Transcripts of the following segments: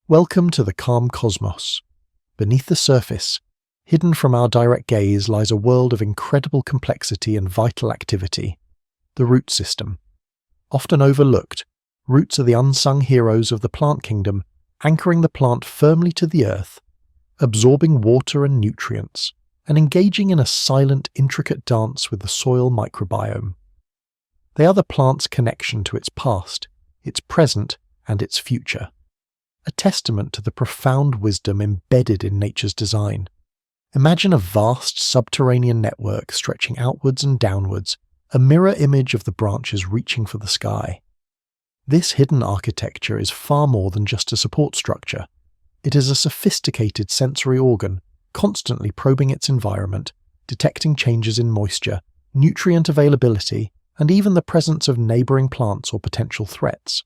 Welcome to the calm cosmos. Beneath the surface, hidden from our direct gaze, lies a world of incredible complexity and vital activity, the root system. Often overlooked, roots are the unsung heroes of the plant kingdom, anchoring the plant firmly to the earth, absorbing water and nutrients, and engaging in a silent, intricate dance with the soil microbiome. They are the plant's connection to its past, its present, and its future. A testament to the profound wisdom embedded in nature's design. Imagine a vast subterranean network stretching outwards and downwards, a mirror image of the branches reaching for the sky. This hidden architecture is far more than just a support structure. It is a sophisticated sensory organ, constantly probing its environment, detecting changes in moisture, nutrient availability, and even the presence of neighboring plants or potential threats.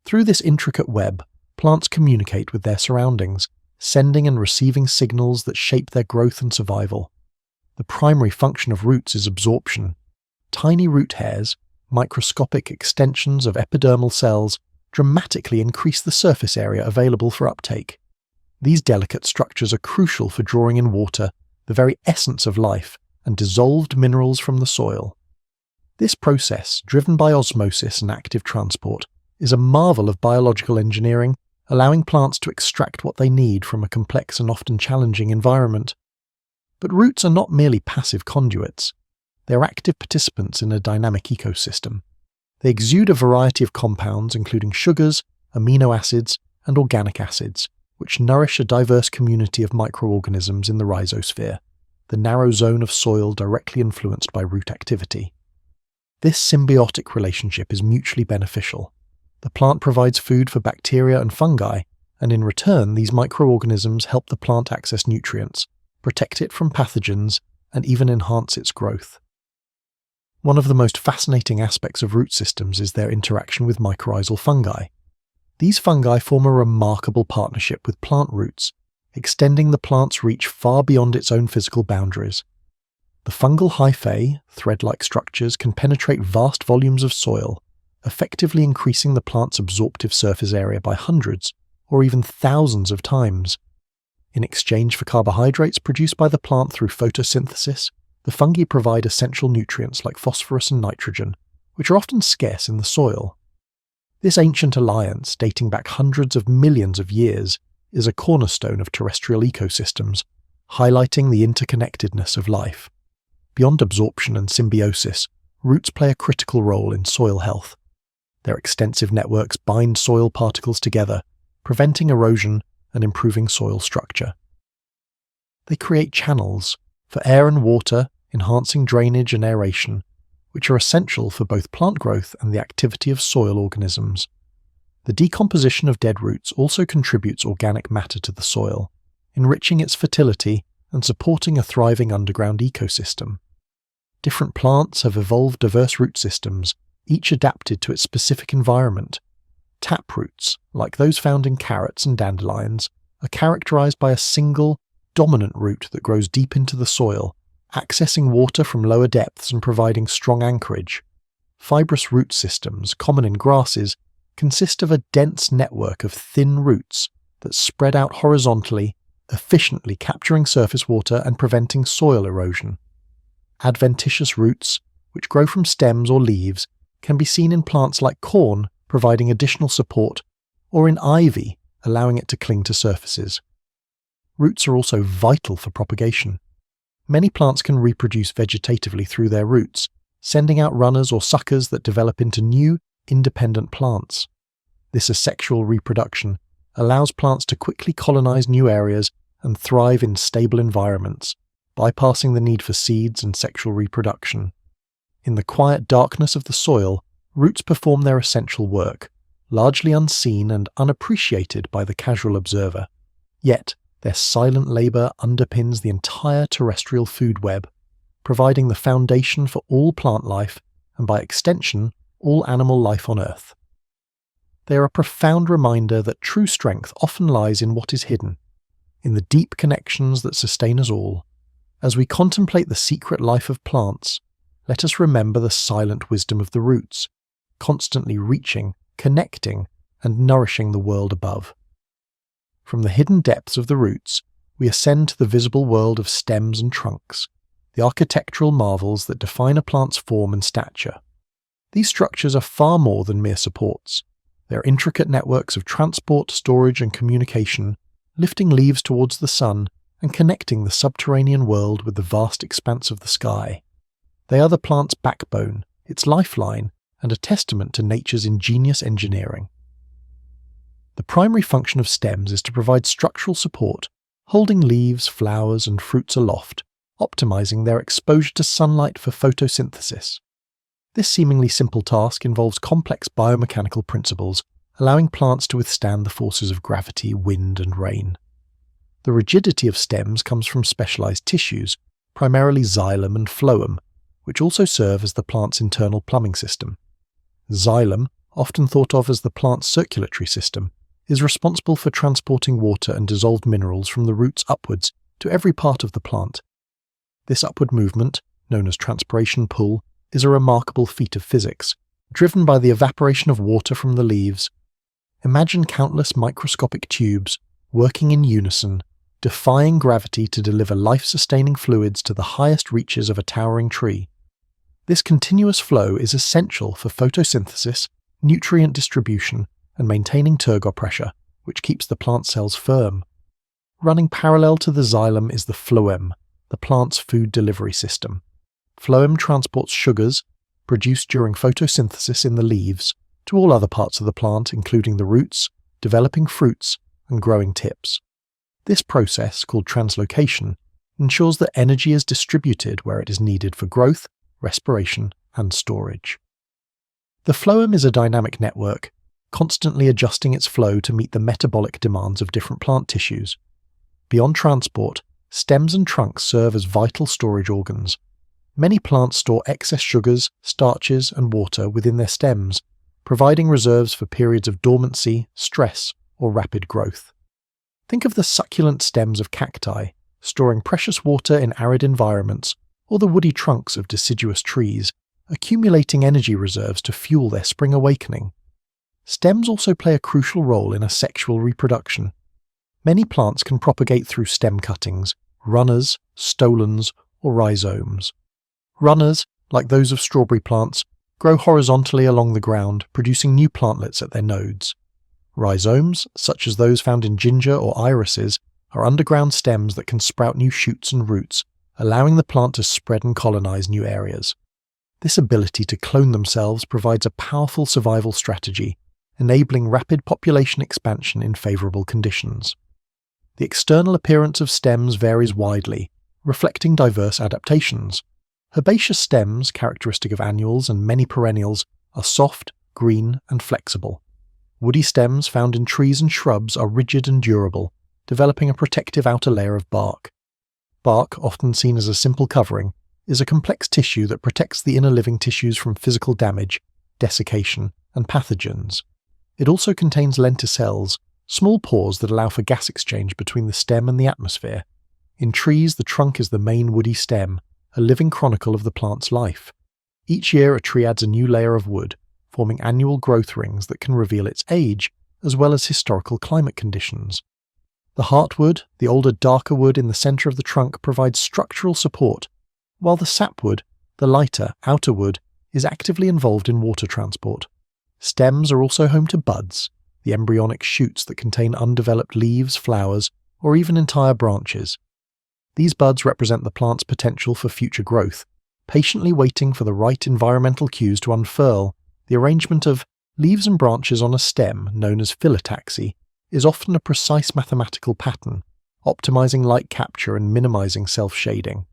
Through this intricate web, plants communicate with their surroundings, sending and receiving signals that shape their growth and survival. The primary function of roots is absorption. Tiny root hairs, microscopic extensions of epidermal cells, dramatically increase the surface area available for uptake. These delicate structures are crucial for drawing in water, the very essence of life, and dissolved minerals from the soil. This process, driven by osmosis and active transport, is a marvel of biological engineering, allowing plants to extract what they need from a complex and often challenging environment. But roots are not merely passive conduits. They are active participants in a dynamic ecosystem. They exude a variety of compounds, including sugars, amino acids, and organic acids, which nourish a diverse community of microorganisms in the rhizosphere, the narrow zone of soil directly influenced by root activity. This symbiotic relationship is mutually beneficial. The plant provides food for bacteria and fungi, and in return these microorganisms help the plant access nutrients, protect it from pathogens, and even enhance its growth. One of the most fascinating aspects of root systems is their interaction with mycorrhizal fungi. These fungi form a remarkable partnership with plant roots, extending the plant's reach far beyond its own physical boundaries. The fungal hyphae, thread-like structures, can penetrate vast volumes of soil, effectively increasing the plant's absorptive surface area by hundreds or even thousands of times. In exchange for carbohydrates produced by the plant through photosynthesis, the fungi provide essential nutrients like phosphorus and nitrogen, which are often scarce in the soil. This ancient alliance, dating back hundreds of millions of years, is a cornerstone of terrestrial ecosystems, highlighting the interconnectedness of life. Beyond absorption and symbiosis, roots play a critical role in soil health. Their extensive networks bind soil particles together, preventing erosion and improving soil structure. They create channels for air and water, enhancing drainage and aeration, which are essential for both plant growth and the activity of soil organisms. The decomposition of dead roots also contributes organic matter to the soil, enriching its fertility and supporting a thriving underground ecosystem. Different plants have evolved diverse root systems, each adapted to its specific environment. Taproots, like those found in carrots and dandelions, are characterized by a single, dominant root that grows deep into the soil, accessing water from lower depths and providing strong anchorage. Fibrous root systems, common in grasses, consist of a dense network of thin roots that spread out horizontally, efficiently capturing surface water and preventing soil erosion. Adventitious roots, which grow from stems or leaves, can be seen in plants like corn, providing additional support, or in ivy, allowing it to cling to surfaces. Roots are also vital for propagation. Many plants can reproduce vegetatively through their roots, sending out runners or suckers that develop into new, independent plants. This asexual reproduction allows plants to quickly colonize new areas and thrive in stable environments, bypassing the need for seeds and sexual reproduction. In the quiet darkness of the soil, roots perform their essential work, largely unseen and unappreciated by the casual observer. Yet, their silent labor underpins the entire terrestrial food web, providing the foundation for all plant life and, by extension, all animal life on Earth. They are a profound reminder that true strength often lies in what is hidden, in the deep connections that sustain us all. As we contemplate the secret life of plants, let us remember the silent wisdom of the roots, constantly reaching, connecting, and nourishing the world above. From the hidden depths of the roots, we ascend to the visible world of stems and trunks, the architectural marvels that define a plant's form and stature. These structures are far more than mere supports. They are intricate networks of transport, storage, and communication, lifting leaves towards the sun and connecting the subterranean world with the vast expanse of the sky. They are the plant's backbone, its lifeline, and a testament to nature's ingenious engineering. The primary function of stems is to provide structural support, holding leaves, flowers, and fruits aloft, optimizing their exposure to sunlight for photosynthesis. This seemingly simple task involves complex biomechanical principles, allowing plants to withstand the forces of gravity, wind, and rain. The rigidity of stems comes from specialized tissues, primarily xylem and phloem, which also serve as the plant's internal plumbing system. Xylem, often thought of as the plant's circulatory system, is responsible for transporting water and dissolved minerals from the roots upwards to every part of the plant. This upward movement, known as transpiration pull, is a remarkable feat of physics, driven by the evaporation of water from the leaves. Imagine countless microscopic tubes working in unison, defying gravity to deliver life-sustaining fluids to the highest reaches of a towering tree. This continuous flow is essential for photosynthesis, nutrient distribution, and maintaining turgor pressure, which keeps the plant cells firm. Running parallel to the xylem is the phloem, the plant's food delivery system. Phloem transports sugars, produced during photosynthesis in the leaves, to all other parts of the plant, including the roots, developing fruits, and growing tips. This process, called translocation, ensures that energy is distributed where it is needed for growth, respiration, and storage. The phloem is a dynamic network, constantly adjusting its flow to meet the metabolic demands of different plant tissues. Beyond transport, stems and trunks serve as vital storage organs. Many plants store excess sugars, starches, and water within their stems, providing reserves for periods of dormancy, stress, or rapid growth. Think of the succulent stems of cacti, storing precious water in arid environments, or the woody trunks of deciduous trees, accumulating energy reserves to fuel their spring awakening. Stems also play a crucial role in asexual reproduction. Many plants can propagate through stem cuttings, runners, stolons, or rhizomes. Runners, like those of strawberry plants, grow horizontally along the ground, producing new plantlets at their nodes. Rhizomes, such as those found in ginger or irises, are underground stems that can sprout new shoots and roots, allowing the plant to spread and colonize new areas. This ability to clone themselves provides a powerful survival strategy, enabling rapid population expansion in favorable conditions. The external appearance of stems varies widely, reflecting diverse adaptations. Herbaceous stems, characteristic of annuals and many perennials, are soft, green, and flexible. Woody stems found in trees and shrubs are rigid and durable, developing a protective outer layer of bark. Bark, often seen as a simple covering, is a complex tissue that protects the inner living tissues from physical damage, desiccation, and pathogens. It also contains lenticels, small pores that allow for gas exchange between the stem and the atmosphere. In trees, the trunk is the main woody stem, a living chronicle of the plant's life. Each year, a tree adds a new layer of wood, forming annual growth rings that can reveal its age, as well as historical climate conditions. The heartwood, the older, darker wood in the center of the trunk, provides structural support, while the sapwood, the lighter, outer wood, is actively involved in water transport. Stems are also home to buds, the embryonic shoots that contain undeveloped leaves, flowers, or even entire branches. These buds represent the plant's potential for future growth, patiently waiting for the right environmental cues to unfurl. The arrangement of leaves and branches on a stem, known as phyllotaxy, is often a precise mathematical pattern, optimizing light capture and minimizing self-shading.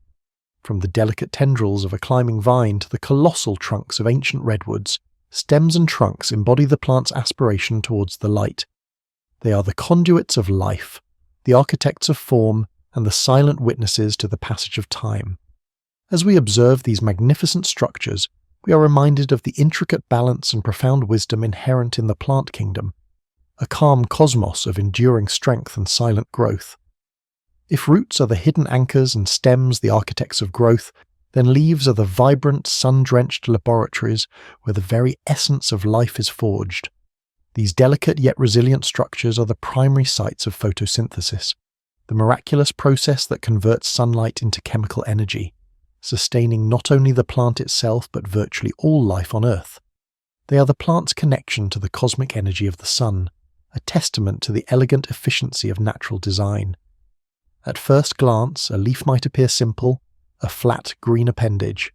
From the delicate tendrils of a climbing vine to the colossal trunks of ancient redwoods, stems and trunks embody the plant's aspiration towards the light. They are the conduits of life, the architects of form, and the silent witnesses to the passage of time. As we observe these magnificent structures, we are reminded of the intricate balance and profound wisdom inherent in the plant kingdom, a calm cosmos of enduring strength and silent growth. If roots are the hidden anchors and stems the architects of growth, then leaves are the vibrant, sun-drenched laboratories where the very essence of life is forged. These delicate yet resilient structures are the primary sites of photosynthesis, the miraculous process that converts sunlight into chemical energy, sustaining not only the plant itself but virtually all life on Earth. They are the plant's connection to the cosmic energy of the sun, a testament to the elegant efficiency of natural design. At first glance, a leaf might appear simple, a flat green appendage.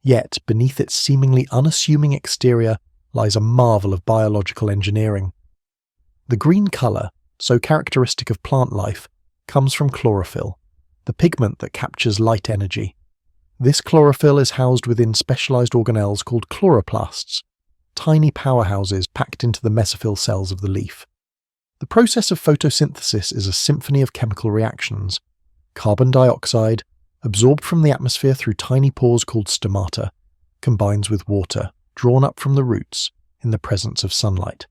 Yet, beneath its seemingly unassuming exterior lies a marvel of biological engineering. The green colour, so characteristic of plant life, comes from chlorophyll, the pigment that captures light energy. This chlorophyll is housed within specialised organelles called chloroplasts, tiny powerhouses packed into the mesophyll cells of the leaf. The process of photosynthesis is a symphony of chemical reactions. Carbon dioxide, absorbed from the atmosphere through tiny pores called stomata, combines with water, drawn up from the roots, in the presence of sunlight.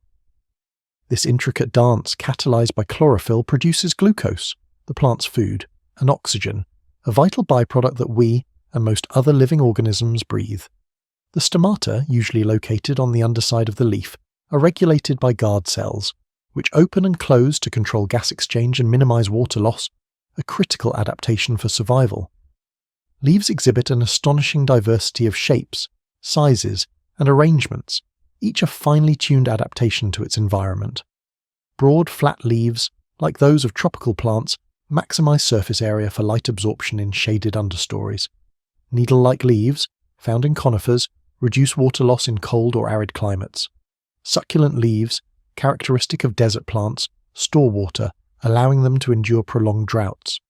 This intricate dance, catalysed by chlorophyll, produces glucose, the plant's food, and oxygen, a vital byproduct that we, and most other living organisms, breathe. The stomata, usually located on the underside of the leaf, are regulated by guard cells, which open and close to control gas exchange and minimise water loss, a critical adaptation for survival. Leaves exhibit an astonishing diversity of shapes, sizes, and arrangements, each a finely tuned adaptation to its environment. Broad, flat leaves, like those of tropical plants, maximise surface area for light absorption in shaded understories. Needle-like leaves, found in conifers, reduce water loss in cold or arid climates. Succulent leaves, characteristic of desert plants, store water, allowing them to endure prolonged droughts.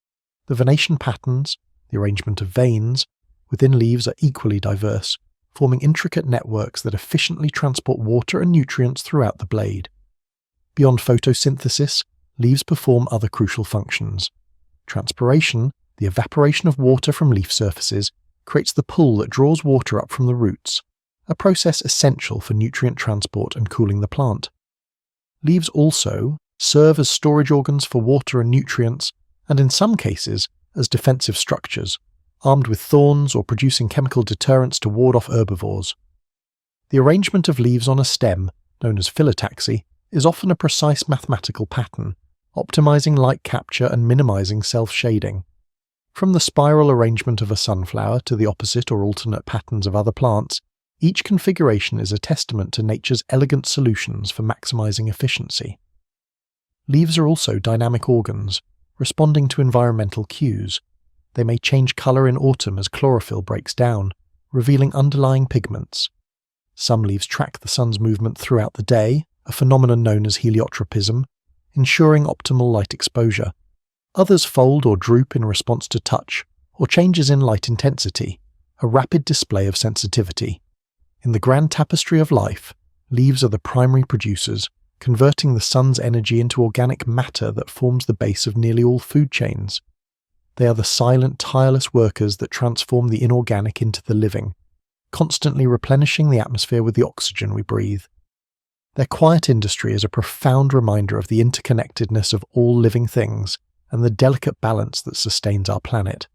The venation patterns, the arrangement of veins, within leaves are equally diverse, forming intricate networks that efficiently transport water and nutrients throughout the blade. Beyond photosynthesis, leaves perform other crucial functions. Transpiration, the evaporation of water from leaf surfaces, creates the pull that draws water up from the roots, a process essential for nutrient transport and cooling the plant. Leaves also serve as storage organs for water and nutrients, and in some cases, as defensive structures, armed with thorns or producing chemical deterrents to ward off herbivores. The arrangement of leaves on a stem, known as phyllotaxy, is often a precise mathematical pattern, optimizing light capture and minimizing self-shading. From the spiral arrangement of a sunflower to the opposite or alternate patterns of other plants, each configuration is a testament to nature's elegant solutions for maximizing efficiency. Leaves are also dynamic organs, responding to environmental cues. They may change color in autumn as chlorophyll breaks down, revealing underlying pigments. Some leaves track the sun's movement throughout the day, a phenomenon known as heliotropism, ensuring optimal light exposure. Others fold or droop in response to touch, or changes in light intensity, a rapid display of sensitivity. In the grand tapestry of life, leaves are the primary producers, converting the sun's energy into organic matter that forms the base of nearly all food chains. They are the silent, tireless workers that transform the inorganic into the living, constantly replenishing the atmosphere with the oxygen we breathe. Their quiet industry is a profound reminder of the interconnectedness of all living things and the delicate balance that sustains our planet.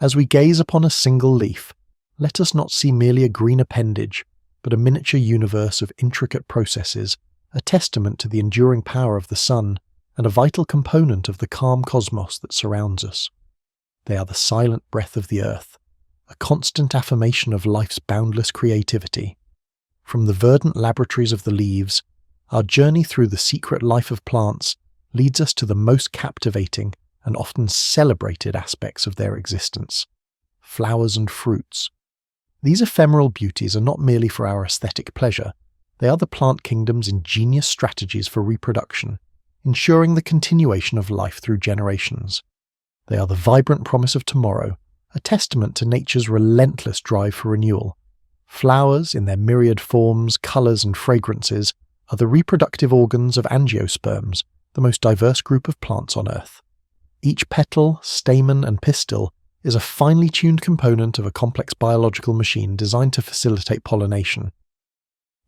As we gaze upon a single leaf, let us not see merely a green appendage, but a miniature universe of intricate processes, a testament to the enduring power of the sun, and a vital component of the calm cosmos that surrounds us. They are the silent breath of the earth, a constant affirmation of life's boundless creativity. From the verdant laboratories of the leaves, our journey through the secret life of plants leads us to the most captivating and often celebrated aspects of their existence: flowers and fruits. These ephemeral beauties are not merely for our aesthetic pleasure, they are the plant kingdom's ingenious strategies for reproduction, ensuring the continuation of life through generations. They are the vibrant promise of tomorrow, a testament to nature's relentless drive for renewal. Flowers, in their myriad forms, colours and fragrances, are the reproductive organs of angiosperms, the most diverse group of plants on Earth. Each petal, stamen and pistil is a finely tuned component of a complex biological machine designed to facilitate pollination.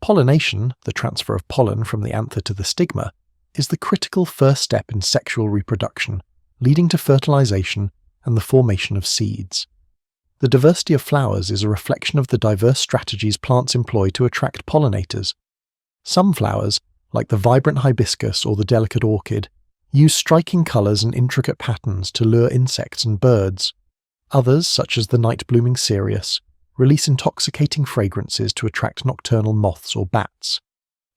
Pollination, the transfer of pollen from the anther to the stigma, is the critical first step in sexual reproduction, leading to fertilization and the formation of seeds. The diversity of flowers is a reflection of the diverse strategies plants employ to attract pollinators. Some flowers, like the vibrant hibiscus or the delicate orchid, use striking colours and intricate patterns to lure insects and birds. Others, such as the night-blooming cereus, release intoxicating fragrances to attract nocturnal moths or bats.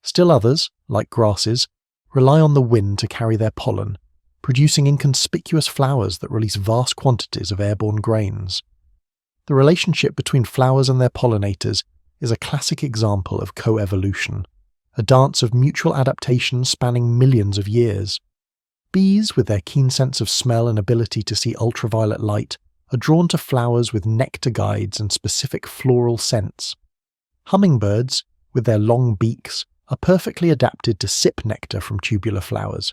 Still others, like grasses, rely on the wind to carry their pollen, producing inconspicuous flowers that release vast quantities of airborne grains. The relationship between flowers and their pollinators is a classic example of coevolution, a dance of mutual adaptation spanning millions of years. Bees, with their keen sense of smell and ability to see ultraviolet light, are drawn to flowers with nectar guides and specific floral scents. Hummingbirds, with their long beaks, are perfectly adapted to sip nectar from tubular flowers.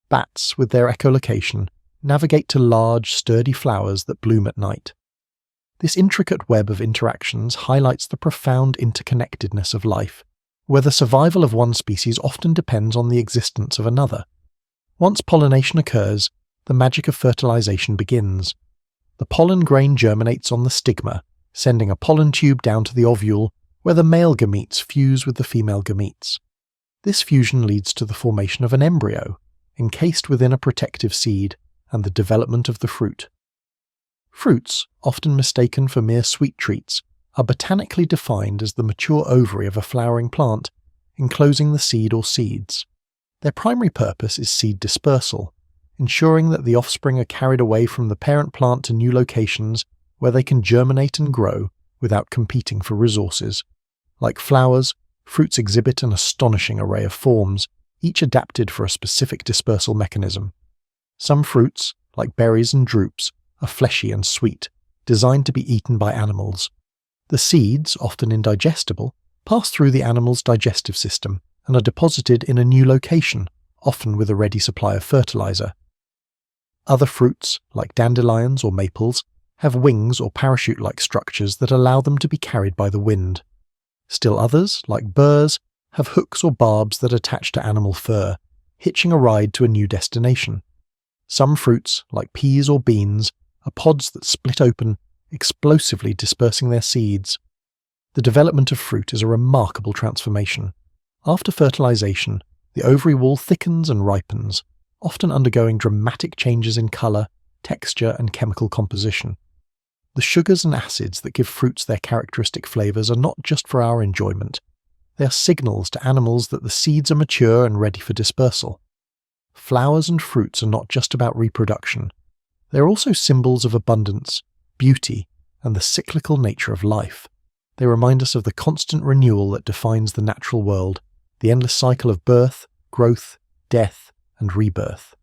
Bats, with their echolocation, navigate to large, sturdy flowers that bloom at night. This intricate web of interactions highlights the profound interconnectedness of life, where the survival of one species often depends on the existence of another. Once pollination occurs, the magic of fertilization begins. The pollen grain germinates on the stigma, sending a pollen tube down to the ovule, where the male gametes fuse with the female gametes. This fusion leads to the formation of an embryo, encased within a protective seed, and the development of the fruit. Fruits, often mistaken for mere sweet treats, are botanically defined as the mature ovary of a flowering plant, enclosing the seed or seeds. Their primary purpose is seed dispersal, ensuring that the offspring are carried away from the parent plant to new locations where they can germinate and grow without competing for resources. Like flowers, fruits exhibit an astonishing array of forms, each adapted for a specific dispersal mechanism. Some fruits, like berries and drupes, are fleshy and sweet, designed to be eaten by animals. The seeds, often indigestible, pass through the animal's digestive system and are deposited in a new location, often with a ready supply of fertilizer. Other fruits, like dandelions or maples, have wings or parachute-like structures that allow them to be carried by the wind. Still others, like burrs, have hooks or barbs that attach to animal fur, hitching a ride to a new destination. Some fruits, like peas or beans, are pods that split open, explosively dispersing their seeds. The development of fruit is a remarkable transformation. After fertilization, the ovary wall thickens and ripens, often undergoing dramatic changes in color, texture, and chemical composition. The sugars and acids that give fruits their characteristic flavors are not just for our enjoyment. They are signals to animals that the seeds are mature and ready for dispersal. Flowers and fruits are not just about reproduction. They are also symbols of abundance, beauty, and the cyclical nature of life. They remind us of the constant renewal that defines the natural world, the endless cycle of birth, growth, death, and rebirth.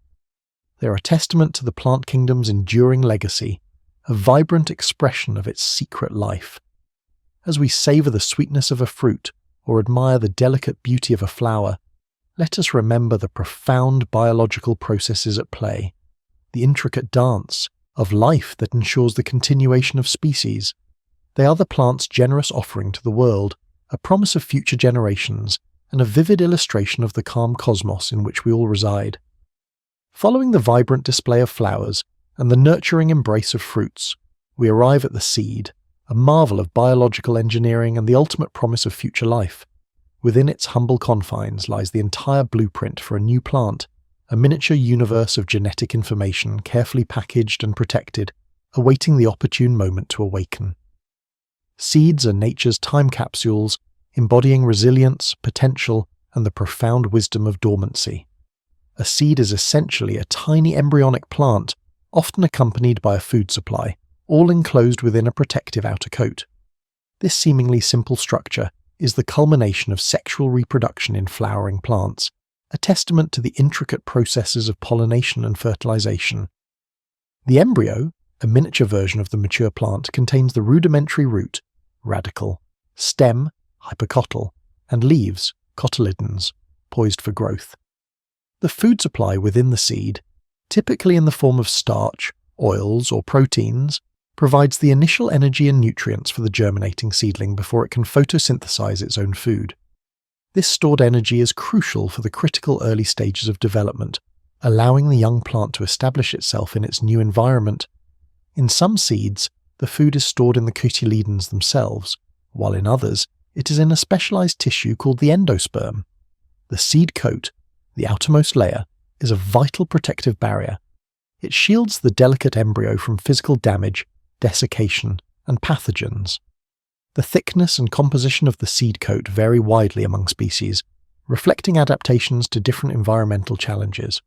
They are a testament to the plant kingdom's enduring legacy, a vibrant expression of its secret life. As we savor the sweetness of a fruit or admire the delicate beauty of a flower, let us remember the profound biological processes at play, the intricate dance of life that ensures the continuation of species. They are the plant's generous offering to the world, a promise of future generations, and a vivid illustration of the calm cosmos in which we all reside. Following the vibrant display of flowers and the nurturing embrace of fruits, we arrive at the seed, a marvel of biological engineering and the ultimate promise of future life. Within its humble confines lies the entire blueprint for a new plant, a miniature universe of genetic information carefully packaged and protected, awaiting the opportune moment to awaken. Seeds are nature's time capsules, embodying resilience, potential, and the profound wisdom of dormancy. A seed is essentially a tiny embryonic plant, often accompanied by a food supply, all enclosed within a protective outer coat. This seemingly simple structure is the culmination of sexual reproduction in flowering plants, a testament to the intricate processes of pollination and fertilization. The embryo, a miniature version of the mature plant, contains the rudimentary root, radicle, stem, hypocotyl, and leaves, cotyledons, poised for growth. The food supply within the seed, typically in the form of starch, oils, or proteins, provides the initial energy and nutrients for the germinating seedling before it can photosynthesize its own food. This stored energy is crucial for the critical early stages of development, allowing the young plant to establish itself in its new environment. In some seeds, the food is stored in the cotyledons themselves, while in others, It is in a specialized tissue called the endosperm. The seed coat, the outermost layer, is a vital protective barrier. It shields the delicate embryo from physical damage, desiccation, and pathogens. The thickness and composition of the seed coat vary widely among species, reflecting adaptations to different environmental challenges.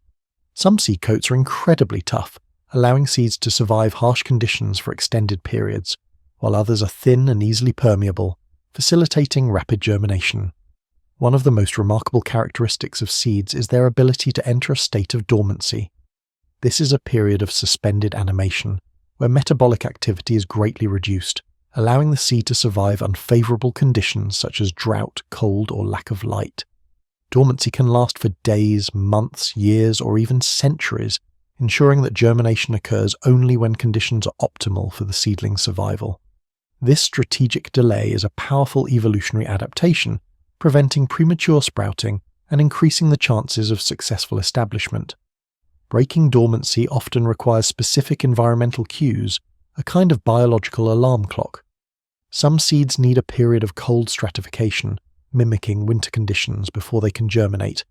Some seed coats are incredibly tough, allowing seeds to survive harsh conditions for extended periods, while others are thin and easily permeable, facilitating rapid germination. One of the most remarkable characteristics of seeds is their ability to enter a state of dormancy. This is a period of suspended animation, where metabolic activity is greatly reduced, allowing the seed to survive unfavorable conditions such as drought, cold, or lack of light. Dormancy can last for days, months, years, or even centuries, ensuring that germination occurs only when conditions are optimal for the seedling's survival. This strategic delay is a powerful evolutionary adaptation, preventing premature sprouting and increasing the chances of successful establishment. Breaking dormancy often requires specific environmental cues, a kind of biological alarm clock. Some seeds need a period of cold stratification, mimicking winter conditions before they can germinate.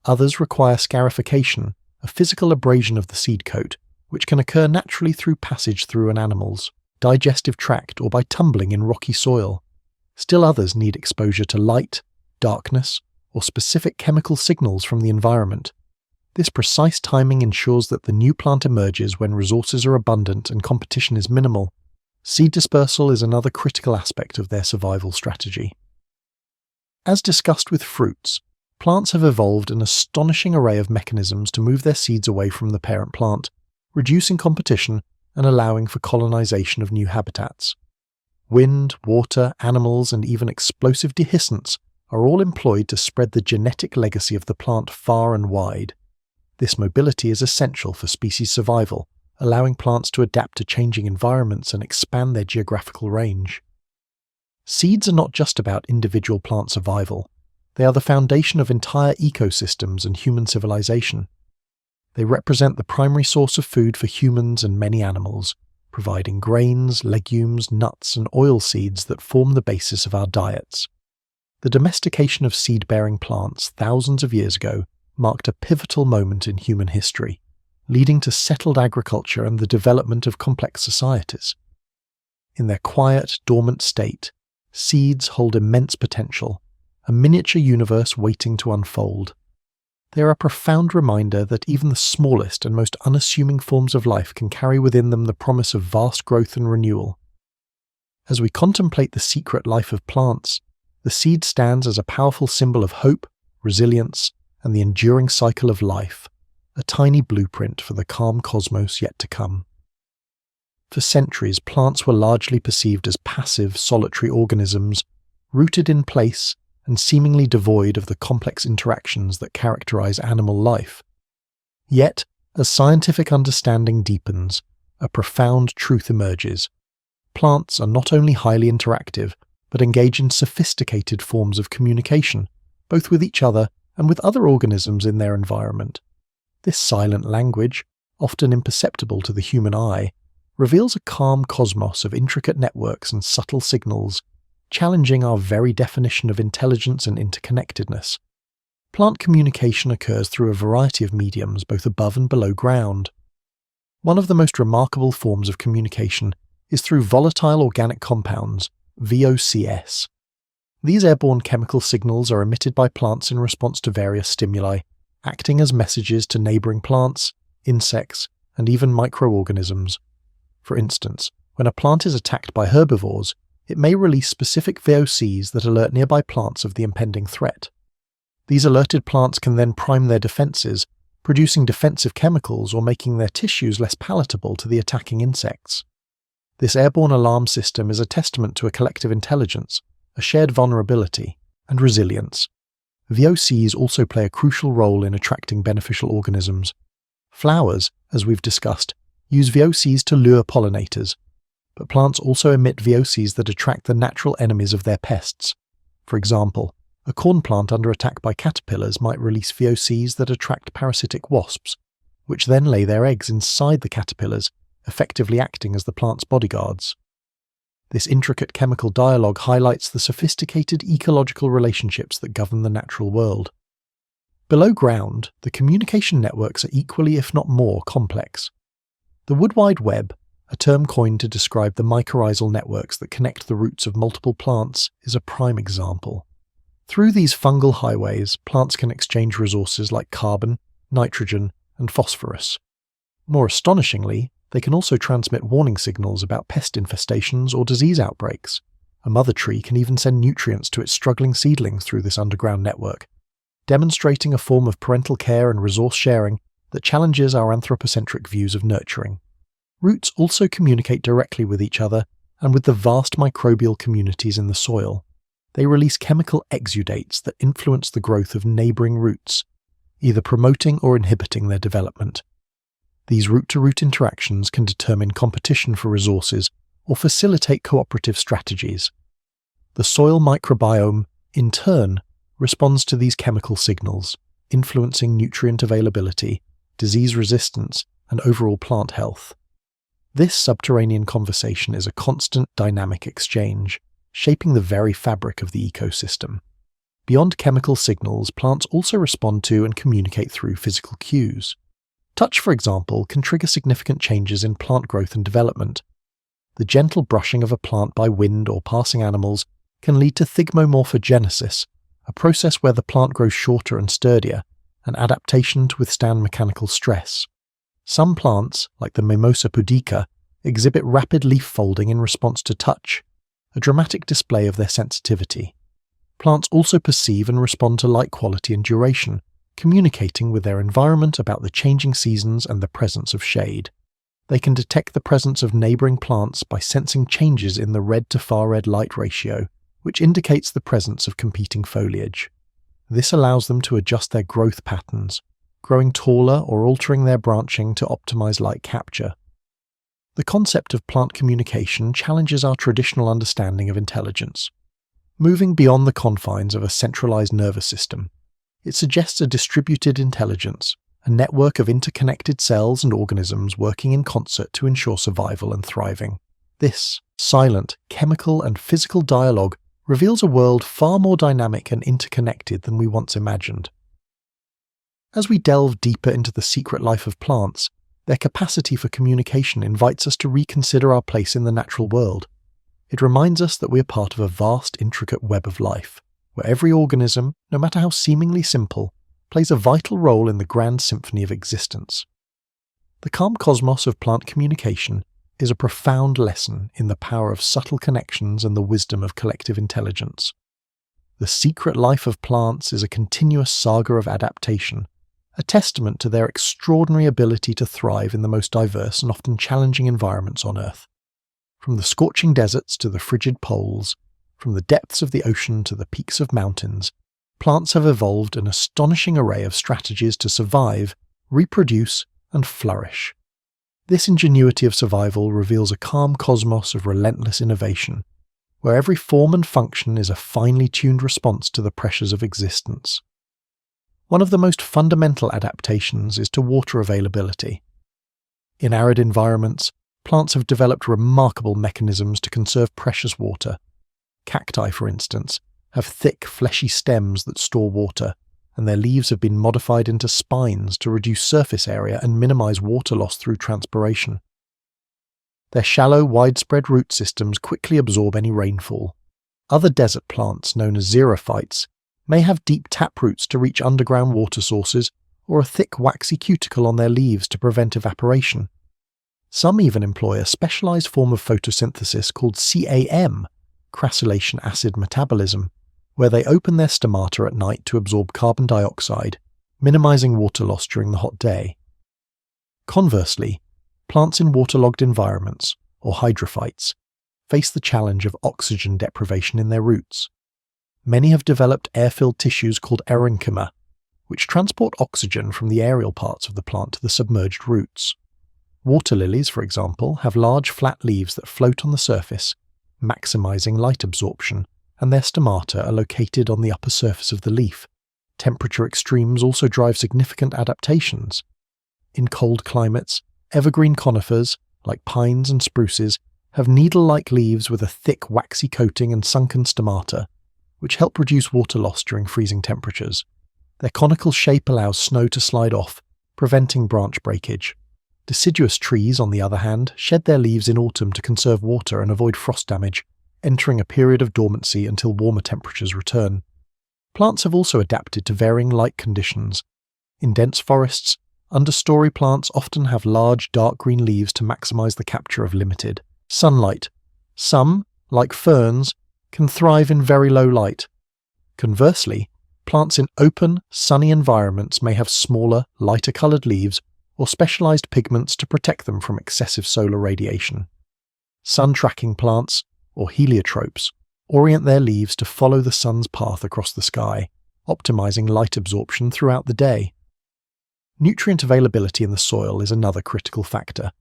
Others require scarification, a physical abrasion of the seed coat, which can occur naturally through passage through an animal's digestive tract or by tumbling in rocky soil. Still others need exposure to light, darkness, or specific chemical signals from the environment. This precise timing ensures that the new plant emerges when resources are abundant and competition is minimal. Seed dispersal is another critical aspect of their survival strategy. As discussed with fruits, plants have evolved an astonishing array of mechanisms to move their seeds away from the parent plant, reducing competition and allowing for colonization of new habitats. Wind, water, animals, and even explosive dehiscents are all employed to spread the genetic legacy of the plant far and wide. This mobility is essential for species survival, allowing plants to adapt to changing environments and expand their geographical range. Seeds are not just about individual plant survival. They are the foundation of entire ecosystems and human civilization. They represent the primary source of food for humans and many animals, providing grains, legumes, nuts, and oil seeds that form the basis of our diets. The domestication of seed-bearing plants thousands of years ago marked a pivotal moment in human history, leading to settled agriculture and the development of complex societies. In their quiet, dormant state, seeds hold immense potential, a miniature universe waiting to unfold. They are a profound reminder that even the smallest and most unassuming forms of life can carry within them the promise of vast growth and renewal. As we contemplate the secret life of plants, the seed stands as a powerful symbol of hope, resilience, and the enduring cycle of life, a tiny blueprint for the calm cosmos yet to come. For centuries, plants were largely perceived as passive, solitary organisms, rooted in place and seemingly devoid of the complex interactions that characterize animal life. Yet, as scientific understanding deepens, a profound truth emerges. Plants are not only highly interactive, but engage in sophisticated forms of communication, both with each other and with other organisms in their environment. This silent language, often imperceptible to the human eye, reveals a calm cosmos of intricate networks and subtle signals, challenging our very definition of intelligence and interconnectedness. Plant communication occurs through a variety of mediums, both above and below ground. One of the most remarkable forms of communication is through volatile organic compounds, VOCs. These airborne chemical signals are emitted by plants in response to various stimuli, acting as messages to neighboring plants, insects, and even microorganisms. For instance, when a plant is attacked by herbivores, it may release specific VOCs that alert nearby plants of the impending threat. These alerted plants can then prime their defenses, producing defensive chemicals or making their tissues less palatable to the attacking insects. This airborne alarm system is a testament to a collective intelligence, a shared vulnerability, and resilience. VOCs also play a crucial role in attracting beneficial organisms. Flowers, as we've discussed, use VOCs to lure pollinators, but plants also emit VOCs that attract the natural enemies of their pests. For example, a corn plant under attack by caterpillars might release VOCs that attract parasitic wasps, which then lay their eggs inside the caterpillars, effectively acting as the plant's bodyguards. This intricate chemical dialogue highlights the sophisticated ecological relationships that govern the natural world. Below ground, the communication networks are equally, if not more, complex. The Wood Wide Web, a term coined to describe the mycorrhizal networks that connect the roots of multiple plants, is a prime example. Through these fungal highways, plants can exchange resources like carbon, nitrogen, and phosphorus. More astonishingly, they can also transmit warning signals about pest infestations or disease outbreaks. A mother tree can even send nutrients to its struggling seedlings through this underground network, demonstrating a form of parental care and resource sharing that challenges our anthropocentric views of nurturing. Roots also communicate directly with each other and with the vast microbial communities in the soil. They release chemical exudates that influence the growth of neighbouring roots, either promoting or inhibiting their development. These root-to-root interactions can determine competition for resources or facilitate cooperative strategies. The soil microbiome, in turn, responds to these chemical signals, influencing nutrient availability, disease resistance, and overall plant health. This subterranean conversation is a constant dynamic exchange, shaping the very fabric of the ecosystem. Beyond chemical signals, plants also respond to and communicate through physical cues. Touch, for example, can trigger significant changes in plant growth and development. The gentle brushing of a plant by wind or passing animals can lead to thigmomorphogenesis, a process where the plant grows shorter and sturdier, an adaptation to withstand mechanical stress. Some plants, like the Mimosa pudica, exhibit rapid leaf folding in response to touch, a dramatic display of their sensitivity. Plants also perceive and respond to light quality and duration, communicating with their environment about the changing seasons and the presence of shade. They can detect the presence of neighbouring plants by sensing changes in the red to far red light ratio, which indicates the presence of competing foliage. This allows them to adjust their growth patterns, growing taller or altering their branching to optimize light capture. The concept of plant communication challenges our traditional understanding of intelligence. Moving beyond the confines of a centralized nervous system, it suggests a distributed intelligence, a network of interconnected cells and organisms working in concert to ensure survival and thriving. This silent, chemical and physical dialogue reveals a world far more dynamic and interconnected than we once imagined. As we delve deeper into the secret life of plants, their capacity for communication invites us to reconsider our place in the natural world. It reminds us that we are part of a vast, intricate web of life, where every organism, no matter how seemingly simple, plays a vital role in the grand symphony of existence. The calm cosmos of plant communication is a profound lesson in the power of subtle connections and the wisdom of collective intelligence. The secret life of plants is a continuous saga of adaptation, a testament to their extraordinary ability to thrive in the most diverse and often challenging environments on Earth. From the scorching deserts to the frigid poles, from the depths of the ocean to the peaks of mountains, plants have evolved an astonishing array of strategies to survive, reproduce, and flourish. This ingenuity of survival reveals a calm cosmos of relentless innovation, where every form and function is a finely tuned response to the pressures of existence. One of the most fundamental adaptations is to water availability. In arid environments, plants have developed remarkable mechanisms to conserve precious water. Cacti, for instance, have thick, fleshy stems that store water, and their leaves have been modified into spines to reduce surface area and minimize water loss through transpiration. Their shallow, widespread root systems quickly absorb any rainfall. Other desert plants, known as xerophytes, may have deep taproots to reach underground water sources or a thick, waxy cuticle on their leaves to prevent evaporation. Some even employ a specialized form of photosynthesis called CAM, crassulacean acid metabolism, where they open their stomata at night to absorb carbon dioxide, minimizing water loss during the hot day. Conversely, plants in waterlogged environments, or hydrophytes, face the challenge of oxygen deprivation in their roots. Many have developed air-filled tissues called erynchyma, which transport oxygen from the aerial parts of the plant to the submerged roots. Water lilies, for example, have large flat leaves that float on the surface, maximizing light absorption, and their stomata are located on the upper surface of the leaf. Temperature extremes also drive significant adaptations. In cold climates, evergreen conifers, like pines and spruces, have needle-like leaves with a thick waxy coating and sunken stomata, which help reduce water loss during freezing temperatures. Their conical shape allows snow to slide off, preventing branch breakage. Deciduous trees, on the other hand, shed their leaves in autumn to conserve water and avoid frost damage, entering a period of dormancy until warmer temperatures return. Plants have also adapted to varying light conditions. In dense forests, understory plants often have large dark green leaves to maximize the capture of limited sunlight. Some, like ferns, can thrive in very low light. Conversely, plants in open, sunny environments may have smaller, lighter-coloured leaves or specialised pigments to protect them from excessive solar radiation. Sun-tracking plants, or heliotropes, orient their leaves to follow the sun's path across the sky, optimising light absorption throughout the day. Nutrient availability in the soil is another critical factor.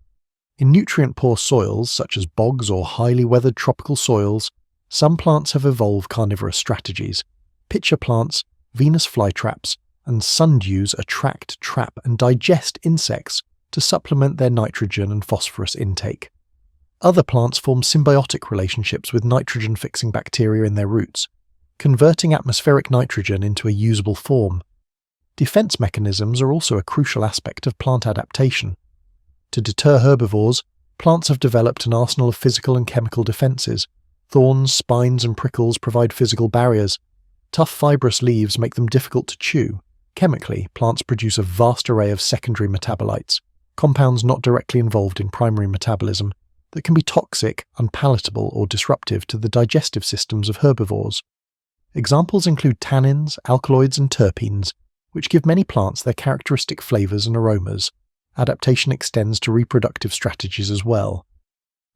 In nutrient-poor soils, such as bogs or highly weathered tropical soils, some plants have evolved carnivorous strategies. Pitcher plants, Venus flytraps, and sundews attract, trap, and digest insects to supplement their nitrogen and phosphorus intake. Other plants form symbiotic relationships with nitrogen-fixing bacteria in their roots, converting atmospheric nitrogen into a usable form. Defense mechanisms are also a crucial aspect of plant adaptation. To deter herbivores, plants have developed an arsenal of physical and chemical defenses. Thorns, spines, and prickles provide physical barriers. Tough fibrous leaves make them difficult to chew. Chemically, plants produce a vast array of secondary metabolites, compounds not directly involved in primary metabolism, that can be toxic, unpalatable, or disruptive to the digestive systems of herbivores. Examples include tannins, alkaloids, and terpenes, which give many plants their characteristic flavors and aromas. Adaptation extends to reproductive strategies as well.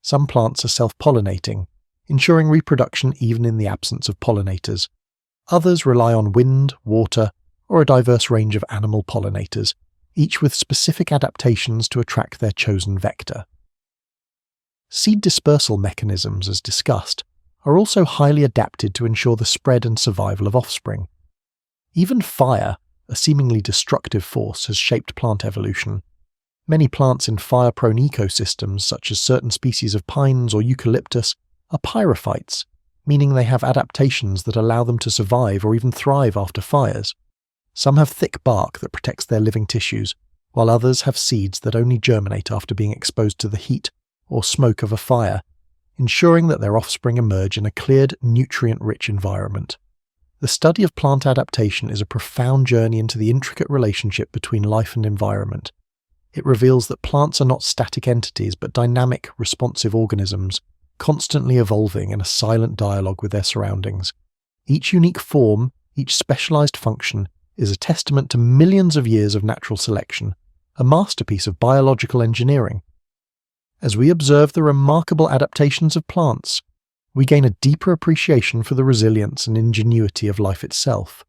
Some plants are self-pollinating, ensuring reproduction even in the absence of pollinators. Others rely on wind, water, or a diverse range of animal pollinators, each with specific adaptations to attract their chosen vector. Seed dispersal mechanisms, as discussed, are also highly adapted to ensure the spread and survival of offspring. Even fire, a seemingly destructive force, has shaped plant evolution. Many plants in fire-prone ecosystems, such as certain species of pines or eucalyptus, are pyrophytes, meaning they have adaptations that allow them to survive or even thrive after fires. Some have thick bark that protects their living tissues, while others have seeds that only germinate after being exposed to the heat or smoke of a fire, ensuring that their offspring emerge in a cleared, nutrient-rich environment. The study of plant adaptation is a profound journey into the intricate relationship between life and environment. It reveals that plants are not static entities but dynamic, responsive organisms, constantly evolving in a silent dialogue with their surroundings. Each unique form, each specialized function, is a testament to millions of years of natural selection, a masterpiece of biological engineering. As we observe the remarkable adaptations of plants, we gain a deeper appreciation for the resilience and ingenuity of life itself.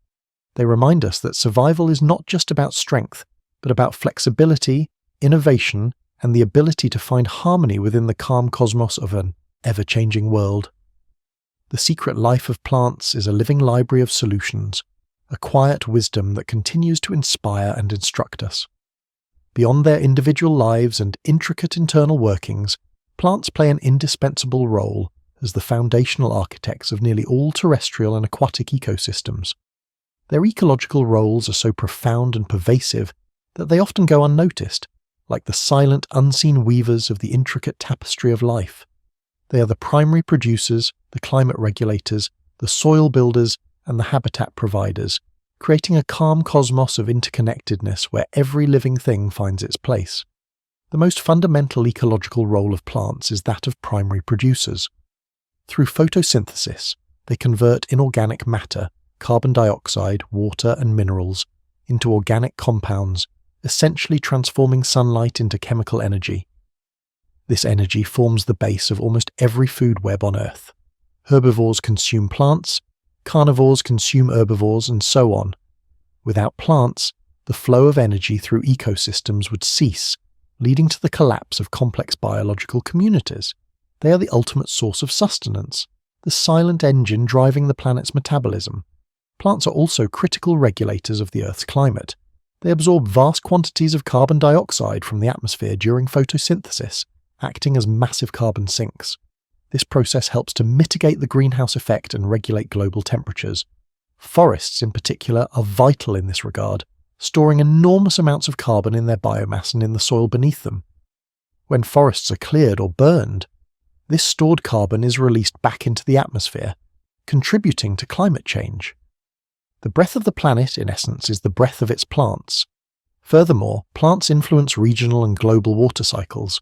They remind us that survival is not just about strength, but about flexibility, innovation, and the ability to find harmony within the calm cosmos of an ever-changing world. The secret life of plants is a living library of solutions, a quiet wisdom that continues to inspire and instruct us. Beyond their individual lives and intricate internal workings, plants play an indispensable role as the foundational architects of nearly all terrestrial and aquatic ecosystems. Their ecological roles are so profound and pervasive that they often go unnoticed, like the silent, unseen weavers of the intricate tapestry of life. They are the primary producers, the climate regulators, the soil builders, and the habitat providers, creating a calm cosmos of interconnectedness where every living thing finds its place. The most fundamental ecological role of plants is that of primary producers. Through photosynthesis, they convert inorganic matter, carbon dioxide, water, and minerals, into organic compounds, essentially transforming sunlight into chemical energy. This energy forms the base of almost every food web on Earth. Herbivores consume plants, carnivores consume herbivores, and so on. Without plants, the flow of energy through ecosystems would cease, leading to the collapse of complex biological communities. They are the ultimate source of sustenance, the silent engine driving the planet's metabolism. Plants are also critical regulators of the Earth's climate. They absorb vast quantities of carbon dioxide from the atmosphere during photosynthesis, acting as massive carbon sinks. This process helps to mitigate the greenhouse effect and regulate global temperatures. Forests, in particular, are vital in this regard, storing enormous amounts of carbon in their biomass and in the soil beneath them. When forests are cleared or burned, this stored carbon is released back into the atmosphere, contributing to climate change. The breath of the planet, in essence, is the breath of its plants. Furthermore, plants influence regional and global water cycles.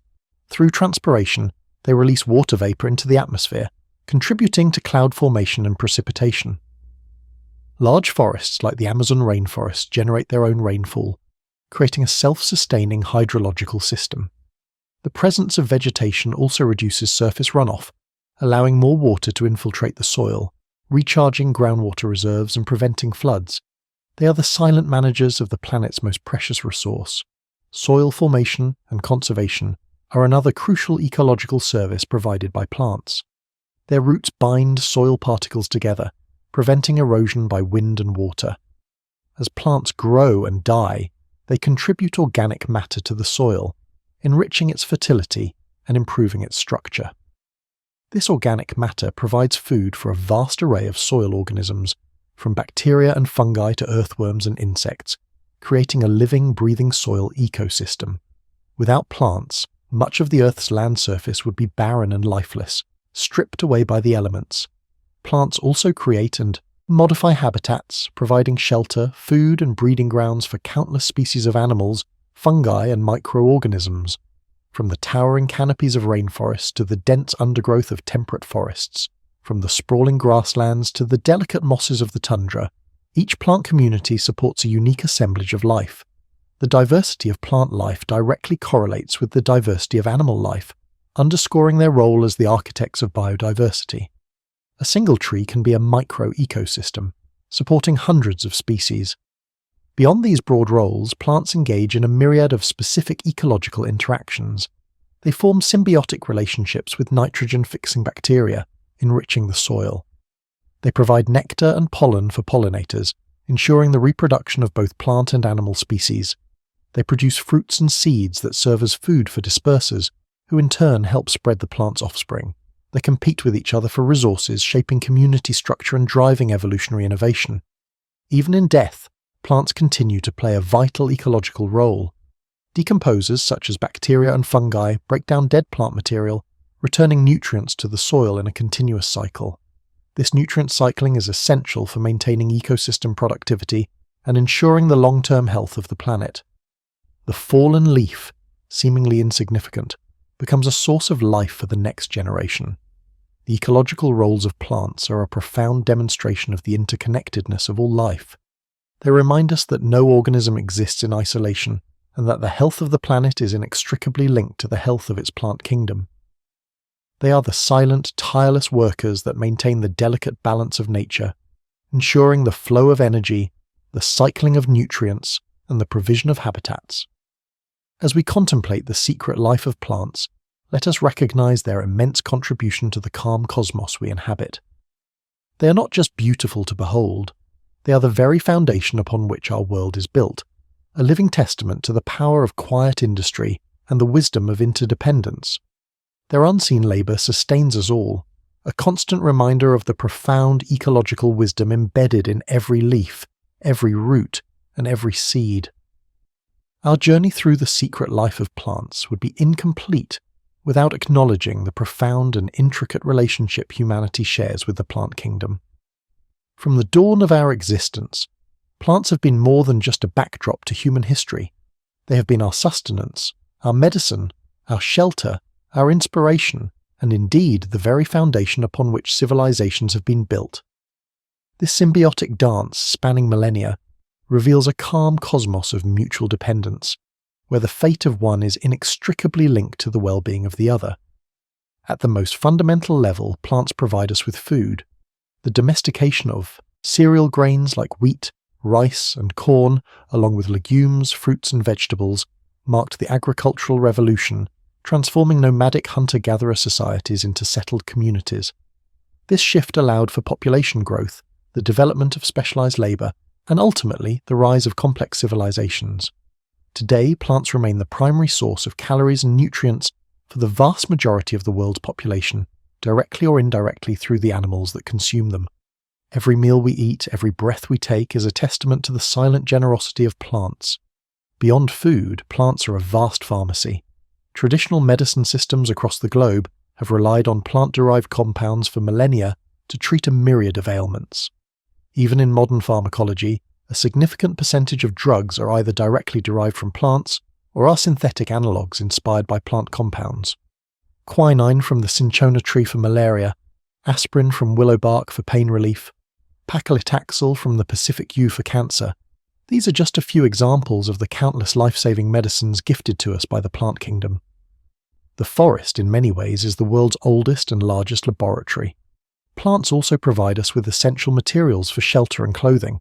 Through transpiration, they release water vapor into the atmosphere, contributing to cloud formation and precipitation. Large forests like the Amazon rainforest generate their own rainfall, creating a self-sustaining hydrological system. The presence of vegetation also reduces surface runoff, allowing more water to infiltrate the soil, recharging groundwater reserves and preventing floods. They are the silent managers of the planet's most precious resource. Soil formation and conservation are another crucial ecological service provided by plants. Their roots bind soil particles together, preventing erosion by wind and water. As plants grow and die, they contribute organic matter to the soil, enriching its fertility and improving its structure. This organic matter provides food for a vast array of soil organisms, from bacteria and fungi to earthworms and insects, creating a living, breathing soil ecosystem. Without plants, much of the Earth's land surface would be barren and lifeless, stripped away by the elements. Plants also create and modify habitats, providing shelter, food, and breeding grounds for countless species of animals, fungi, and microorganisms. From the towering canopies of rainforests to the dense undergrowth of temperate forests, from the sprawling grasslands to the delicate mosses of the tundra, each plant community supports a unique assemblage of life. The diversity of plant life directly correlates with the diversity of animal life, underscoring their role as the architects of biodiversity. A single tree can be a micro-ecosystem, supporting hundreds of species. Beyond these broad roles, plants engage in a myriad of specific ecological interactions. They form symbiotic relationships with nitrogen-fixing bacteria, enriching the soil. They provide nectar and pollen for pollinators, ensuring the reproduction of both plant and animal species. They produce fruits and seeds that serve as food for dispersers, who in turn help spread the plant's offspring. They compete with each other for resources, shaping community structure and driving evolutionary innovation. Even in death, plants continue to play a vital ecological role. Decomposers such as bacteria and fungi break down dead plant material, returning nutrients to the soil in a continuous cycle. This nutrient cycling is essential for maintaining ecosystem productivity and ensuring the long-term health of the planet. The fallen leaf, seemingly insignificant, becomes a source of life for the next generation. The ecological roles of plants are a profound demonstration of the interconnectedness of all life. They remind us that no organism exists in isolation, and that the health of the planet is inextricably linked to the health of its plant kingdom. They are the silent, tireless workers that maintain the delicate balance of nature, ensuring the flow of energy, the cycling of nutrients, and the provision of habitats. As we contemplate the secret life of plants, let us recognize their immense contribution to the calm cosmos we inhabit. They are not just beautiful to behold, they are the very foundation upon which our world is built, a living testament to the power of quiet industry and the wisdom of interdependence. Their unseen labor sustains us all, a constant reminder of the profound ecological wisdom embedded in every leaf, every root, and every seed. Our journey through the secret life of plants would be incomplete without acknowledging the profound and intricate relationship humanity shares with the plant kingdom. From the dawn of our existence, plants have been more than just a backdrop to human history. They have been our sustenance, our medicine, our shelter, our inspiration, and indeed the very foundation upon which civilizations have been built. This symbiotic dance, spanning millennia, reveals a calm cosmos of mutual dependence, where the fate of one is inextricably linked to the well-being of the other. At the most fundamental level, plants provide us with food. The domestication of cereal grains like wheat, rice, and corn, along with legumes, fruits, and vegetables, marked the agricultural revolution, transforming nomadic hunter-gatherer societies into settled communities. This shift allowed for population growth, the development of specialized labor, and ultimately the rise of complex civilizations. Today, plants remain the primary source of calories and nutrients for the vast majority of the world's population, directly or indirectly through the animals that consume them. Every meal we eat, every breath we take is a testament to the silent generosity of plants. Beyond food, plants are a vast pharmacy. Traditional medicine systems across the globe have relied on plant-derived compounds for millennia to treat a myriad of ailments. Even in modern pharmacology, a significant percentage of drugs are either directly derived from plants or are synthetic analogues inspired by plant compounds. Quinine from the cinchona tree for malaria, aspirin from willow bark for pain relief, paclitaxel from the Pacific yew for cancer. These are just a few examples of the countless life-saving medicines gifted to us by the plant kingdom. The forest, in many ways, is the world's oldest and largest laboratory. Plants also provide us with essential materials for shelter and clothing.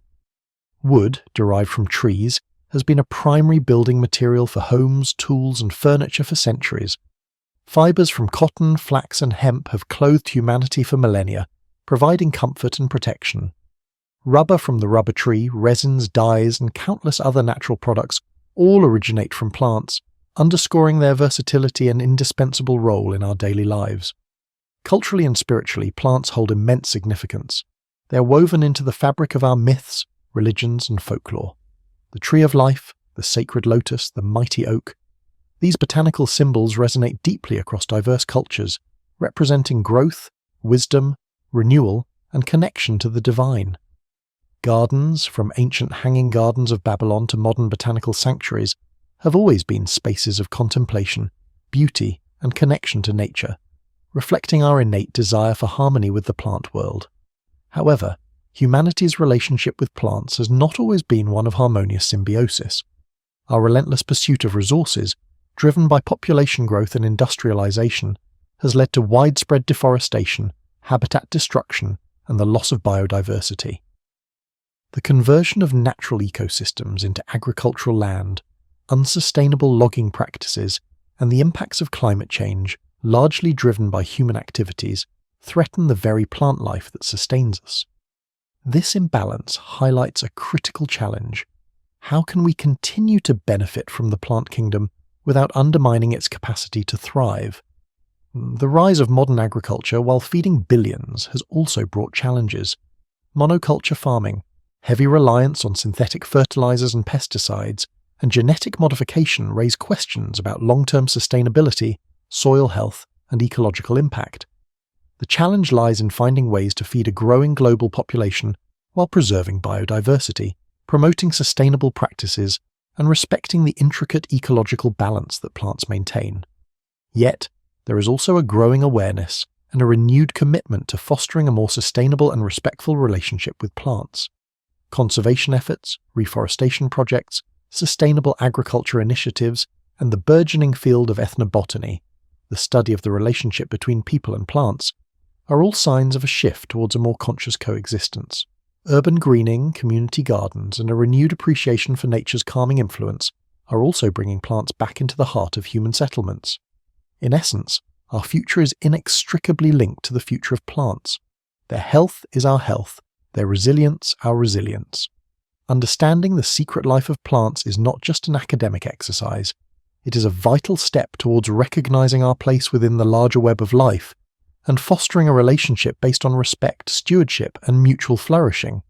Wood, derived from trees, has been a primary building material for homes, tools, and furniture for centuries. Fibers from cotton, flax, and hemp have clothed humanity for millennia, providing comfort and protection. Rubber from the rubber tree, resins, dyes, and countless other natural products all originate from plants, underscoring their versatility and indispensable role in our daily lives. Culturally and spiritually, plants hold immense significance. They are woven into the fabric of our myths, religions, and folklore. The tree of life, the sacred lotus, the mighty oak. These botanical symbols resonate deeply across diverse cultures, representing growth, wisdom, renewal, and connection to the divine. Gardens, from ancient hanging gardens of Babylon to modern botanical sanctuaries, have always been spaces of contemplation, beauty, and connection to nature, reflecting our innate desire for harmony with the plant world. However, humanity's relationship with plants has not always been one of harmonious symbiosis. Our relentless pursuit of resources, driven by population growth and industrialization, has led to widespread deforestation, habitat destruction, and the loss of biodiversity. The conversion of natural ecosystems into agricultural land, unsustainable logging practices, and the impacts of climate change, largely driven by human activities, threaten the very plant life that sustains us. This imbalance highlights a critical challenge. How can we continue to benefit from the plant kingdom without undermining its capacity to thrive? The rise of modern agriculture, while feeding billions, has also brought challenges. Monoculture farming, heavy reliance on synthetic fertilizers and pesticides, and genetic modification raise questions about long-term sustainability, soil health, and ecological impact. The challenge lies in finding ways to feed a growing global population while preserving biodiversity, promoting sustainable practices, and respecting the intricate ecological balance that plants maintain. Yet, there is also a growing awareness and a renewed commitment to fostering a more sustainable and respectful relationship with plants. Conservation efforts, reforestation projects, sustainable agriculture initiatives, and the burgeoning field of ethnobotany, the study of the relationship between people and plants, are all signs of a shift towards a more conscious coexistence. Urban greening, community gardens, and a renewed appreciation for nature's calming influence are also bringing plants back into the heart of human settlements. In essence, our future is inextricably linked to the future of plants. Their health is our health, their resilience our resilience. Understanding the secret life of plants is not just an academic exercise. It is a vital step towards recognizing our place within the larger web of life and fostering a relationship based on respect, stewardship, and mutual flourishing.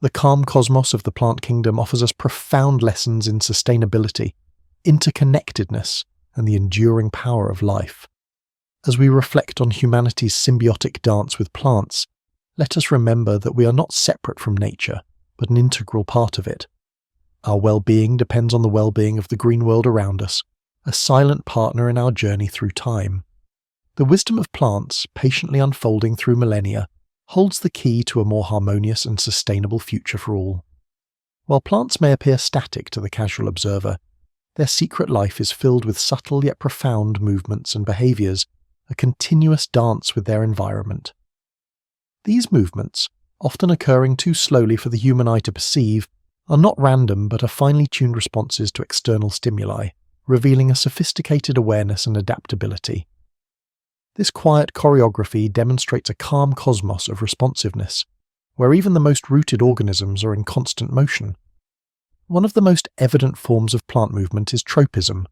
The calm cosmos of the plant kingdom offers us profound lessons in sustainability, interconnectedness, and the enduring power of life. As we reflect on humanity's symbiotic dance with plants, let us remember that we are not separate from nature, but an integral part of it. Our well-being depends on the well-being of the green world around us, a silent partner in our journey through time. The wisdom of plants, patiently unfolding through millennia, holds the key to a more harmonious and sustainable future for all. While plants may appear static to the casual observer, their secret life is filled with subtle yet profound movements and behaviors, a continuous dance with their environment. These movements, often occurring too slowly for the human eye to perceive, are not random but are finely tuned responses to external stimuli, revealing a sophisticated awareness and adaptability. This quiet choreography demonstrates a calm cosmos of responsiveness, where even the most rooted organisms are in constant motion. One of the most evident forms of plant movement is tropism,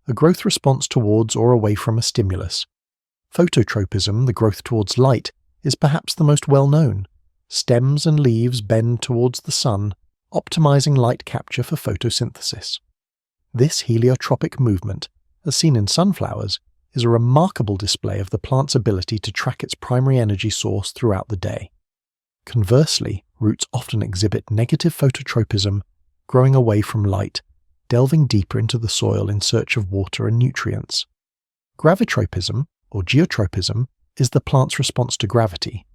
a growth response towards or away from a stimulus. Phototropism, the growth towards light, is perhaps the most well-known. Stems and leaves bend towards the sun, optimizing light capture for photosynthesis. This heliotropic movement, as seen in sunflowers, is a remarkable display of the plant's ability to track its primary energy source throughout the day. Conversely, roots often exhibit negative phototropism, growing away from light, delving deeper into the soil in search of water and nutrients. Gravitropism, or geotropism, is the plant's response to gravity.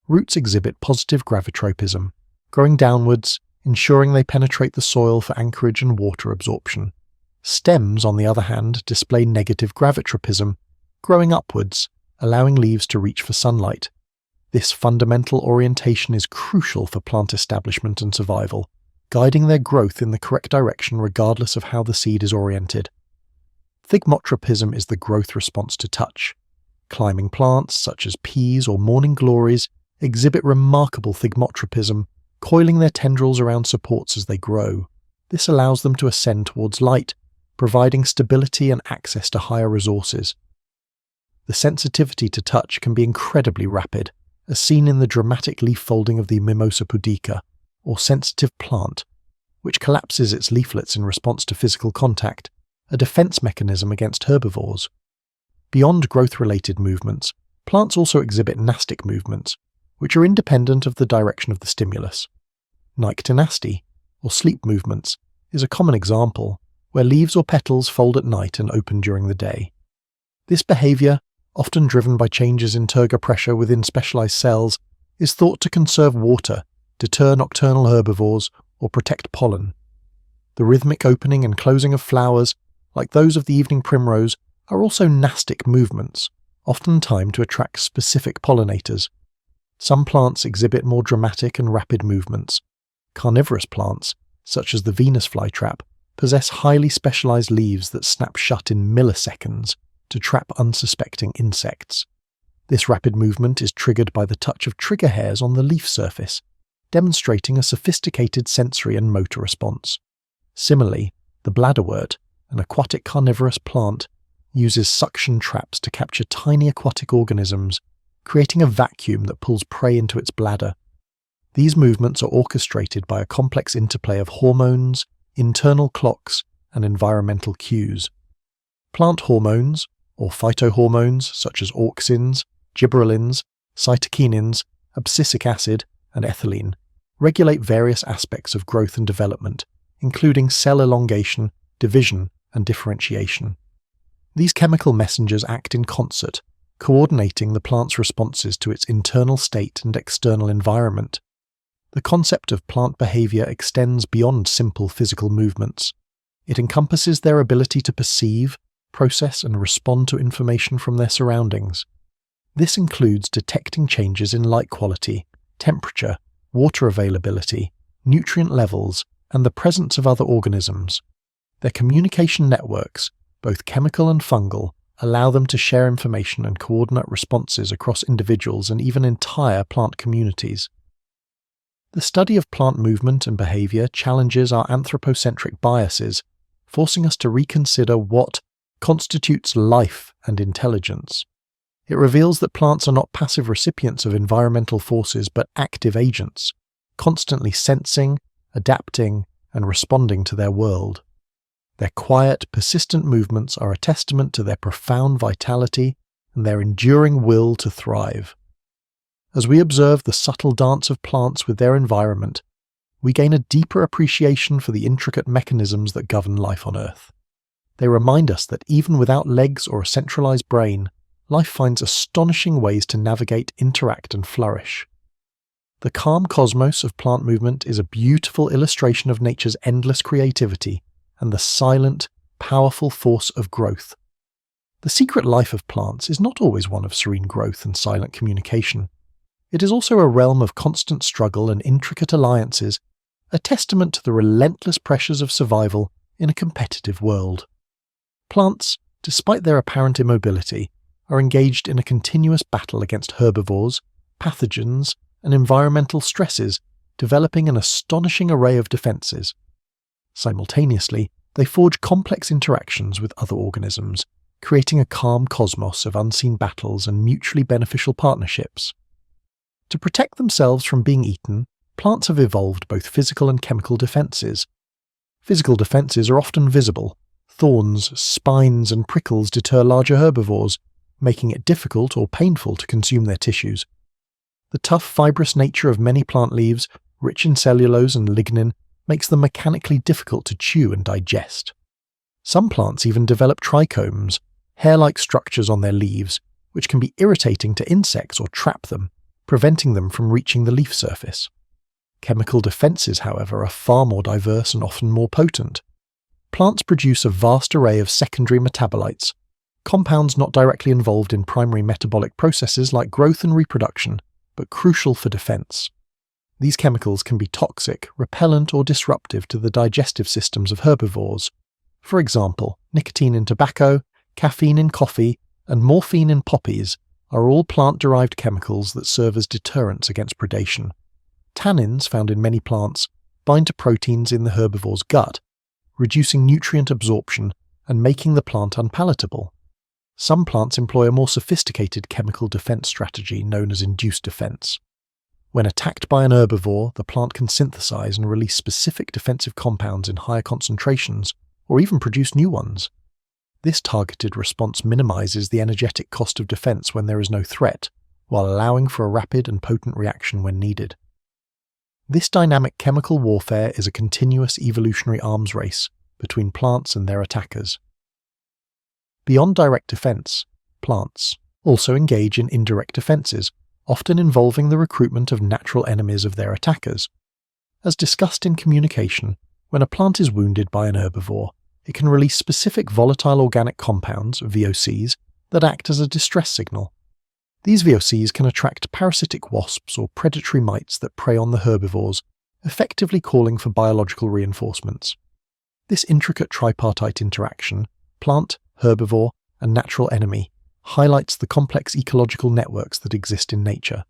Roots exhibit positive gravitropism, growing downwards, ensuring they penetrate the soil for anchorage and water absorption. Stems, on the other hand, display negative gravitropism, growing upwards, allowing leaves to reach for sunlight. This fundamental orientation is crucial for plant establishment and survival, guiding their growth in the correct direction regardless of how the seed is oriented. Thigmotropism is the growth response to touch. Climbing plants, such as peas or morning glories, exhibit remarkable thigmotropism, coiling their tendrils around supports as they grow. This allows them to ascend towards light, providing stability and access to higher resources. The sensitivity to touch can be incredibly rapid, as seen in the dramatic leaf folding of the Mimosa pudica, or sensitive plant, which collapses its leaflets in response to physical contact, a defense mechanism against herbivores. Beyond growth-related movements, plants also exhibit nastic movements, which are independent of the direction of the stimulus. Nyctinasty, or sleep movements, is a common example, where leaves or petals fold at night and open during the day. This behavior, often driven by changes in turgor pressure within specialized cells, is thought to conserve water, deter nocturnal herbivores, or protect pollen. The rhythmic opening and closing of flowers, like those of the evening primrose, are also nastic movements, often timed to attract specific pollinators. Some plants exhibit more dramatic and rapid movements. Carnivorous plants, such as the Venus flytrap, possess highly specialized leaves that snap shut in milliseconds to trap unsuspecting insects. This rapid movement is triggered by the touch of trigger hairs on the leaf surface, demonstrating a sophisticated sensory and motor response. Similarly, the bladderwort, an aquatic carnivorous plant, uses suction traps to capture tiny aquatic organisms, creating a vacuum that pulls prey into its bladder. These movements are orchestrated by a complex interplay of hormones, internal clocks, and environmental cues. Plant hormones, or phytohormones such as auxins, gibberellins, cytokinins, abscisic acid, and ethylene, regulate various aspects of growth and development, including cell elongation, division, and differentiation. These chemical messengers act in concert, coordinating the plant's responses to its internal state and external environment. The concept of plant behavior extends beyond simple physical movements. It encompasses their ability to perceive, process, and respond to information from their surroundings. This includes detecting changes in light quality, temperature, water availability, nutrient levels, and the presence of other organisms. Their communication networks, both chemical and fungal, allow them to share information and coordinate responses across individuals and even entire plant communities. The study of plant movement and behavior challenges our anthropocentric biases, forcing us to reconsider what constitutes life and intelligence. It reveals that plants are not passive recipients of environmental forces but active agents, constantly sensing, adapting, and responding to their world. Their quiet, persistent movements are a testament to their profound vitality and their enduring will to thrive. As we observe the subtle dance of plants with their environment, we gain a deeper appreciation for the intricate mechanisms that govern life on Earth. They remind us that even without legs or a centralized brain, life finds astonishing ways to navigate, interact, and flourish. The calm cosmos of plant movement is a beautiful illustration of nature's endless creativity and the silent, powerful force of growth. The secret life of plants is not always one of serene growth and silent communication. It is also a realm of constant struggle and intricate alliances, a testament to the relentless pressures of survival in a competitive world. Plants, despite their apparent immobility, are engaged in a continuous battle against herbivores, pathogens, and environmental stresses, developing an astonishing array of defenses. Simultaneously, They forge complex interactions with other organisms, creating a calm cosmos of unseen battles and mutually beneficial partnerships. To protect themselves from being eaten, plants have evolved both physical and chemical defenses. Physical defenses are often visible. Thorns, spines, and prickles deter larger herbivores, making it difficult or painful to consume their tissues. The tough, fibrous nature of many plant leaves, rich in cellulose and lignin, makes them mechanically difficult to chew and digest. Some plants even develop trichomes, hair-like structures on their leaves, which can be irritating to insects or trap them, preventing them from reaching the leaf surface. Chemical defenses, however, are far more diverse and often more potent. Plants produce a vast array of secondary metabolites, compounds not directly involved in primary metabolic processes like growth and reproduction, but crucial for defense. These chemicals can be toxic, repellent, or disruptive to the digestive systems of herbivores. For example, nicotine in tobacco, caffeine in coffee, and morphine in poppies are all plant-derived chemicals that serve as deterrents against predation. Tannins, found in many plants, bind to proteins in the herbivore's gut, reducing nutrient absorption and making the plant unpalatable. Some plants employ a more sophisticated chemical defense strategy known as induced defense. When attacked by an herbivore, the plant can synthesize and release specific defensive compounds in higher concentrations, or even produce new ones. This targeted response minimizes the energetic cost of defense when there is no threat, while allowing for a rapid and potent reaction when needed. This dynamic chemical warfare is a continuous evolutionary arms race between plants and their attackers. Beyond direct defense, plants also engage in indirect defenses, often involving the recruitment of natural enemies of their attackers. As discussed in communication, when a plant is wounded by an herbivore, it can release specific volatile organic compounds, VOCs, that act as a distress signal. These VOCs can attract parasitic wasps or predatory mites that prey on the herbivores, effectively calling for biological reinforcements. This intricate tripartite interaction, plant, herbivore, and natural enemy, highlights the complex ecological networks that exist in nature.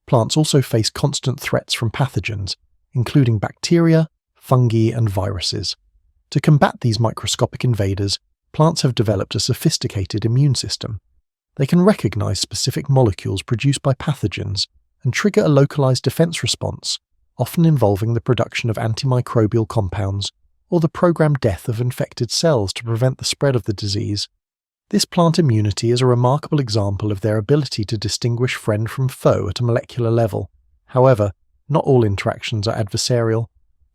Plants also face constant threats from pathogens, including bacteria, fungi, and viruses. To combat these microscopic invaders, plants have developed a sophisticated immune system. They can recognize specific molecules produced by pathogens and trigger a localized defense response, often involving the production of antimicrobial compounds or the programmed death of infected cells to prevent the spread of the disease. This plant immunity is a remarkable example of their ability to distinguish friend from foe at a molecular level. However, not all interactions are adversarial.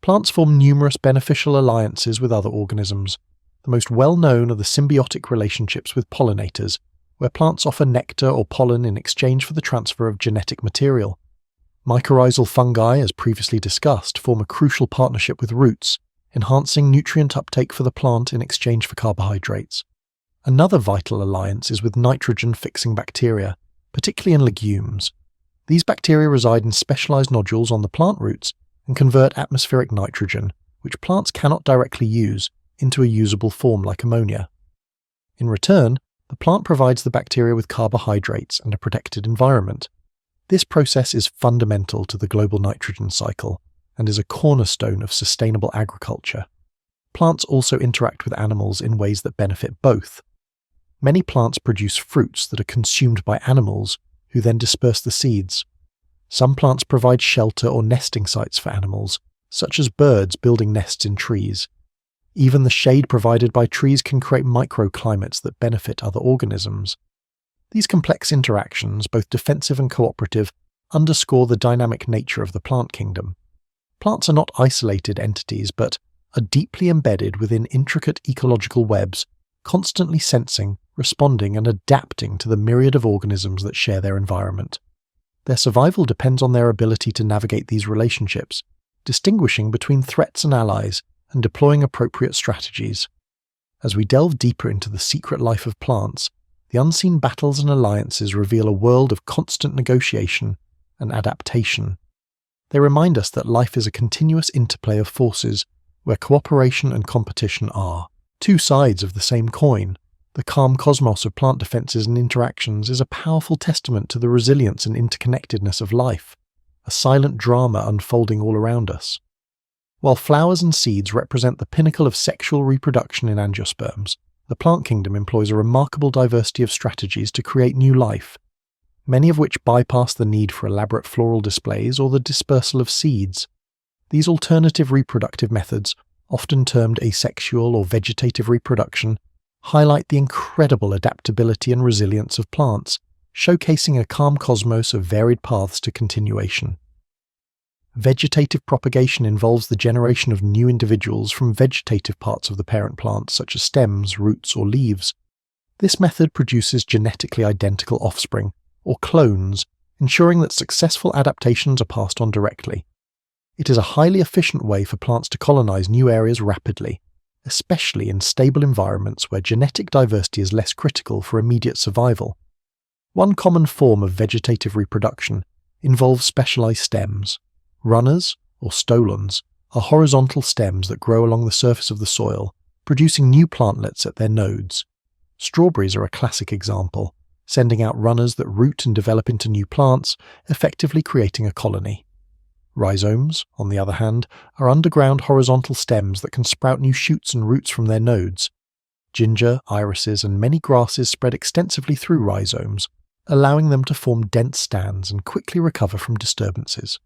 Plants form numerous beneficial alliances with other organisms. The most well-known are the symbiotic relationships with pollinators, where plants offer nectar or pollen in exchange for the transfer of genetic material. Mycorrhizal fungi, as previously discussed, form a crucial partnership with roots, enhancing nutrient uptake for the plant in exchange for carbohydrates. Another vital alliance is with nitrogen-fixing bacteria, particularly in legumes. These bacteria reside in specialized nodules on the plant roots and convert atmospheric nitrogen, which plants cannot directly use, into a usable form like ammonia. In return, the plant provides the bacteria with carbohydrates and a protected environment. This process is fundamental to the global nitrogen cycle and is a cornerstone of sustainable agriculture. Plants also interact with animals in ways that benefit both. Many plants produce fruits that are consumed by animals, who then disperse the seeds. Some plants provide shelter or nesting sites for animals, such as birds building nests in trees. Even the shade provided by trees can create microclimates that benefit other organisms. These complex interactions, both defensive and cooperative, underscore the dynamic nature of the plant kingdom. Plants are not isolated entities, but are deeply embedded within intricate ecological webs, constantly sensing, responding, and adapting to the myriad of organisms that share their environment. Their survival depends on their ability to navigate these relationships, distinguishing between threats and allies, and deploying appropriate strategies. As we delve deeper into the secret life of plants, the unseen battles and alliances reveal a world of constant negotiation and adaptation. They remind us that life is a continuous interplay of forces, where cooperation and competition are two sides of the same coin. The calm cosmos of plant defenses and interactions is a powerful testament to the resilience and interconnectedness of life, a silent drama unfolding all around us. While flowers and seeds represent the pinnacle of sexual reproduction in angiosperms, the plant kingdom employs a remarkable diversity of strategies to create new life, many of which bypass the need for elaborate floral displays or the dispersal of seeds. These alternative reproductive methods, often termed asexual or vegetative reproduction, highlight the incredible adaptability and resilience of plants, showcasing a calm cosmos of varied paths to continuation. Vegetative propagation involves the generation of new individuals from vegetative parts of the parent plant, such as stems, roots, or leaves. This method produces genetically identical offspring, or clones, ensuring that successful adaptations are passed on directly. It is a highly efficient way for plants to colonize new areas rapidly, especially in stable environments where genetic diversity is less critical for immediate survival. One common form of vegetative reproduction involves specialized stems. Runners, or stolons, are horizontal stems that grow along the surface of the soil, producing new plantlets at their nodes. Strawberries are a classic example, sending out runners that root and develop into new plants, effectively creating a colony. Rhizomes, on the other hand, are underground horizontal stems that can sprout new shoots and roots from their nodes. Ginger, irises, and many grasses spread extensively through rhizomes, allowing them to form dense stands and quickly recover from disturbances.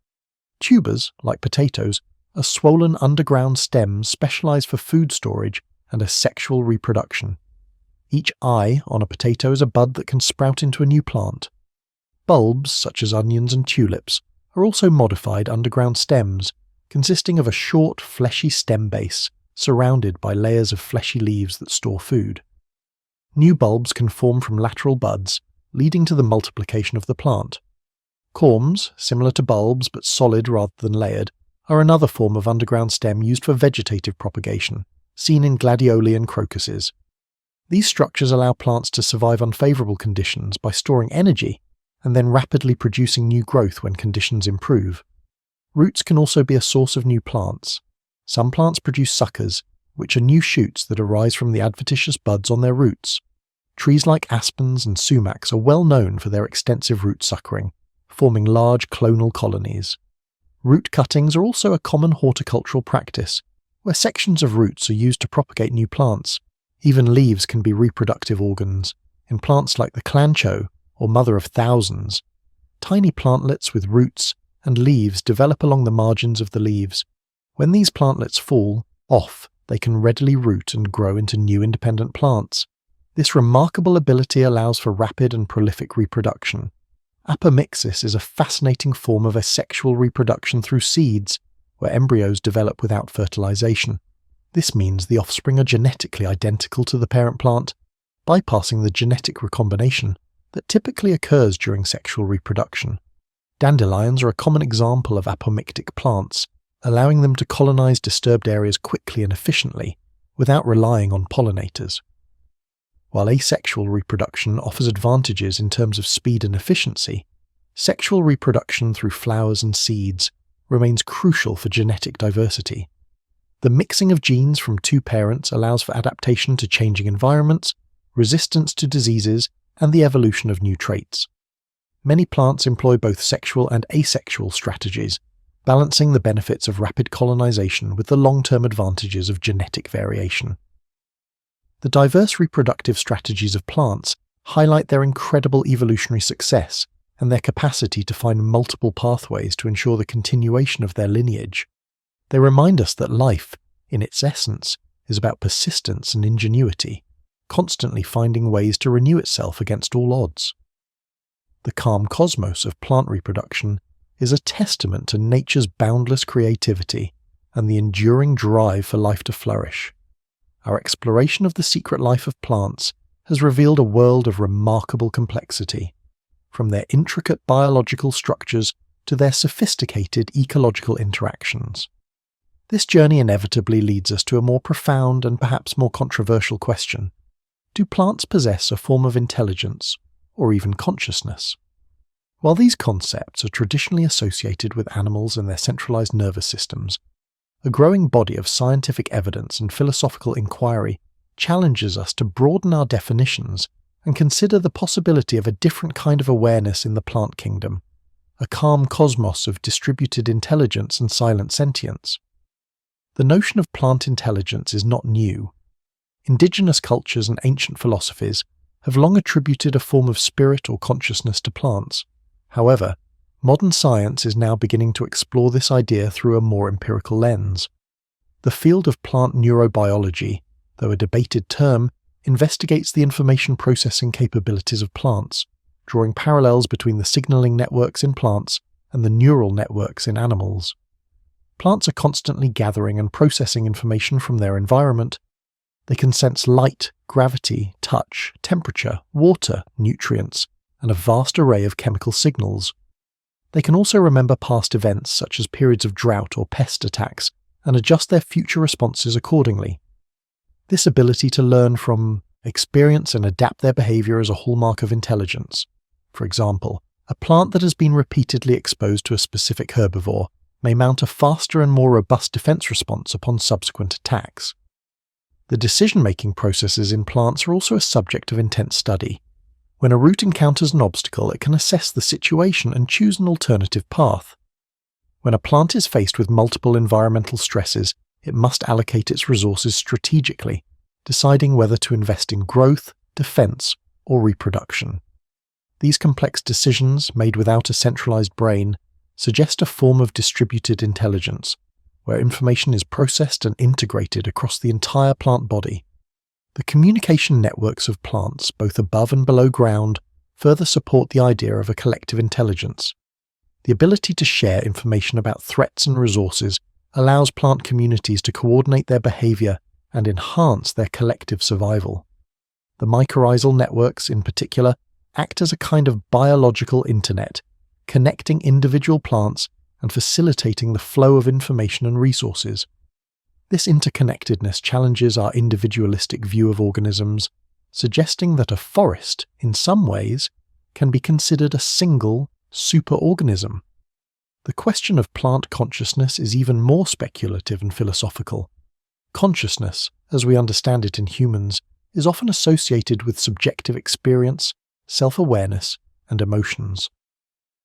Tubers, like potatoes, are swollen underground stems specialized for food storage and asexual reproduction. Each eye on a potato is a bud that can sprout into a new plant. Bulbs, such as onions and tulips, are also modified underground stems, consisting of a short, fleshy stem base surrounded by layers of fleshy leaves that store food. New bulbs can form from lateral buds, leading to the multiplication of the plant. Corms, similar to bulbs but solid rather than layered, are another form of underground stem used for vegetative propagation, seen in gladioli and crocuses. These structures allow plants to survive unfavorable conditions by storing energy and then rapidly producing new growth when conditions improve. Roots can also be a source of new plants. Some plants produce suckers, which are new shoots that arise from the adventitious buds on their roots. Trees like aspens and sumacs are well known for their extensive root suckering, forming large clonal colonies. Root cuttings are also a common horticultural practice, where sections of roots are used to propagate new plants. Even leaves can be reproductive organs. In plants like the clancho, or mother of thousands, tiny plantlets with roots and leaves develop along the margins of the leaves. When these plantlets fall off, they can readily root and grow into new independent plants. This remarkable ability allows for rapid and prolific reproduction. Apomixis is a fascinating form of asexual reproduction through seeds, where embryos develop without fertilization. This means the offspring are genetically identical to the parent plant, bypassing the genetic recombination that typically occurs during sexual reproduction. Dandelions are a common example of apomictic plants, allowing them to colonize disturbed areas quickly and efficiently, without relying on pollinators. While asexual reproduction offers advantages in terms of speed and efficiency, sexual reproduction through flowers and seeds remains crucial for genetic diversity. The mixing of genes from two parents allows for adaptation to changing environments, resistance to diseases, and the evolution of new traits. Many plants employ both sexual and asexual strategies, balancing the benefits of rapid colonization with the long-term advantages of genetic variation. The diverse reproductive strategies of plants highlight their incredible evolutionary success and their capacity to find multiple pathways to ensure the continuation of their lineage. They remind us that life, in its essence, is about persistence and ingenuity, constantly finding ways to renew itself against all odds. The calm cosmos of plant reproduction is a testament to nature's boundless creativity and the enduring drive for life to flourish. Our exploration of the secret life of plants has revealed a world of remarkable complexity, from their intricate biological structures to their sophisticated ecological interactions. This journey inevitably leads us to a more profound and perhaps more controversial question. Do plants possess a form of intelligence, or even consciousness? While these concepts are traditionally associated with animals and their centralized nervous systems, a growing body of scientific evidence and philosophical inquiry challenges us to broaden our definitions and consider the possibility of a different kind of awareness in the plant kingdom, a calm cosmos of distributed intelligence and silent sentience. The notion of plant intelligence is not new. Indigenous cultures and ancient philosophies have long attributed a form of spirit or consciousness to plants. However, modern science is now beginning to explore this idea through a more empirical lens. The field of plant neurobiology, though a debated term, investigates the information processing capabilities of plants, drawing parallels between the signaling networks in plants and the neural networks in animals. Plants are constantly gathering and processing information from their environment. They can sense light, gravity, touch, temperature, water, nutrients, and a vast array of chemical signals. They can also remember past events such as periods of drought or pest attacks and adjust their future responses accordingly. This ability to learn from experience and adapt their behavior is a hallmark of intelligence. For example, a plant that has been repeatedly exposed to a specific herbivore may mount a faster and more robust defense response upon subsequent attacks. The decision-making processes in plants are also a subject of intense study. When a root encounters an obstacle, it can assess the situation and choose an alternative path. When a plant is faced with multiple environmental stresses, it must allocate its resources strategically, deciding whether to invest in growth, defense, or reproduction. These complex decisions, made without a centralized brain, suggest a form of distributed intelligence, where information is processed and integrated across the entire plant body. The communication networks of plants, both above and below ground, further support the idea of a collective intelligence. The ability to share information about threats and resources allows plant communities to coordinate their behavior and enhance their collective survival. The mycorrhizal networks, in particular, act as a kind of biological internet, connecting individual plants and facilitating the flow of information and resources. This interconnectedness challenges our individualistic view of organisms, suggesting that a forest, in some ways, can be considered a single superorganism. The question of plant consciousness is even more speculative and philosophical. Consciousness, as we understand it in humans, is often associated with subjective experience, self-awareness, and emotions.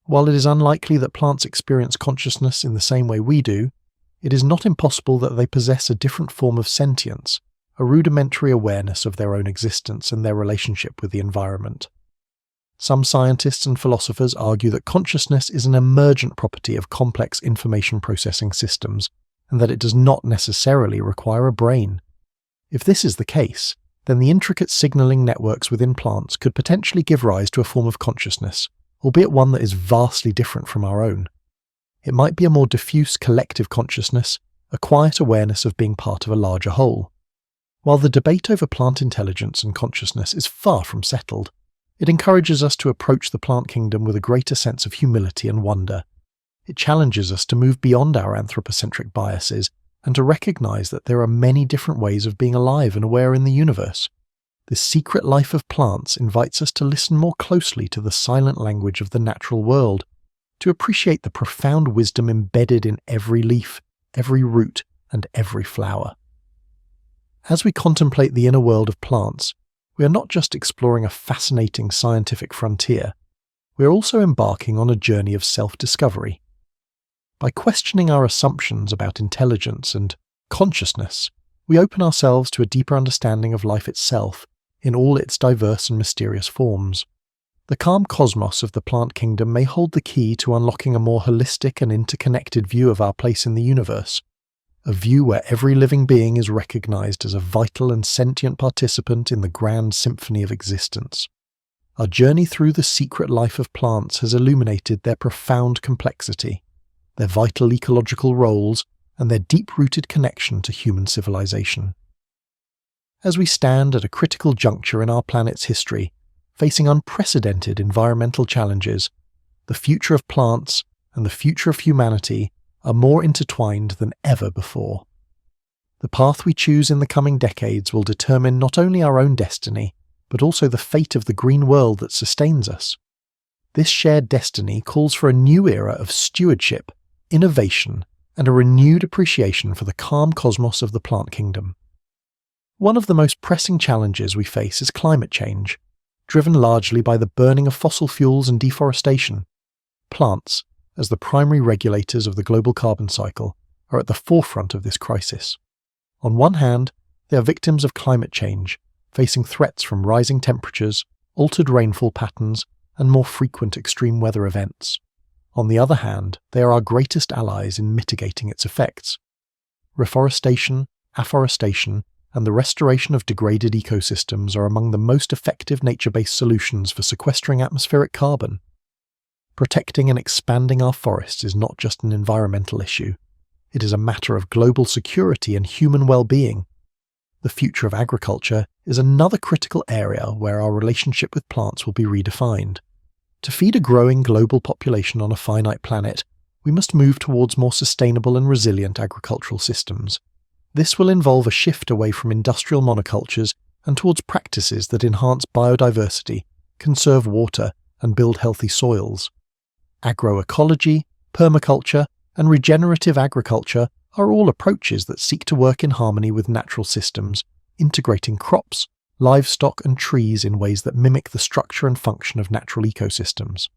While it is unlikely that plants experience consciousness in the same way we do, it is not impossible that they possess a different form of sentience, a rudimentary awareness of their own existence and their relationship with the environment. Some scientists and philosophers argue that consciousness is an emergent property of complex information processing systems, and that it does not necessarily require a brain. If this is the case, then the intricate signaling networks within plants could potentially give rise to a form of consciousness, albeit one that is vastly different from our own. It might be a more diffuse collective consciousness, a quiet awareness of being part of a larger whole. While the debate over plant intelligence and consciousness is far from settled, it encourages us to approach the plant kingdom with a greater sense of humility and wonder. It challenges us to move beyond our anthropocentric biases and to recognize that there are many different ways of being alive and aware in the universe. This secret life of plants invites us to listen more closely to the silent language of the natural world, to appreciate the profound wisdom embedded in every leaf, every root, and every flower. As we contemplate the inner world of plants, we are not just exploring a fascinating scientific frontier, we are also embarking on a journey of self-discovery. By questioning our assumptions about intelligence and consciousness, we open ourselves to a deeper understanding of life itself in all its diverse and mysterious forms. The calm cosmos of the plant kingdom may hold the key to unlocking a more holistic and interconnected view of our place in the universe, a view where every living being is recognized as a vital and sentient participant in the grand symphony of existence. Our journey through the secret life of plants has illuminated their profound complexity, their vital ecological roles, and their deep-rooted connection to human civilization. As we stand at a critical juncture in our planet's history, facing unprecedented environmental challenges, the future of plants and the future of humanity are more intertwined than ever before. The path we choose in the coming decades will determine not only our own destiny, but also the fate of the green world that sustains us. This shared destiny calls for a new era of stewardship, innovation, and a renewed appreciation for the calm cosmos of the plant kingdom. One of the most pressing challenges we face is climate change, driven largely by the burning of fossil fuels and deforestation. Plants, as the primary regulators of the global carbon cycle, are at the forefront of this crisis. On one hand, they are victims of climate change, facing threats from rising temperatures, altered rainfall patterns, and more frequent extreme weather events. On the other hand, they are our greatest allies in mitigating its effects. Reforestation, afforestation, and the restoration of degraded ecosystems are among the most effective nature-based solutions for sequestering atmospheric carbon. Protecting and expanding our forests is not just an environmental issue. It is a matter of global security and human well-being. The future of agriculture is another critical area where our relationship with plants will be redefined. To feed a growing global population on a finite planet, we must move towards more sustainable and resilient agricultural systems. This will involve a shift away from industrial monocultures and towards practices that enhance biodiversity, conserve water, and build healthy soils. Agroecology, permaculture, and regenerative agriculture are all approaches that seek to work in harmony with natural systems, integrating crops, livestock, and trees in ways that mimic the structure and function of natural ecosystems.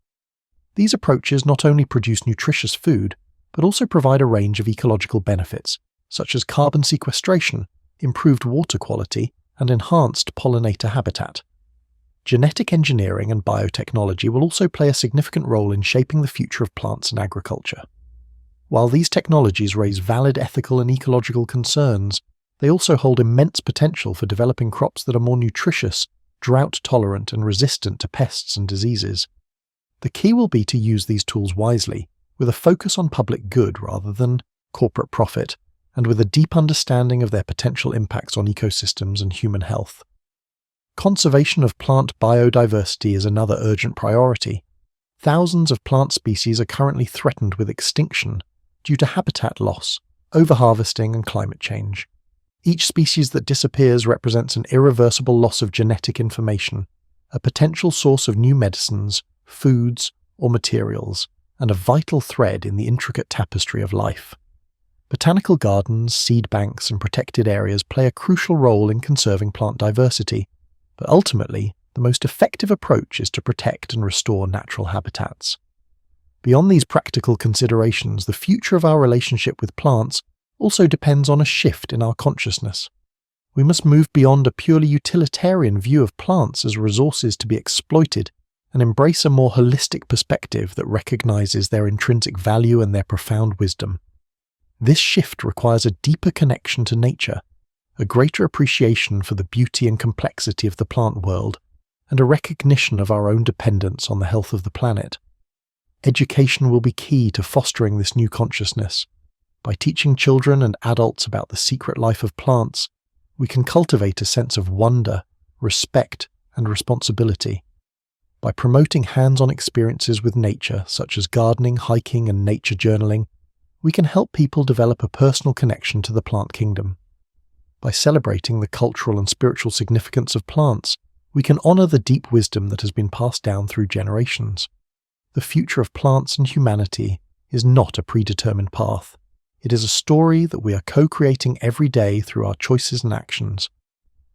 These approaches not only produce nutritious food, but also provide a range of ecological benefits, such as carbon sequestration, improved water quality, and enhanced pollinator habitat. Genetic engineering and biotechnology will also play a significant role in shaping the future of plants and agriculture. While these technologies raise valid ethical and ecological concerns, they also hold immense potential for developing crops that are more nutritious, drought-tolerant, and resistant to pests and diseases. The key will be to use these tools wisely, with a focus on public good rather than corporate profit, and with a deep understanding of their potential impacts on ecosystems and human health. Conservation of plant biodiversity is another urgent priority. Thousands of plant species are currently threatened with extinction due to habitat loss, overharvesting, and climate change. Each species that disappears represents an irreversible loss of genetic information, a potential source of new medicines, foods, or materials, and a vital thread in the intricate tapestry of life. Botanical gardens, seed banks, and protected areas play a crucial role in conserving plant diversity, but ultimately, the most effective approach is to protect and restore natural habitats. Beyond these practical considerations, the future of our relationship with plants also depends on a shift in our consciousness. We must move beyond a purely utilitarian view of plants as resources to be exploited and embrace a more holistic perspective that recognizes their intrinsic value and their profound wisdom. This shift requires a deeper connection to nature, a greater appreciation for the beauty and complexity of the plant world, and a recognition of our own dependence on the health of the planet. Education will be key to fostering this new consciousness. By teaching children and adults about the secret life of plants, we can cultivate a sense of wonder, respect, and responsibility. By promoting hands-on experiences with nature, such as gardening, hiking, and nature journaling, we can help people develop a personal connection to the plant kingdom. By celebrating the cultural and spiritual significance of plants, we can honor the deep wisdom that has been passed down through generations. The future of plants and humanity is not a predetermined path. It is a story that we are co-creating every day through our choices and actions.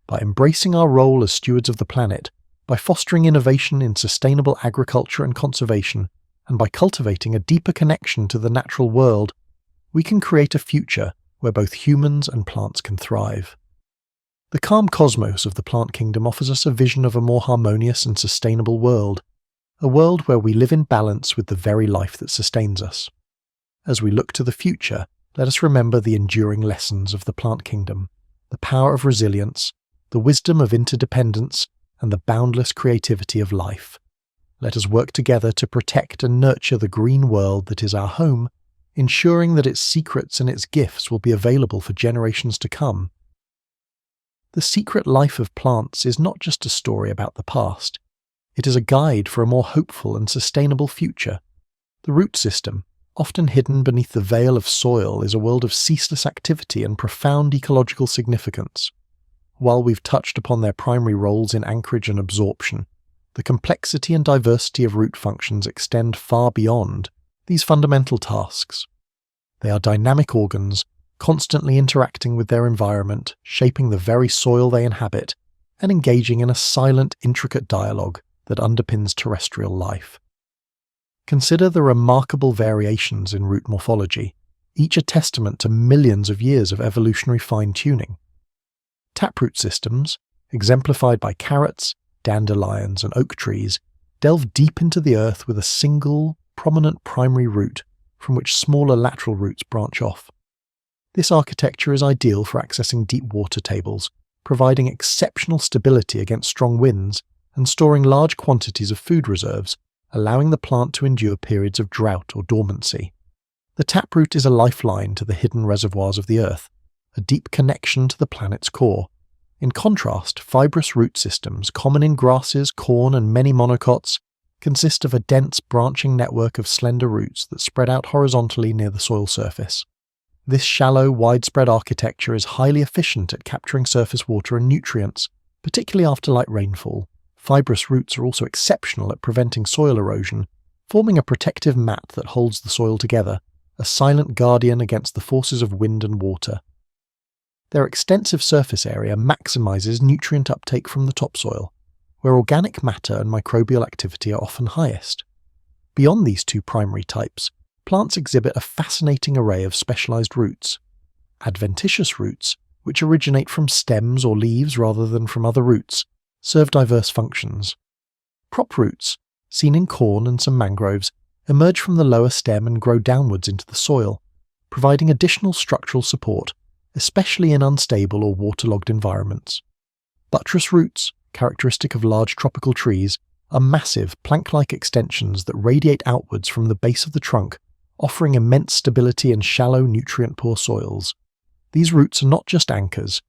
By embracing our role as stewards of the planet, by fostering innovation in sustainable agriculture and conservation, and by cultivating a deeper connection to the natural world, we can create a future where both humans and plants can thrive. The calm cosmos of the plant kingdom offers us a vision of a more harmonious and sustainable world, a world where we live in balance with the very life that sustains us. As we look to the future, let us remember the enduring lessons of the plant kingdom, the power of resilience, the wisdom of interdependence, and the boundless creativity of life. Let us work together to protect and nurture the green world that is our home, ensuring that its secrets and its gifts will be available for generations to come. The secret life of plants is not just a story about the past. It is a guide for a more hopeful and sustainable future. The root system, often hidden beneath the veil of soil, is a world of ceaseless activity and profound ecological significance. While we've touched upon their primary roles in anchorage and absorption, the complexity and diversity of root functions extend far beyond these fundamental tasks. They are dynamic organs, constantly interacting with their environment, shaping the very soil they inhabit, and engaging in a silent, intricate dialogue that underpins terrestrial life. Consider the remarkable variations in root morphology, each a testament to millions of years of evolutionary fine-tuning. Taproot systems, exemplified by carrots, dandelions, and oak trees, delve deep into the earth with a single, prominent primary root from which smaller lateral roots branch off. This architecture is ideal for accessing deep water tables, providing exceptional stability against strong winds and storing large quantities of food reserves, allowing the plant to endure periods of drought or dormancy. The taproot is a lifeline to the hidden reservoirs of the Earth, a deep connection to the planet's core. In contrast, fibrous root systems, common in grasses, corn, and many monocots, consist of a dense branching network of slender roots that spread out horizontally near the soil surface. This shallow, widespread architecture is highly efficient at capturing surface water and nutrients, particularly after light rainfall. Fibrous roots are also exceptional at preventing soil erosion, forming a protective mat that holds the soil together, a silent guardian against the forces of wind and water. Their extensive surface area maximizes nutrient uptake from the topsoil, where organic matter and microbial activity are often highest. Beyond these two primary types, plants exhibit a fascinating array of specialized roots. Adventitious roots, which originate from stems or leaves rather than from other roots, serve diverse functions. Prop roots, seen in corn and some mangroves, emerge from the lower stem and grow downwards into the soil, providing additional structural support, especially in unstable or waterlogged environments. Buttress roots, characteristic of large tropical trees, are massive plank-like extensions that radiate outwards from the base of the trunk, offering immense stability in shallow, nutrient-poor soils. These roots are not just anchors,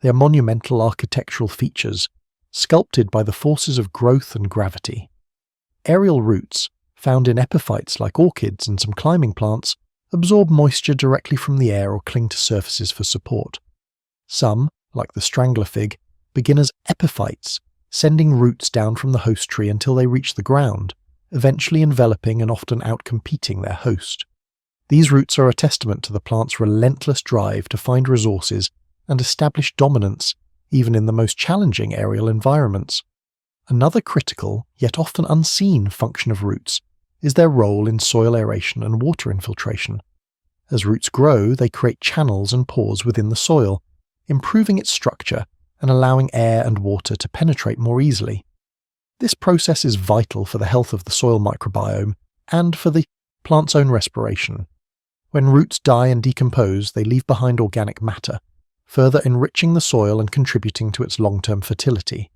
they are monumental architectural features, sculpted by the forces of growth and gravity. Aerial roots, found in epiphytes like orchids and some climbing plants, absorb moisture directly from the air or cling to surfaces for support. Some, like the strangler fig, begin as epiphytes, sending roots down from the host tree until they reach the ground, eventually enveloping and often outcompeting their host. These roots are a testament to the plant's relentless drive to find resources and establish dominance, even in the most challenging aerial environments. Another critical, yet often unseen, function of roots is their role in soil aeration and water infiltration. As roots grow, they create channels and pores within the soil, improving its structure and allowing air and water to penetrate more easily. This process is vital for the health of the soil microbiome and for the plant's own respiration. When roots die and decompose, they leave behind organic matter, further enriching the soil and contributing to its long-term fertility.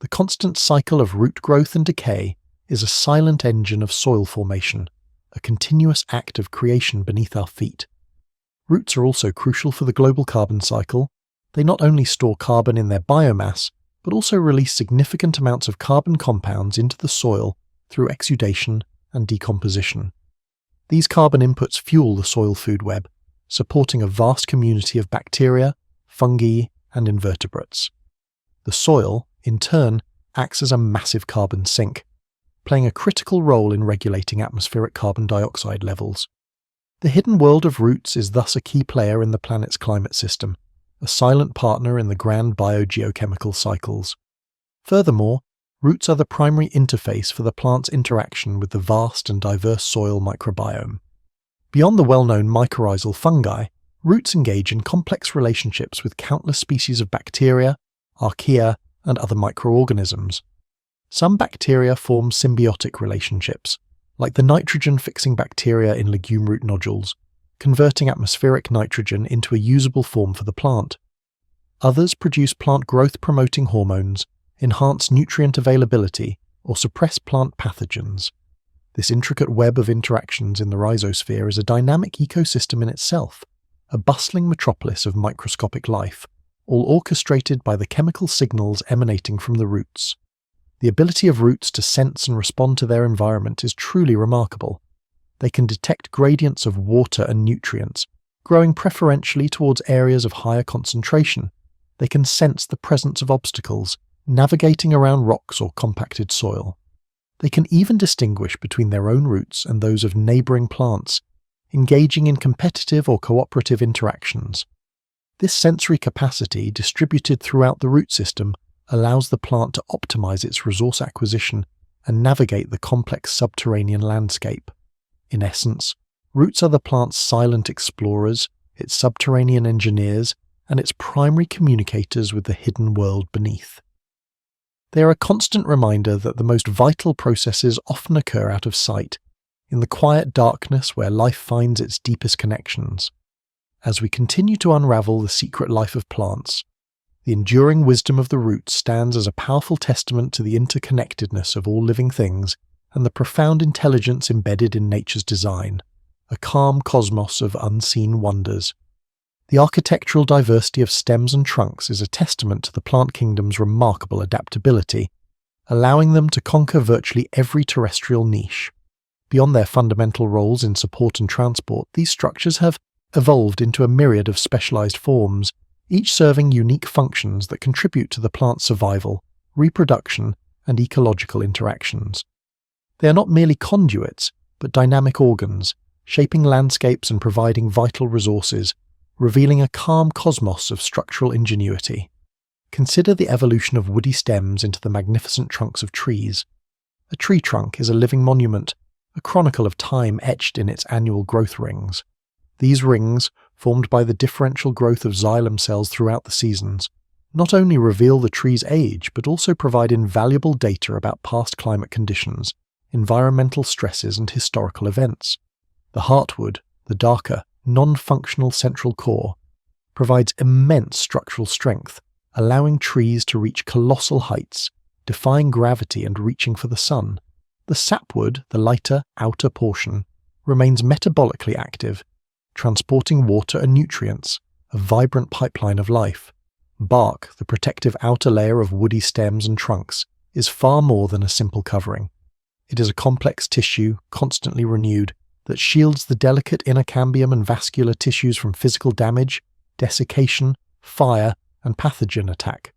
The constant cycle of root growth and decay is a silent engine of soil formation, a continuous act of creation beneath our feet. Roots are also crucial for the global carbon cycle. They not only store carbon in their biomass, but also release significant amounts of carbon compounds into the soil through exudation and decomposition. These carbon inputs fuel the soil food web, supporting a vast community of bacteria, fungi, and invertebrates. The soil, in turn, acts as a massive carbon sink, playing a critical role in regulating atmospheric carbon dioxide levels. The hidden world of roots is thus a key player in the planet's climate system, a silent partner in the grand biogeochemical cycles. Furthermore, roots are the primary interface for the plant's interaction with the vast and diverse soil microbiome. Beyond the well-known mycorrhizal fungi, roots engage in complex relationships with countless species of bacteria, archaea, and other microorganisms. Some bacteria form symbiotic relationships, like the nitrogen-fixing bacteria in legume root nodules, converting atmospheric nitrogen into a usable form for the plant. Others produce plant growth-promoting hormones, enhance nutrient availability, or suppress plant pathogens. This intricate web of interactions in the rhizosphere is a dynamic ecosystem in itself, a bustling metropolis of microscopic life, all orchestrated by the chemical signals emanating from the roots. The ability of roots to sense and respond to their environment is truly remarkable. They can detect gradients of water and nutrients, growing preferentially towards areas of higher concentration. They can sense the presence of obstacles, navigating around rocks or compacted soil. They can even distinguish between their own roots and those of neighbouring plants, engaging in competitive or cooperative interactions. This sensory capacity, distributed throughout the root system, allows the plant to optimize its resource acquisition and navigate the complex subterranean landscape. In essence, Roots are the plant's silent explorers, its subterranean engineers, and its primary communicators with the hidden world beneath. They are a constant reminder that the most vital processes often occur out of sight, in the quiet darkness where life finds its deepest connections. As we continue to unravel the secret life of plants, the enduring wisdom of the roots stands as a powerful testament to the interconnectedness of all living things and the profound intelligence embedded in nature's design, a calm cosmos of unseen wonders. The architectural diversity of stems and trunks is a testament to the plant kingdom's remarkable adaptability, allowing them to conquer virtually every terrestrial niche. Beyond their fundamental roles in support and transport, these structures have evolved into a myriad of specialized forms, each serving unique functions that contribute to the plant's survival, reproduction, and ecological interactions. They are not merely conduits, but dynamic organs, shaping landscapes and providing vital resources, revealing a calm cosmos of structural ingenuity. Consider the evolution of woody stems into the magnificent trunks of trees. A tree trunk is a living monument, a chronicle of time etched in its annual growth rings. These rings, formed by the differential growth of xylem cells throughout the seasons, not only reveal the tree's age but also provide invaluable data about past climate conditions, environmental stresses, and historical events. The heartwood, the darker, non-functional central core, provides immense structural strength, allowing trees to reach colossal heights, defying gravity and reaching for the sun. The sapwood, the lighter, outer portion, remains metabolically active, transporting water and nutrients, a vibrant pipeline of life. Bark, the protective outer layer of woody stems and trunks, is far more than a simple covering. It is a complex tissue, constantly renewed, that shields the delicate inner cambium and vascular tissues from physical damage, desiccation, fire, and pathogen attack.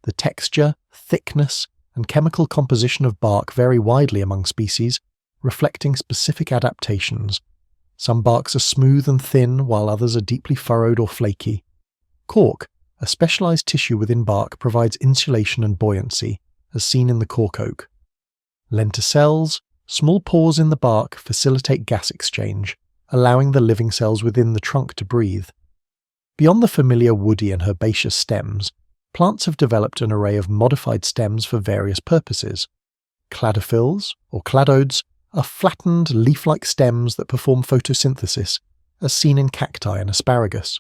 The texture, thickness, and chemical composition of bark vary widely among species, reflecting specific adaptations. Some barks are smooth and thin, while others are deeply furrowed or flaky. Cork, a specialized tissue within bark, provides insulation and buoyancy, as seen in the cork oak. Lenticels, small pores in the bark, facilitate gas exchange, allowing the living cells within the trunk to breathe. Beyond the familiar woody and herbaceous stems, plants have developed an array of modified stems for various purposes. Cladophylls, or cladodes, are flattened, leaf-like stems that perform photosynthesis, as seen in cacti and asparagus.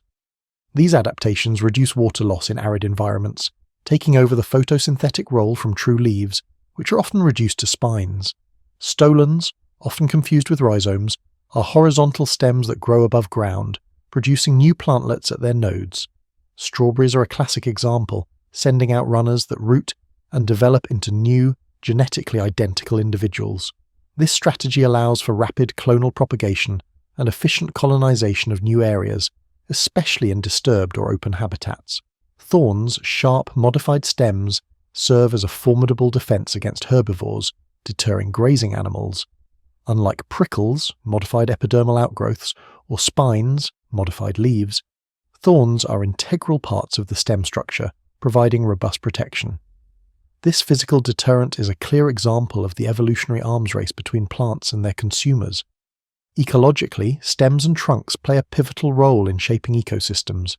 These adaptations reduce water loss in arid environments, taking over the photosynthetic role from true leaves, which are often reduced to spines. Stolons, often confused with rhizomes, are horizontal stems that grow above ground, producing new plantlets at their nodes. Strawberries are a classic example, sending out runners that root and develop into new, genetically identical individuals. This strategy allows for rapid clonal propagation and efficient colonization of new areas, especially in disturbed or open habitats. Thorns, sharp, modified stems, serve as a formidable defense against herbivores, deterring grazing animals. Unlike prickles, modified epidermal outgrowths, or spines, modified leaves, thorns are integral parts of the stem structure, providing robust protection. This physical deterrent is a clear example of the evolutionary arms race between plants and their consumers. Ecologically, stems and trunks play a pivotal role in shaping ecosystems.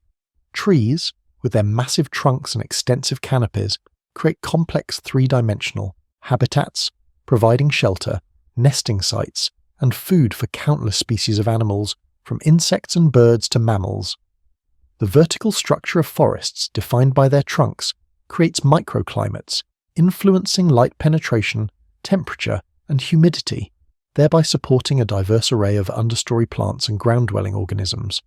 Trees, with their massive trunks and extensive canopies, create complex three-dimensional habitats, providing shelter, nesting sites, and food for countless species of animals, from insects and birds to mammals. The vertical structure of forests, defined by their trunks, creates microclimates, influencing light penetration, temperature, and humidity, thereby supporting a diverse array of understory plants and ground-dwelling organisms.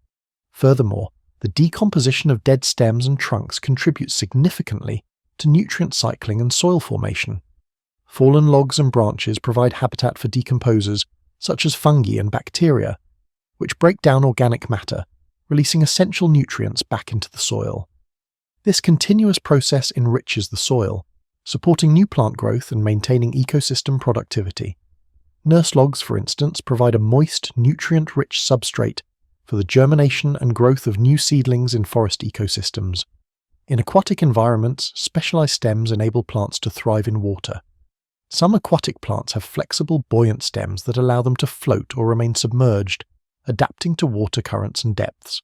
Furthermore, the decomposition of dead stems and trunks contributes significantly to nutrient cycling and soil formation. Fallen logs and branches provide habitat for decomposers such as fungi and bacteria, which break down organic matter, releasing essential nutrients back into the soil. This continuous process enriches the soil, supporting new plant growth and maintaining ecosystem productivity. Nurse logs, for instance, provide a moist, nutrient-rich substrate for the germination and growth of new seedlings in forest ecosystems. In aquatic environments, specialized stems enable plants to thrive in water. Some aquatic plants have flexible, buoyant stems that allow them to float or remain submerged, adapting to water currents and depths.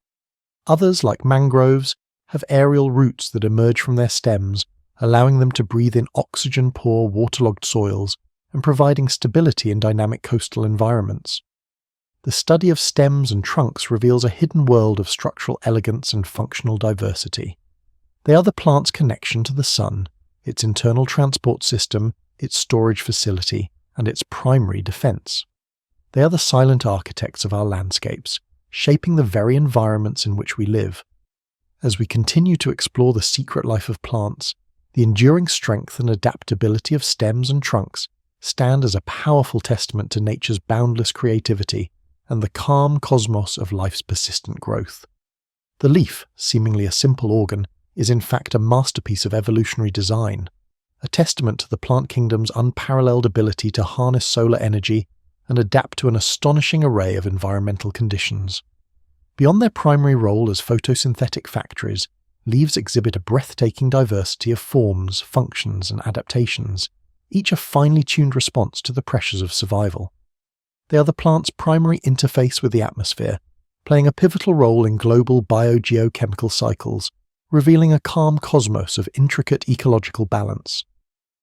Others, like mangroves, have aerial roots that emerge from their stems, allowing them to breathe in oxygen-poor, waterlogged soils and providing stability in dynamic coastal environments. The study of stems and trunks reveals a hidden world of structural elegance and functional diversity. They are the plant's connection to the sun, its internal transport system, its storage facility, and its primary defense. They are the silent architects of our landscapes, shaping the very environments in which we live. As we continue to explore the secret life of plants, the enduring strength and adaptability of stems and trunks stand as a powerful testament to nature's boundless creativity and the calm cosmos of life's persistent growth. The leaf, seemingly a simple organ, is in fact a masterpiece of evolutionary design, a testament to the plant kingdom's unparalleled ability to harness solar energy and adapt to an astonishing array of environmental conditions. Beyond their primary role as photosynthetic factories, leaves exhibit a breathtaking diversity of forms, functions, and adaptations, each a finely tuned response to the pressures of survival. They are the plant's primary interface with the atmosphere, playing a pivotal role in global biogeochemical cycles, revealing a calm cosmos of intricate ecological balance.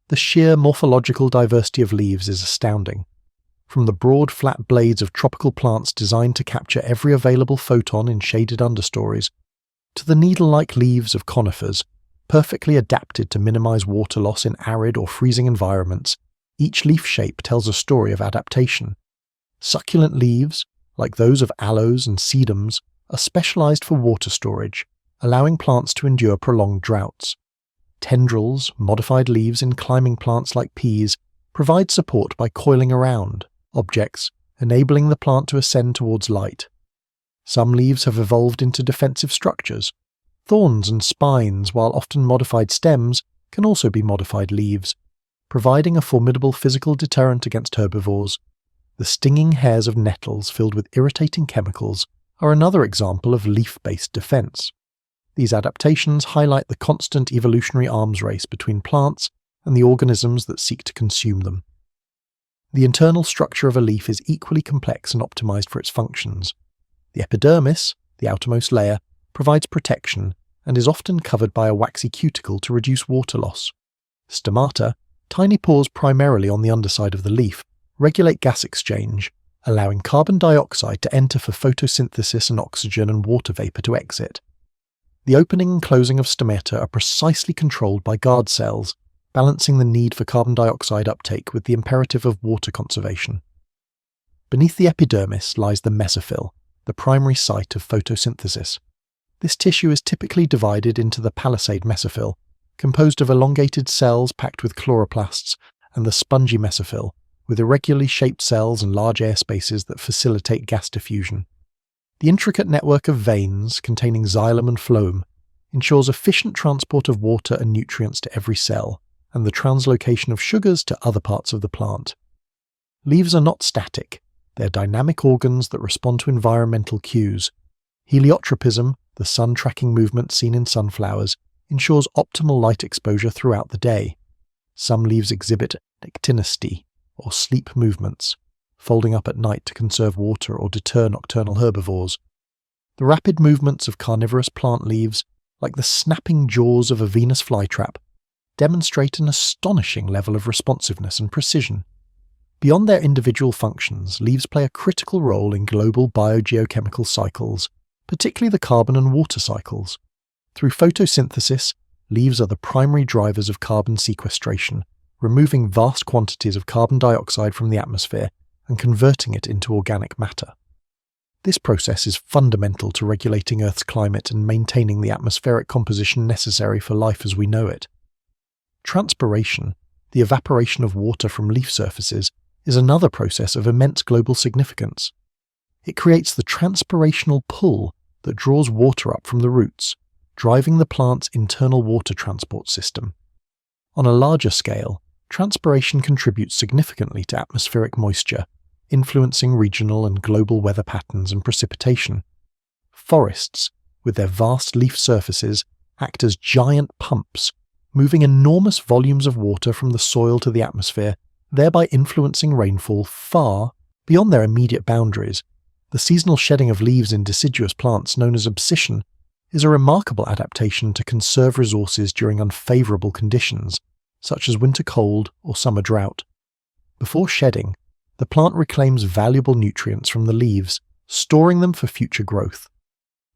The sheer morphological diversity of leaves is astounding. From the broad, flat blades of tropical plants designed to capture every available photon in shaded understories, to the needle-like leaves of conifers, perfectly adapted to minimize water loss in arid or freezing environments, each leaf shape tells a story of adaptation. Succulent leaves, like those of aloes and sedums, are specialized for water storage, allowing plants to endure prolonged droughts. Tendrils, modified leaves in climbing plants like peas, provide support by coiling around objects, enabling the plant to ascend towards light. Some leaves have evolved into defensive structures. Thorns and spines, while often modified stems, can also be modified leaves, providing a formidable physical deterrent against herbivores. The stinging hairs of nettles filled with irritating chemicals are another example of leaf-based defense. These adaptations highlight the constant evolutionary arms race between plants and the organisms that seek to consume them. The internal structure of a leaf is equally complex and optimized for its functions. The epidermis, the outermost layer, provides protection and is often covered by a waxy cuticle to reduce water loss. Stomata, tiny pores primarily on the underside of the leaf, regulate gas exchange, allowing carbon dioxide to enter for photosynthesis and oxygen and water vapor to exit. The opening and closing of stomata are precisely controlled by guard cells, balancing the need for carbon dioxide uptake with the imperative of water conservation. Beneath the epidermis lies the mesophyll, the primary site of photosynthesis. This tissue is typically divided into the palisade mesophyll, composed of elongated cells packed with chloroplasts, and the spongy mesophyll, with irregularly shaped cells and large air spaces that facilitate gas diffusion. The intricate network of veins, containing xylem and phloem, ensures efficient transport of water and nutrients to every cell, and the translocation of sugars to other parts of the plant. Leaves are not static. They are dynamic organs that respond to environmental cues. Heliotropism, the sun-tracking movement seen in sunflowers, ensures optimal light exposure throughout the day. Some leaves exhibit actinosty, or sleep movements, folding up at night to conserve water or deter nocturnal herbivores. The rapid movements of carnivorous plant leaves, like the snapping jaws of a Venus flytrap, demonstrate an astonishing level of responsiveness and precision. Beyond their individual functions, leaves play a critical role in global biogeochemical cycles, particularly the carbon and water cycles. Through photosynthesis, leaves are the primary drivers of carbon sequestration, removing vast quantities of carbon dioxide from the atmosphere and converting it into organic matter. This process is fundamental to regulating Earth's climate and maintaining the atmospheric composition necessary for life as we know it. Transpiration, the evaporation of water from leaf surfaces, is another process of immense global significance. It creates the transpirational pull that draws water up from the roots, driving the plant's internal water transport system. On a larger scale, transpiration contributes significantly to atmospheric moisture, influencing regional and global weather patterns and precipitation. Forests, with their vast leaf surfaces, act as giant pumps, moving enormous volumes of water from the soil to the atmosphere, thereby influencing rainfall far beyond their immediate boundaries The seasonal shedding of leaves in deciduous plants known as abscission is a remarkable adaptation to conserve resources during unfavourable conditions, such as winter cold or summer drought. Before shedding, the plant reclaims valuable nutrients from the leaves, storing them for future growth.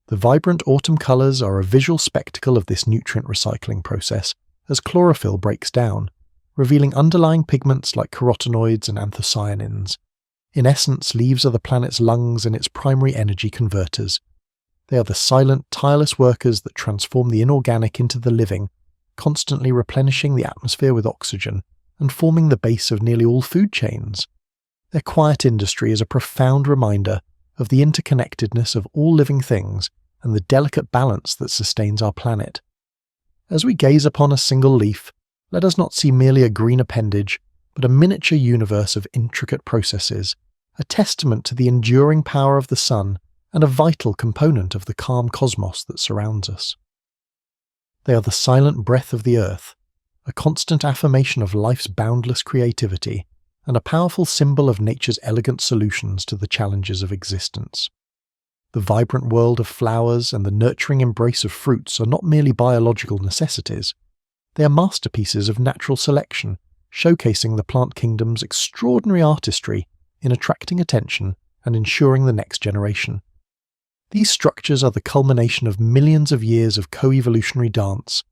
The vibrant autumn colours are a visual spectacle of this nutrient recycling process as chlorophyll breaks down, revealing underlying pigments like carotenoids and anthocyanins. In essence, leaves are the planet's lungs and its primary energy converters. They are the silent, tireless workers that transform the inorganic into the living, constantly replenishing the atmosphere with oxygen and forming the base of nearly all food chains. Their quiet industry is a profound reminder of the interconnectedness of all living things and the delicate balance that sustains our planet. As we gaze upon a single leaf, let us not see merely a green appendage, but a miniature universe of intricate processes, a testament to the enduring power of the sun and a vital component of the calm cosmos that surrounds us. They are the silent breath of the earth, a constant affirmation of life's boundless creativity, and a powerful symbol of nature's elegant solutions to the challenges of existence. The vibrant world of flowers and the nurturing embrace of fruits are not merely biological necessities. They are masterpieces of natural selection, showcasing the plant kingdom's extraordinary artistry in attracting attention and ensuring the next generation. These structures are the culmination of millions of years of co-evolutionary dance,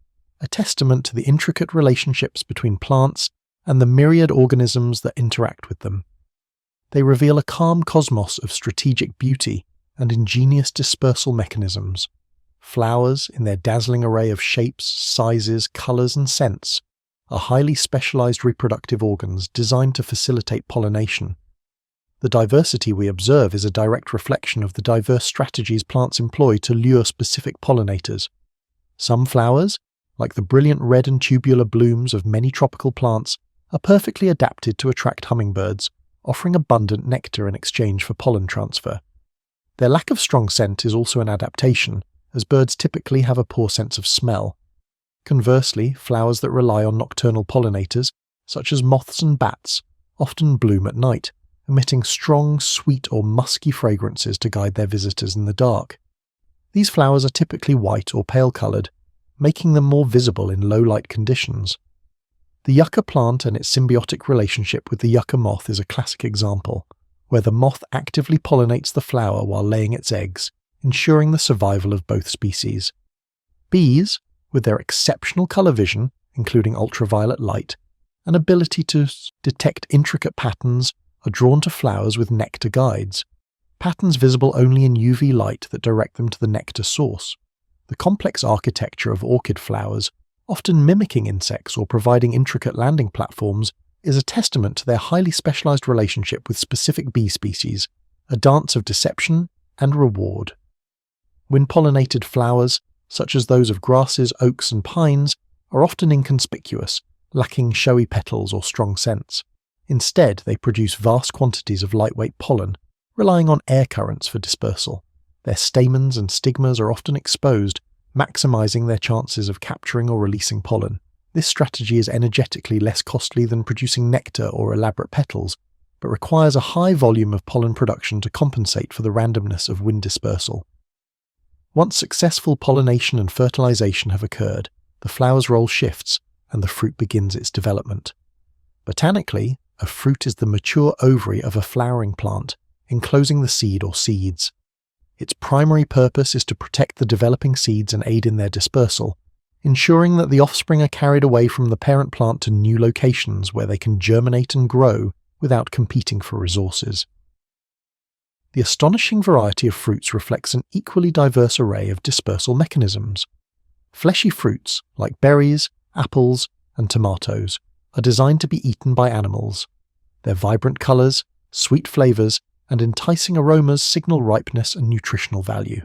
a testament to the intricate relationships between plants and the myriad organisms that interact with them. They reveal a calm cosmos of strategic beauty and ingenious dispersal mechanisms. Flowers, in their dazzling array of shapes, sizes, colours and scents, are highly specialised reproductive organs designed to facilitate pollination. The diversity we observe is a direct reflection of the diverse strategies plants employ to lure specific pollinators. Some flowers, like the brilliant red and tubular blooms of many tropical plants, are perfectly adapted to attract hummingbirds, offering abundant nectar in exchange for pollen transfer. Their lack of strong scent is also an adaptation, as birds typically have a poor sense of smell. Conversely, flowers that rely on nocturnal pollinators, such as moths and bats, often bloom at night, emitting strong, sweet or musky fragrances to guide their visitors in the dark. These flowers are typically white or pale-coloured, making them more visible in low-light conditions. The yucca plant and its symbiotic relationship with the yucca moth is a classic example, where the moth actively pollinates the flower while laying its eggs, ensuring the survival of both species. Bees, with their exceptional colour vision, including ultraviolet light, and ability to detect intricate patterns, are drawn to flowers with nectar guides, patterns visible only in UV light that direct them to the nectar source. The complex architecture of orchid flowers, often mimicking insects or providing intricate landing platforms, is a testament to their highly specialised relationship with specific bee species, a dance of deception and reward. Wind-pollinated flowers, such as those of grasses, oaks and pines, are often inconspicuous, lacking showy petals or strong scents. Instead, they produce vast quantities of lightweight pollen, relying on air currents for dispersal. Their stamens and stigmas are often exposed, maximising their chances of capturing or releasing pollen. This strategy is energetically less costly than producing nectar or elaborate petals, but requires a high volume of pollen production to compensate for the randomness of wind dispersal. Once successful pollination and fertilization have occurred, the flower's role shifts and the fruit begins its development. Botanically, a fruit is the mature ovary of a flowering plant, enclosing the seed or seeds. Its primary purpose is to protect the developing seeds and aid in their dispersal, ensuring that the offspring are carried away from the parent plant to new locations where they can germinate and grow without competing for resources. The astonishing variety of fruits reflects an equally diverse array of dispersal mechanisms. Fleshy fruits, like berries, apples, and tomatoes, are designed to be eaten by animals. Their vibrant colours, sweet flavours, and enticing aromas signal ripeness and nutritional value.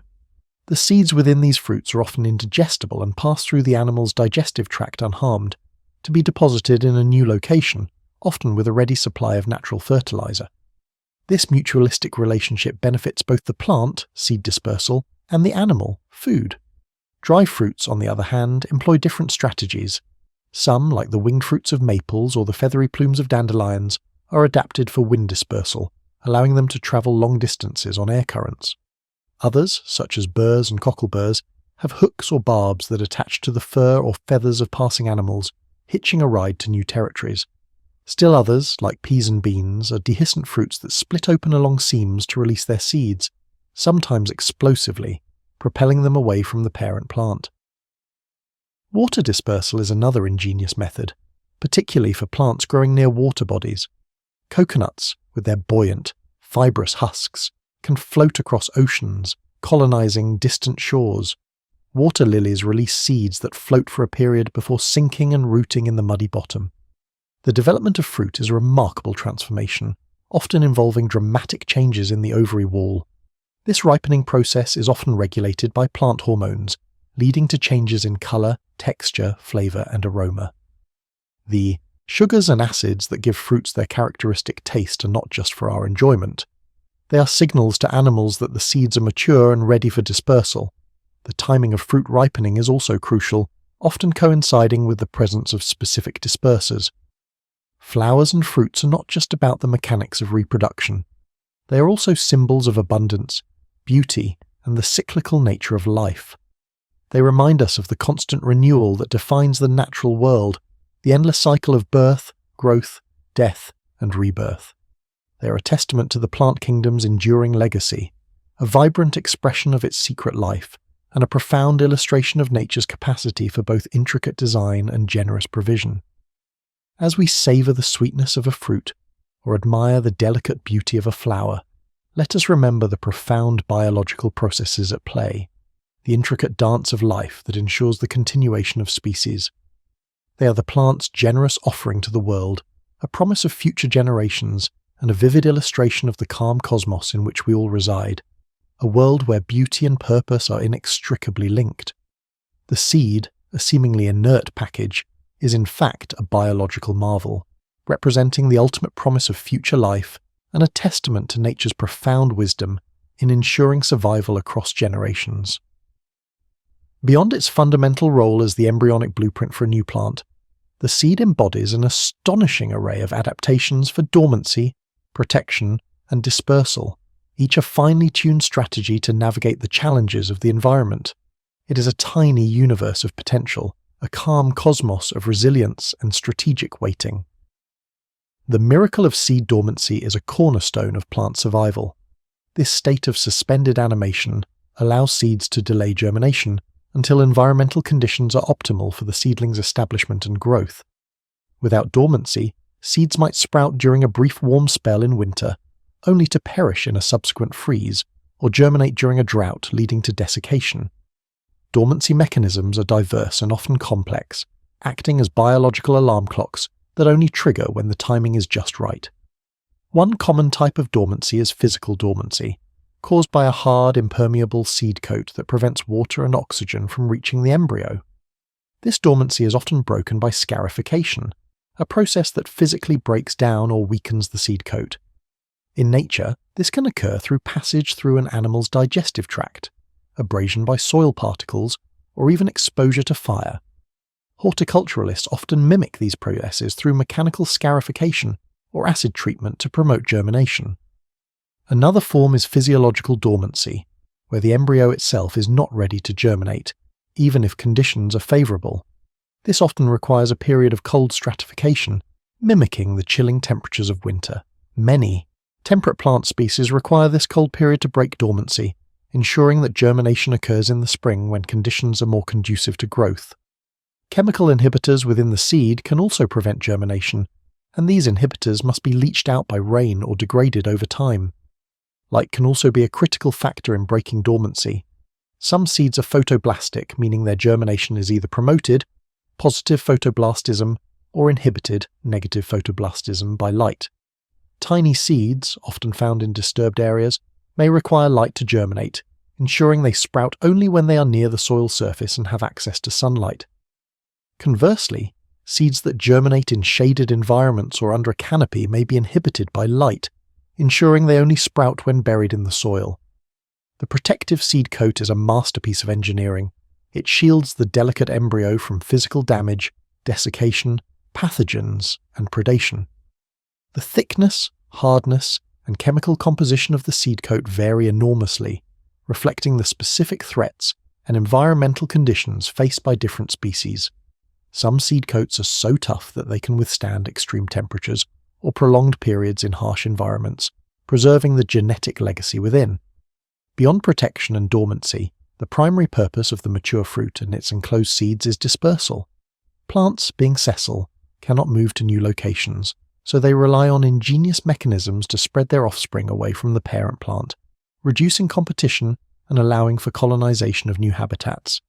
The seeds within these fruits are often indigestible and pass through the animal's digestive tract unharmed, to be deposited in a new location, often with a ready supply of natural fertilizer. This mutualistic relationship benefits both the plant, seed dispersal, and the animal, food. Dry fruits, on the other hand, employ different strategies. Some, like the winged fruits of maples or the feathery plumes of dandelions, are adapted for wind dispersal, allowing them to travel long distances on air currents. Others, such as burrs and cockleburs, have hooks or barbs that attach to the fur or feathers of passing animals, hitching a ride to new territories. Still others, like peas and beans, are dehiscent fruits that split open along seams to release their seeds, sometimes explosively, propelling them away from the parent plant. Water dispersal is another ingenious method, particularly for plants growing near water bodies. Coconuts, with their buoyant, fibrous husks, can float across oceans, colonizing distant shores. Water lilies release seeds that float for a period before sinking and rooting in the muddy bottom. The development of fruit is a remarkable transformation, often involving dramatic changes in the ovary wall. This ripening process is often regulated by plant hormones, leading to changes in color, texture, flavor, and aroma. The sugars and acids that give fruits their characteristic taste are not just for our enjoyment. They are signals to animals that the seeds are mature and ready for dispersal. The timing of fruit ripening is also crucial, often coinciding with the presence of specific dispersers. Flowers and fruits are not just about the mechanics of reproduction. They are also symbols of abundance, beauty, and the cyclical nature of life. They remind us of the constant renewal that defines the natural world, the endless cycle of birth, growth, death, and rebirth. They are a testament to the plant kingdom's enduring legacy, a vibrant expression of its secret life, and a profound illustration of nature's capacity for both intricate design and generous provision. As we savor the sweetness of a fruit, or admire the delicate beauty of a flower, let us remember the profound biological processes at play, the intricate dance of life that ensures the continuation of species. They are the plant's generous offering to the world, a promise of future generations, and a vivid illustration of the calm cosmos in which we all reside, a world where beauty and purpose are inextricably linked. The seed, a seemingly inert package, is in fact a biological marvel, representing the ultimate promise of future life and a testament to nature's profound wisdom in ensuring survival across generations. Beyond its fundamental role as the embryonic blueprint for a new plant, the seed embodies an astonishing array of adaptations for dormancy, protection, and dispersal, each a finely tuned strategy to navigate the challenges of the environment. It is a tiny universe of potential, a calm cosmos of resilience and strategic waiting. The miracle of seed dormancy is a cornerstone of plant survival. This state of suspended animation allows seeds to delay germination until environmental conditions are optimal for the seedling's establishment and growth. Without dormancy, seeds might sprout during a brief warm spell in winter, only to perish in a subsequent freeze, or germinate during a drought leading to desiccation. Dormancy mechanisms are diverse and often complex, acting as biological alarm clocks that only trigger when the timing is just right. One common type of dormancy is physical dormancy, caused by a hard, impermeable seed coat that prevents water and oxygen from reaching the embryo. This dormancy is often broken by scarification, a process that physically breaks down or weakens the seed coat. In nature, this can occur through passage through an animal's digestive tract, abrasion by soil particles, or even exposure to fire. Horticulturalists often mimic these processes through mechanical scarification or acid treatment to promote germination. Another form is physiological dormancy, where the embryo itself is not ready to germinate, even if conditions are favourable. This often requires a period of cold stratification, mimicking the chilling temperatures of winter. Many temperate plant species require this cold period to break dormancy, ensuring that germination occurs in the spring when conditions are more conducive to growth. Chemical inhibitors within the seed can also prevent germination, and these inhibitors must be leached out by rain or degraded over time. Light can also be a critical factor in breaking dormancy. Some seeds are photoblastic, meaning their germination is either promoted, positive photoblastism, or inhibited, negative photoblastism, by light. Tiny seeds, often found in disturbed areas, may require light to germinate, ensuring they sprout only when they are near the soil surface and have access to sunlight. Conversely, seeds that germinate in shaded environments or under a canopy may be inhibited by light, ensuring they only sprout when buried in the soil. The protective seed coat is a masterpiece of engineering. It shields the delicate embryo from physical damage, desiccation, pathogens, and predation. The thickness, hardness, and chemical composition of the seed coat vary enormously, reflecting the specific threats and environmental conditions faced by different species. Some seed coats are so tough that they can withstand extreme temperatures or prolonged periods in harsh environments, preserving the genetic legacy within. Beyond protection and dormancy, the primary purpose of the mature fruit and its enclosed seeds is dispersal. Plants, being sessile, cannot move to new locations, so they rely on ingenious mechanisms to spread their offspring away from the parent plant, reducing competition and allowing for colonization of new habitats.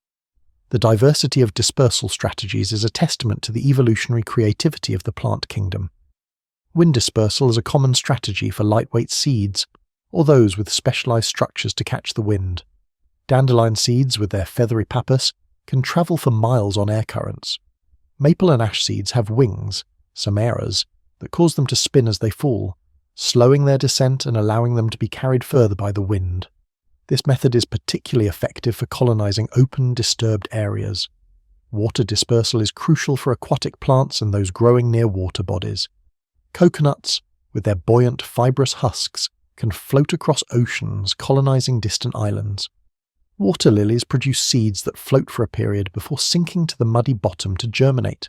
The diversity of dispersal strategies is a testament to the evolutionary creativity of the plant kingdom. Wind dispersal is a common strategy for lightweight seeds, or those with specialized structures to catch the wind. Dandelion seeds, with their feathery pappus, can travel for miles on air currents. Maple and ash seeds have wings, samaras, that cause them to spin as they fall, slowing their descent and allowing them to be carried further by the wind. This method is particularly effective for colonizing open, disturbed areas. Water dispersal is crucial for aquatic plants and those growing near water bodies. Coconuts, with their buoyant, fibrous husks, can float across oceans, colonizing distant islands. Water lilies produce seeds that float for a period before sinking to the muddy bottom to germinate.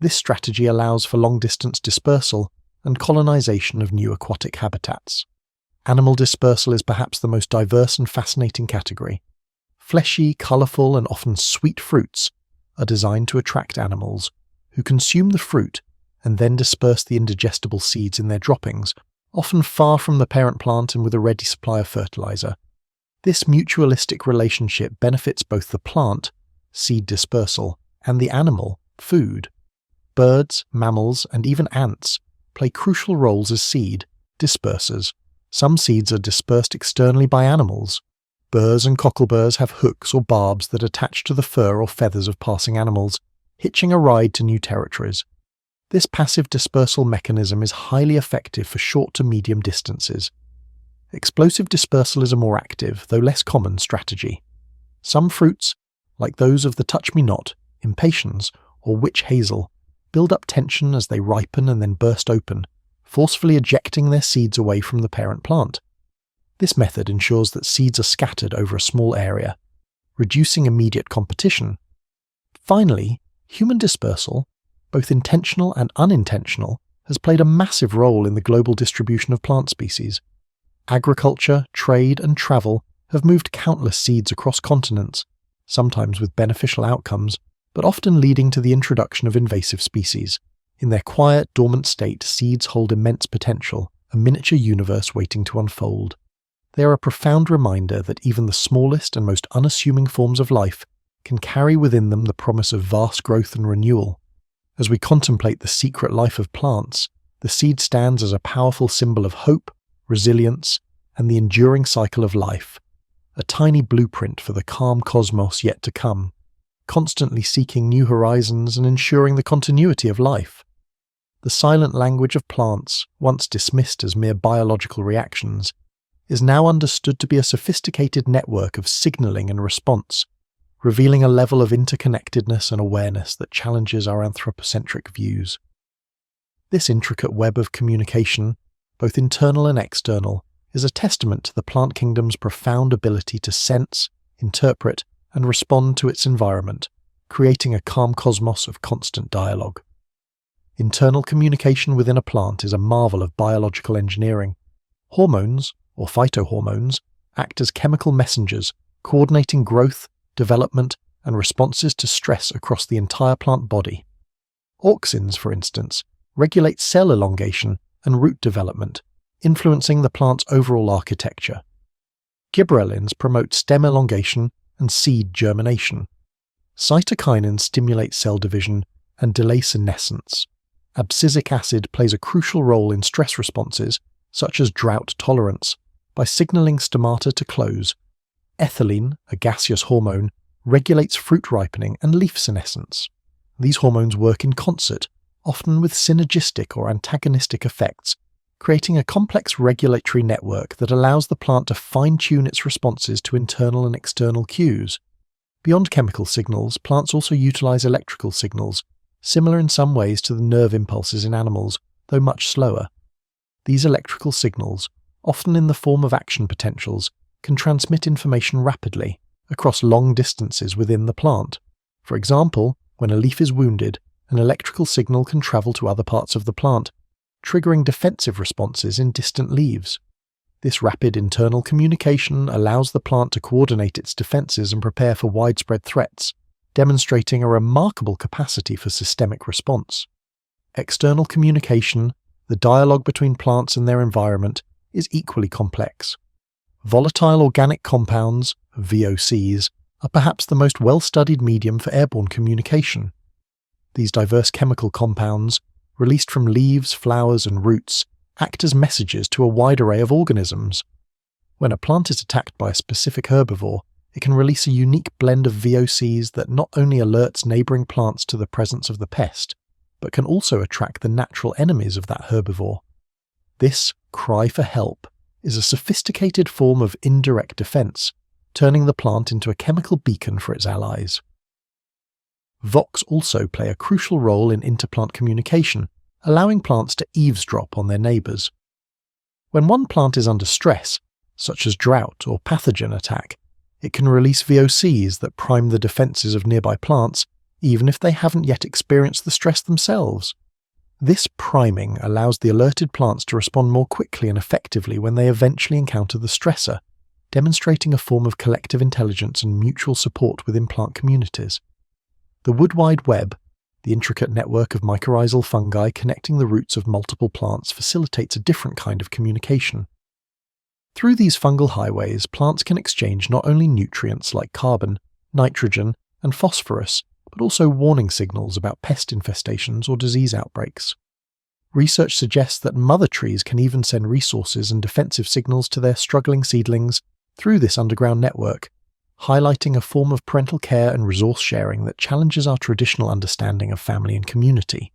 This strategy allows for long-distance dispersal and colonization of new aquatic habitats. Animal dispersal is perhaps the most diverse and fascinating category. Fleshy, colourful, and often sweet fruits are designed to attract animals, who consume the fruit and then disperse the indigestible seeds in their droppings, often far from the parent plant and with a ready supply of fertilizer. This mutualistic relationship benefits both the plant, seed dispersal, and the animal, food. Birds, mammals, and even ants play crucial roles as seed dispersers. Some seeds are dispersed externally by animals. Burrs and cockleburs have hooks or barbs that attach to the fur or feathers of passing animals, hitching a ride to new territories. This passive dispersal mechanism is highly effective for short to medium distances. Explosive dispersal is a more active, though less common, strategy. Some fruits, like those of the touch-me-not, impatiens, or witch hazel, build up tension as they ripen and then burst open, forcefully ejecting their seeds away from the parent plant. This method ensures that seeds are scattered over a small area, reducing immediate competition. Finally, human dispersal, both intentional and unintentional, has played a massive role in the global distribution of plant species. Agriculture, trade, and travel have moved countless seeds across continents, sometimes with beneficial outcomes, but often leading to the introduction of invasive species. In their quiet, dormant state, seeds hold immense potential, a miniature universe waiting to unfold. They are a profound reminder that even the smallest and most unassuming forms of life can carry within them the promise of vast growth and renewal. As we contemplate the secret life of plants, the seed stands as a powerful symbol of hope, resilience, and the enduring cycle of life, a tiny blueprint for the calm cosmos yet to come, constantly seeking new horizons and ensuring the continuity of life. The silent language of plants, once dismissed as mere biological reactions, is now understood to be a sophisticated network of signaling and response, revealing a level of interconnectedness and awareness that challenges our anthropocentric views. This intricate web of communication, both internal and external, is a testament to the plant kingdom's profound ability to sense, interpret, and respond to its environment, creating a calm cosmos of constant dialogue. Internal communication within a plant is a marvel of biological engineering. Hormones, or phytohormones, act as chemical messengers, coordinating growth, development, and responses to stress across the entire plant body. Auxins, for instance, regulate cell elongation and root development, influencing the plant's overall architecture. Gibberellins promote stem elongation and seed germination. Cytokinins stimulate cell division and delay senescence. Abscisic acid plays a crucial role in stress responses, such as drought tolerance, by signaling stomata to close. Ethylene, a gaseous hormone, regulates fruit ripening and leaf senescence. These hormones work in concert, often with synergistic or antagonistic effects, creating a complex regulatory network that allows the plant to fine-tune its responses to internal and external cues. Beyond chemical signals, plants also utilize electrical signals, similar in some ways to the nerve impulses in animals, though much slower. These electrical signals, often in the form of action potentials, can transmit information rapidly across long distances within the plant. For example, when a leaf is wounded, an electrical signal can travel to other parts of the plant, triggering defensive responses in distant leaves. This rapid internal communication allows the plant to coordinate its defenses and prepare for widespread threats, demonstrating a remarkable capacity for systemic response. External communication, the dialogue between plants and their environment, is equally complex. Volatile organic compounds, VOCs, are perhaps the most well-studied medium for airborne communication. These diverse chemical compounds, released from leaves, flowers, and roots, act as messages to a wide array of organisms. When a plant is attacked by a specific herbivore, it can release a unique blend of VOCs that not only alerts neighbouring plants to the presence of the pest, but can also attract the natural enemies of that herbivore. This cry for help is a sophisticated form of indirect defense, turning the plant into a chemical beacon for its allies. VOCs also play a crucial role in interplant communication, allowing plants to eavesdrop on their neighbours. When one plant is under stress, such as drought or pathogen attack, it can release VOCs that prime the defences of nearby plants, even if they haven't yet experienced the stress themselves. This priming allows the alerted plants to respond more quickly and effectively when they eventually encounter the stressor, demonstrating a form of collective intelligence and mutual support within plant communities. The Wood Wide Web, the intricate network of mycorrhizal fungi connecting the roots of multiple plants, facilitates a different kind of communication. Through these fungal highways, plants can exchange not only nutrients like carbon, nitrogen, and phosphorus, but also warning signals about pest infestations or disease outbreaks. Research suggests that mother trees can even send resources and defensive signals to their struggling seedlings through this underground network, highlighting a form of parental care and resource sharing that challenges our traditional understanding of family and community.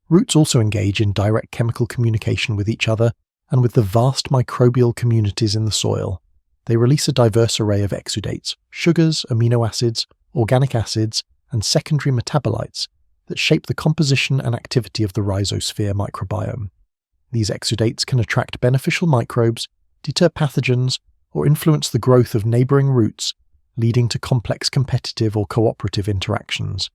Roots also engage in direct chemical communication with each other and with the vast microbial communities in the soil. They release a diverse array of exudates, sugars, amino acids, organic acids, and secondary metabolites that shape the composition and activity of the rhizosphere microbiome. These exudates can attract beneficial microbes, deter pathogens, or influence the growth of neighbouring roots, leading to complex competitive or cooperative interactions.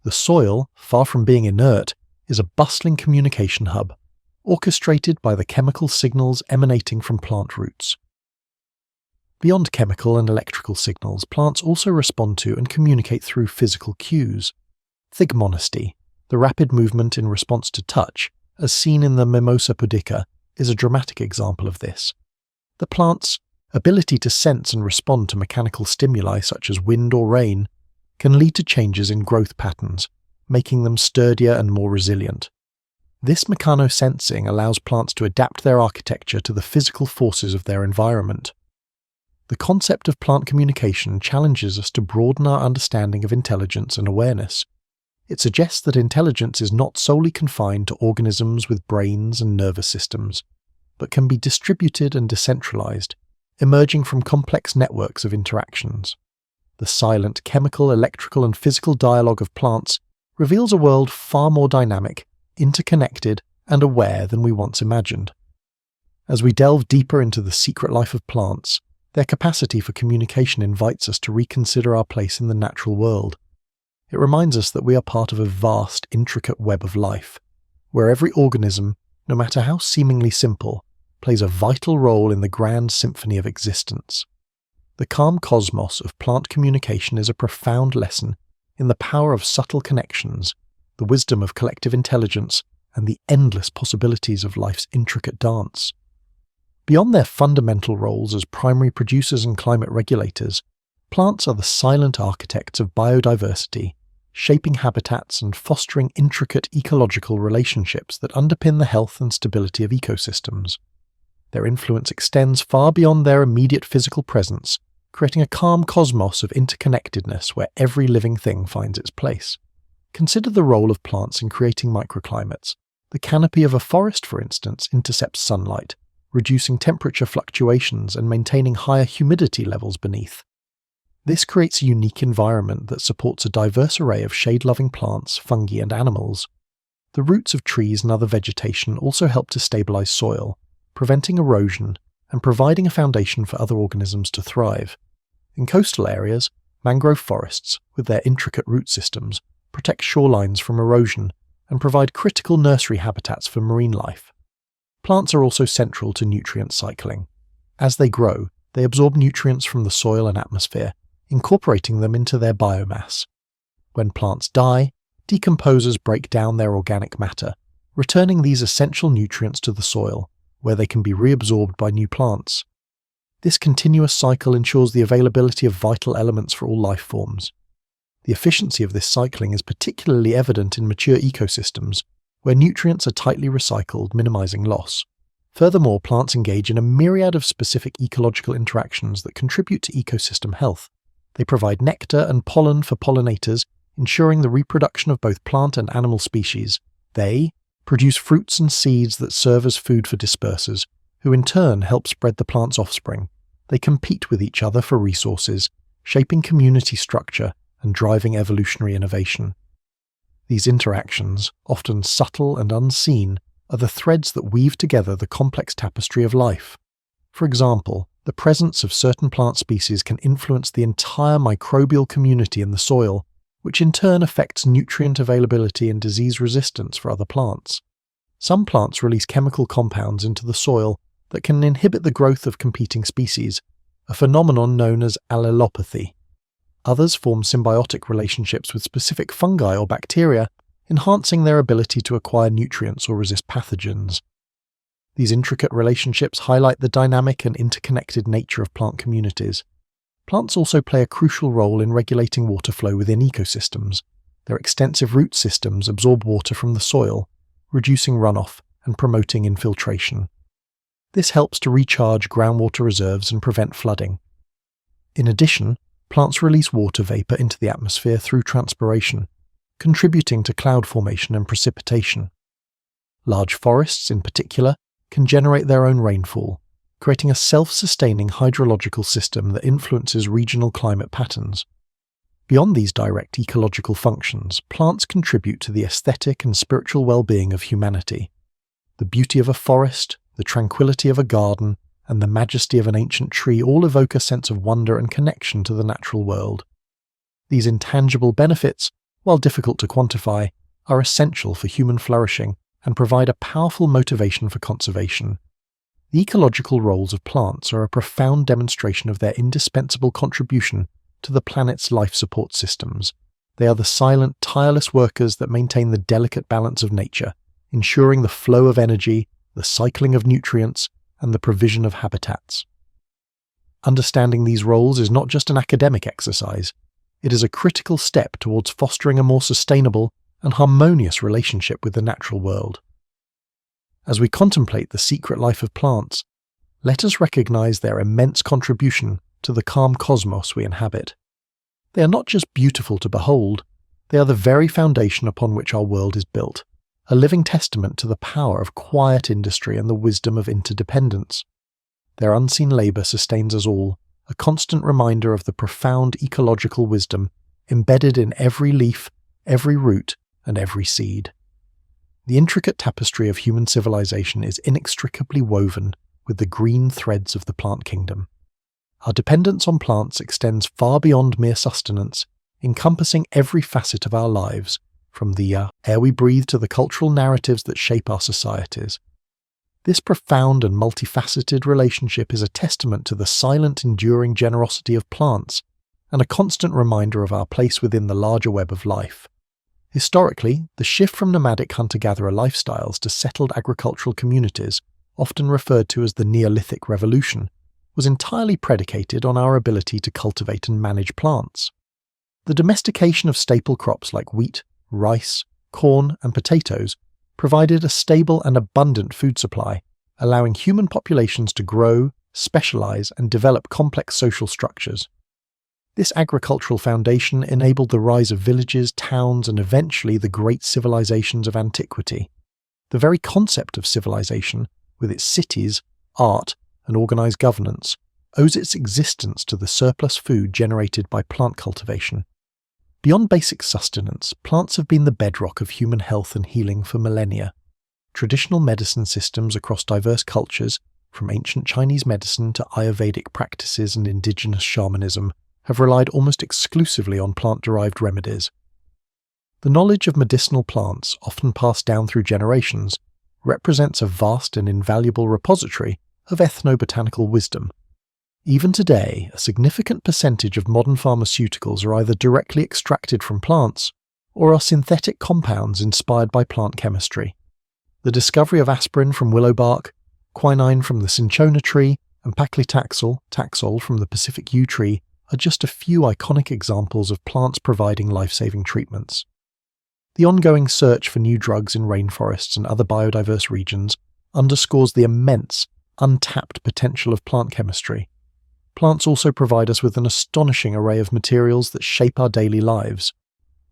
The soil, far from being inert, is a bustling communication hub, orchestrated by the chemical signals emanating from plant roots. Beyond chemical and electrical signals, plants also respond to and communicate through physical cues. Thigmonesty, the rapid movement in response to touch, as seen in the Mimosa pudica, is a dramatic example of this. The plant's ability to sense and respond to mechanical stimuli such as wind or rain can lead to changes in growth patterns, making them sturdier and more resilient. This mechanosensing allows plants to adapt their architecture to the physical forces of their environment. The concept of plant communication challenges us to broaden our understanding of intelligence and awareness. It suggests that intelligence is not solely confined to organisms with brains and nervous systems, but can be distributed and decentralized, emerging from complex networks of interactions. The silent chemical, electrical, and physical dialogue of plants reveals a world far more dynamic, interconnected, and aware than we once imagined. As we delve deeper into the secret life of plants, their capacity for communication invites us to reconsider our place in the natural world. It reminds us that we are part of a vast, intricate web of life, where every organism, no matter how seemingly simple, plays a vital role in the grand symphony of existence. The calm cosmos of plant communication is a profound lesson in the power of subtle connections, the wisdom of collective intelligence, and the endless possibilities of life's intricate dance. Beyond their fundamental roles as primary producers and climate regulators, plants are the silent architects of biodiversity, shaping habitats and fostering intricate ecological relationships that underpin the health and stability of ecosystems. Their influence extends far beyond their immediate physical presence, creating a calm cosmos of interconnectedness where every living thing finds its place. Consider the role of plants in creating microclimates. The canopy of a forest, for instance, intercepts sunlight, reducing temperature fluctuations and maintaining higher humidity levels beneath. This creates a unique environment that supports a diverse array of shade-loving plants, fungi, and animals. The roots of trees and other vegetation also help to stabilize soil, preventing erosion and providing a foundation for other organisms to thrive. In coastal areas, mangrove forests, with their intricate root systems, protect shorelines from erosion and provide critical nursery habitats for marine life. Plants are also central to nutrient cycling. As they grow, they absorb nutrients from the soil and atmosphere, incorporating them into their biomass. When plants die, decomposers break down their organic matter, returning these essential nutrients to the soil, where they can be reabsorbed by new plants. This continuous cycle ensures the availability of vital elements for all life forms. The efficiency of this cycling is particularly evident in mature ecosystems, where nutrients are tightly recycled, minimizing loss. Furthermore, plants engage in a myriad of specific ecological interactions that contribute to ecosystem health. They provide nectar and pollen for pollinators, ensuring the reproduction of both plant and animal species. They produce fruits and seeds that serve as food for dispersers, who in turn help spread the plant's offspring. They compete with each other for resources, shaping community structure and driving evolutionary innovation. These interactions, often subtle and unseen, are the threads that weave together the complex tapestry of life. For example, the presence of certain plant species can influence the entire microbial community in the soil, which in turn affects nutrient availability and disease resistance for other plants. Some plants release chemical compounds into the soil that can inhibit the growth of competing species, a phenomenon known as allelopathy. Others form symbiotic relationships with specific fungi or bacteria, enhancing their ability to acquire nutrients or resist pathogens. These intricate relationships highlight the dynamic and interconnected nature of plant communities. Plants also play a crucial role in regulating water flow within ecosystems. Their extensive root systems absorb water from the soil, reducing runoff and promoting infiltration. This helps to recharge groundwater reserves and prevent flooding. In addition, plants release water vapor into the atmosphere through transpiration, contributing to cloud formation and precipitation. Large forests, in particular, can generate their own rainfall, creating a self-sustaining hydrological system that influences regional climate patterns. Beyond these direct ecological functions, plants contribute to the aesthetic and spiritual well-being of humanity. The beauty of a forest, the tranquility of a garden, and the majesty of an ancient tree all evoke a sense of wonder and connection to the natural world. These intangible benefits, while difficult to quantify, are essential for human flourishing and provide a powerful motivation for conservation. The ecological roles of plants are a profound demonstration of their indispensable contribution to the planet's life support systems. They are the silent, tireless workers that maintain the delicate balance of nature, ensuring the flow of energy, the cycling of nutrients, and the provision of habitats. Understanding these roles is not just an academic exercise. It is a critical step towards fostering a more sustainable and harmonious relationship with the natural world. As we contemplate the secret life of plants, let us recognize their immense contribution to the calm cosmos we inhabit. They are not just beautiful to behold, they are the very foundation upon which our world is built, a living testament to the power of quiet industry and the wisdom of interdependence. Their unseen labor sustains us all, a constant reminder of the profound ecological wisdom embedded in every leaf, every root, and every seed. The intricate tapestry of human civilization is inextricably woven with the green threads of the plant kingdom. Our dependence on plants extends far beyond mere sustenance, encompassing every facet of our lives, from the air we breathe to the cultural narratives that shape our societies. This profound and multifaceted relationship is a testament to the silent, enduring generosity of plants and a constant reminder of our place within the larger web of life. Historically, the shift from nomadic hunter-gatherer lifestyles to settled agricultural communities, often referred to as the Neolithic Revolution, was entirely predicated on our ability to cultivate and manage plants. The domestication of staple crops like wheat, rice, corn, and potatoes provided a stable and abundant food supply, allowing human populations to grow, specialize, and develop complex social structures. This agricultural foundation enabled the rise of villages, towns, and eventually the great civilizations of antiquity. The very concept of civilization, with its cities, art, and organized governance, owes its existence to the surplus food generated by plant cultivation. Beyond basic sustenance, plants have been the bedrock of human health and healing for millennia. Traditional medicine systems across diverse cultures, from ancient Chinese medicine to Ayurvedic practices and indigenous shamanism, have relied almost exclusively on plant-derived remedies. The knowledge of medicinal plants, often passed down through generations, represents a vast and invaluable repository of ethnobotanical wisdom. Even today, a significant percentage of modern pharmaceuticals are either directly extracted from plants or are synthetic compounds inspired by plant chemistry. The discovery of aspirin from willow bark, quinine from the cinchona tree, and paclitaxel, Taxol from the Pacific yew tree are just a few iconic examples of plants providing life-saving treatments. The ongoing search for new drugs in rainforests and other biodiverse regions underscores the immense, untapped potential of plant chemistry. Plants also provide us with an astonishing array of materials that shape our daily lives.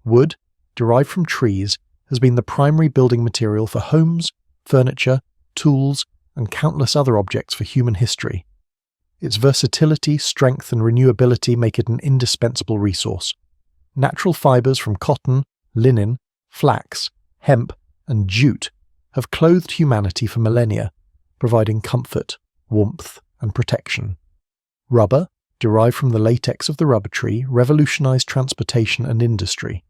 Wood, derived from trees, has been the primary building material for homes, furniture, tools, and countless other objects for human history. Its versatility, strength, and renewability make it an indispensable resource. Natural fibers from cotton, linen, flax, hemp, and jute have clothed humanity for millennia, providing comfort, warmth, and protection. Rubber, derived from the latex of the rubber tree, revolutionized transportation and industry.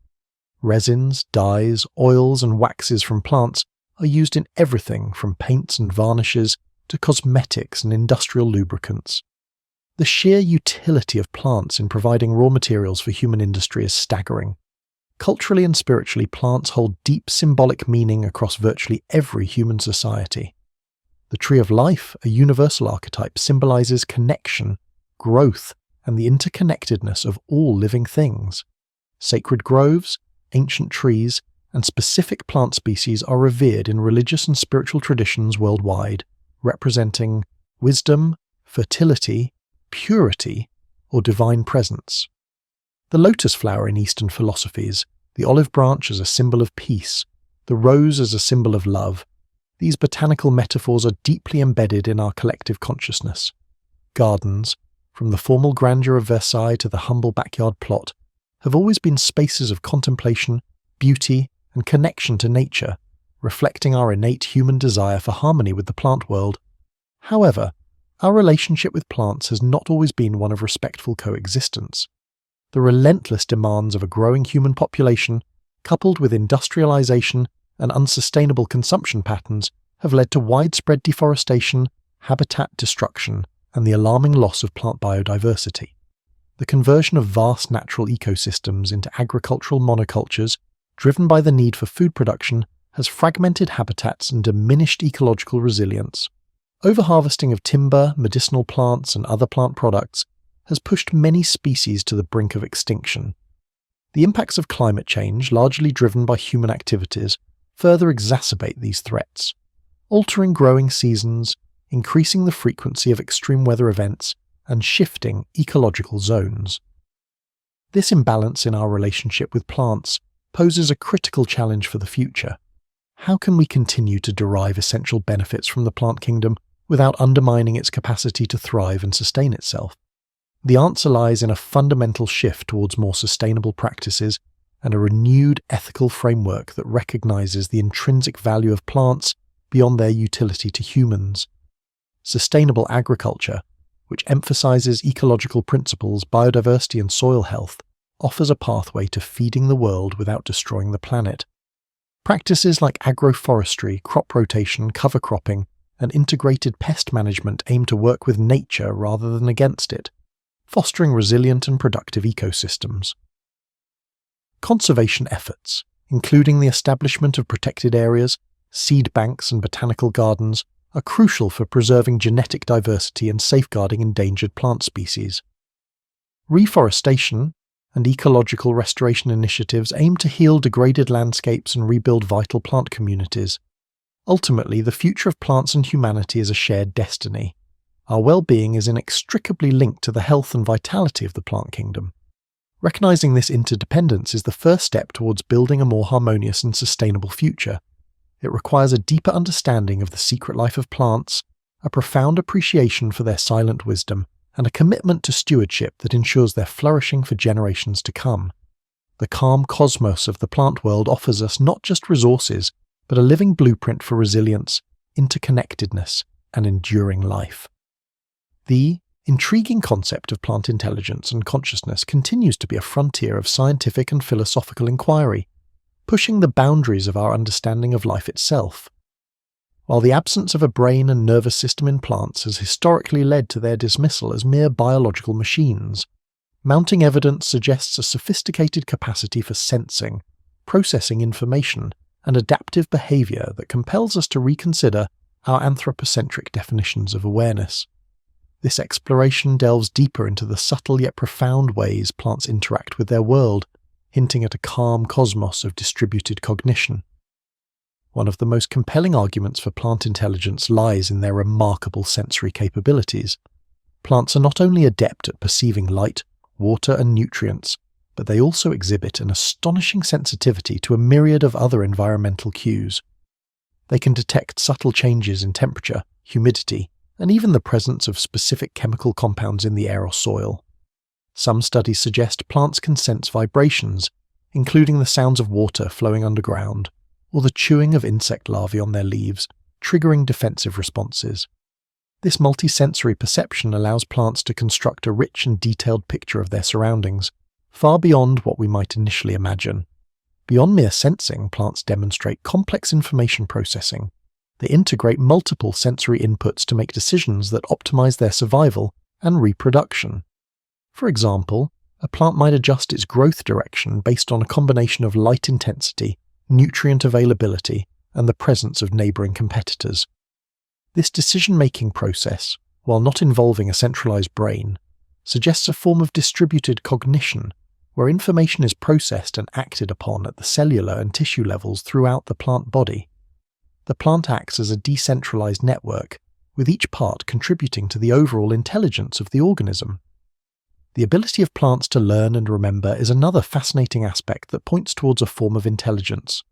Resins, dyes, oils, and waxes from plants are used in everything from paints and varnishes to cosmetics and industrial lubricants. The sheer utility of plants in providing raw materials for human industry is staggering. Culturally and spiritually, plants hold deep symbolic meaning across virtually every human society. The tree of life, a universal archetype, symbolizes connection, growth, and the interconnectedness of all living things. Sacred groves, ancient trees, and specific plant species are revered in religious and spiritual traditions worldwide, representing wisdom, fertility, purity, or divine presence. The lotus flower in Eastern philosophies, the olive branch as a symbol of peace, the rose as a symbol of love, these botanical metaphors are deeply embedded in our collective consciousness. Gardens, from the formal grandeur of Versailles to the humble backyard plot, have always been spaces of contemplation, beauty, and connection to nature, reflecting our innate human desire for harmony with the plant world. However, our relationship with plants has not always been one of respectful coexistence. The relentless demands of a growing human population, coupled with industrialization and unsustainable consumption patterns, have led to widespread deforestation, habitat destruction, and the alarming loss of plant biodiversity. The conversion of vast natural ecosystems into agricultural monocultures, driven by the need for food production, has fragmented habitats and diminished ecological resilience. Overharvesting of timber, medicinal plants, and other plant products has pushed many species to the brink of extinction. The impacts of climate change, largely driven by human activities, further exacerbate these threats, altering growing seasons, increasing the frequency of extreme weather events, and shifting ecological zones. This imbalance in our relationship with plants poses a critical challenge for the future. How can we continue to derive essential benefits from the plant kingdom without undermining its capacity to thrive and sustain itself? The answer lies in a fundamental shift towards more sustainable practices and a renewed ethical framework that recognizes the intrinsic value of plants beyond their utility to humans. Sustainable agriculture, which emphasizes ecological principles, biodiversity, and soil health, offers a pathway to feeding the world without destroying the planet. Practices like agroforestry, crop rotation, cover cropping, and integrated pest management aim to work with nature rather than against it, fostering resilient and productive ecosystems. Conservation efforts, including the establishment of protected areas, seed banks, and botanical gardens, are crucial for preserving genetic diversity and safeguarding endangered plant species. Reforestation and ecological restoration initiatives aim to heal degraded landscapes and rebuild vital plant communities. Ultimately, the future of plants and humanity is a shared destiny. Our well-being is inextricably linked to the health and vitality of the plant kingdom. Recognizing this interdependence is the first step towards building a more harmonious and sustainable future. It requires a deeper understanding of the secret life of plants, a profound appreciation for their silent wisdom, and a commitment to stewardship that ensures their flourishing for generations to come. the calm cosmos of the plant world offers us not just resources, but a living blueprint for resilience, interconnectedness, and enduring life. The intriguing concept of plant intelligence and consciousness continues to be a frontier of scientific and philosophical inquiry, pushing the boundaries of our understanding of life itself. While the absence of a brain and nervous system in plants has historically led to their dismissal as mere biological machines, mounting evidence suggests a sophisticated capacity for sensing, processing information, and adaptive behavior that compels us to reconsider our anthropocentric definitions of awareness. This exploration delves deeper into the subtle yet profound ways plants interact with their world, hinting at a calm cosmos of distributed cognition. One of the most compelling arguments for plant intelligence lies in their remarkable sensory capabilities. Plants are not only adept at perceiving light, water, and nutrients, but they also exhibit an astonishing sensitivity to a myriad of other environmental cues. They can detect subtle changes in temperature, humidity, and even the presence of specific chemical compounds in the air or soil. Some studies suggest plants can sense vibrations, including the sounds of water flowing underground, or the chewing of insect larvae on their leaves, triggering defensive responses. This multisensory perception allows plants to construct a rich and detailed picture of their surroundings, far beyond what we might initially imagine. Beyond mere sensing, plants demonstrate complex information processing. They integrate multiple sensory inputs to make decisions that optimize their survival and reproduction. For example, a plant might adjust its growth direction based on a combination of light intensity, nutrient availability, and the presence of neighboring competitors. This decision-making process, while not involving a centralized brain, suggests a form of distributed cognition, where information is processed and acted upon at the cellular and tissue levels throughout the plant body. The plant acts as a decentralized network, with each part contributing to the overall intelligence of the organism. The ability of plants to learn and remember is another fascinating aspect that points towards a form of intelligence.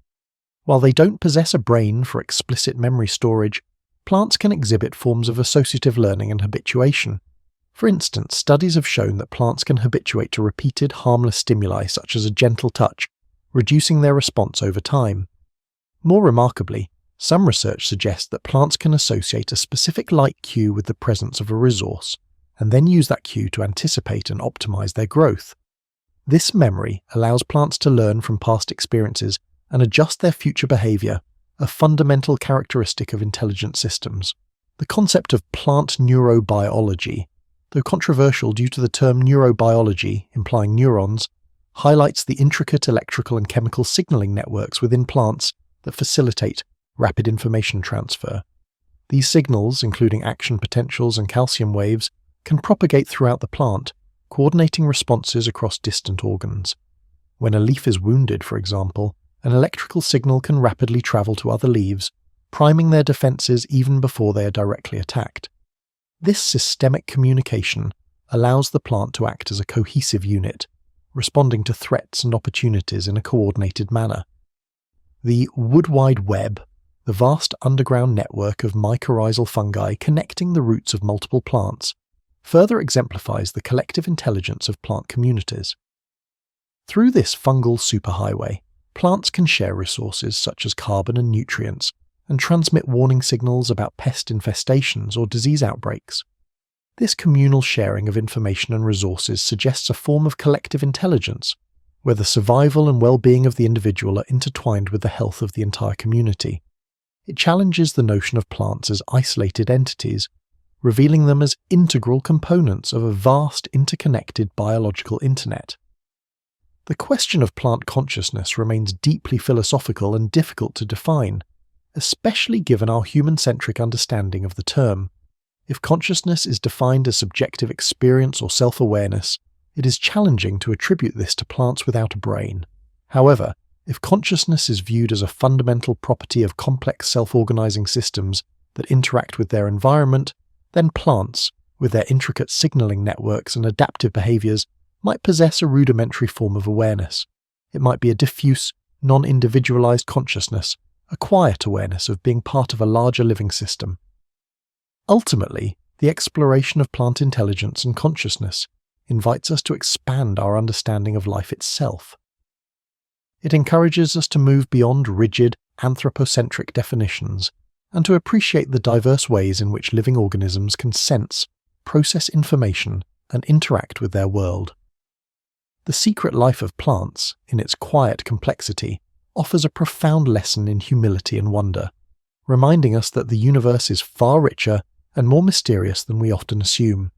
While they don't possess a brain for explicit memory storage, plants can exhibit forms of associative learning and habituation. For instance, studies have shown that plants can habituate to repeated harmless stimuli such as a gentle touch, reducing their response over time. More remarkably, some research suggests that plants can associate a specific light cue with the presence of a resource, and then use that cue to anticipate and optimize their growth. This memory allows plants to learn from past experiences and adjust their future behavior, a fundamental characteristic of intelligent systems. The concept of plant neurobiology, though controversial due to the term neurobiology implying neurons, highlights the intricate electrical and chemical signaling networks within plants that facilitate rapid information transfer. These signals, including action potentials and calcium waves, can propagate throughout the plant, coordinating responses across distant organs. When a leaf is wounded, for example, an electrical signal can rapidly travel to other leaves, priming their defenses even before they are directly attacked. This systemic communication allows the plant to act as a cohesive unit, responding to threats and opportunities in a coordinated manner. The wood wide web, the vast underground network of mycorrhizal fungi connecting the roots of multiple plants, further exemplifies the collective intelligence of plant communities. Through this fungal superhighway, plants can share resources such as carbon and nutrients, and transmit warning signals about pest infestations or disease outbreaks. This communal sharing of information and resources suggests a form of collective intelligence, where the survival and well-being of the individual are intertwined with the health of the entire community. It challenges the notion of plants as isolated entities, revealing them as integral components of a vast interconnected biological internet. The question of plant consciousness remains deeply philosophical and difficult to define, especially given our human-centric understanding of the term. If consciousness is defined as subjective experience or self-awareness, it is challenging to attribute this to plants without a brain. However, if consciousness is viewed as a fundamental property of complex self-organizing systems that interact with their environment, then plants, with their intricate signaling networks and adaptive behaviors, might possess a rudimentary form of awareness. It might be a diffuse, non-individualized consciousness, a quiet awareness of being part of a larger living system. Ultimately, the exploration of plant intelligence and consciousness invites us to expand our understanding of life itself. It encourages us to move beyond rigid, anthropocentric definitions and to appreciate the diverse ways in which living organisms can sense, process information, and interact with their world. The secret life of plants, in its quiet complexity, offers a profound lesson in humility and wonder, reminding us that the universe is far richer and more mysterious than we often assume.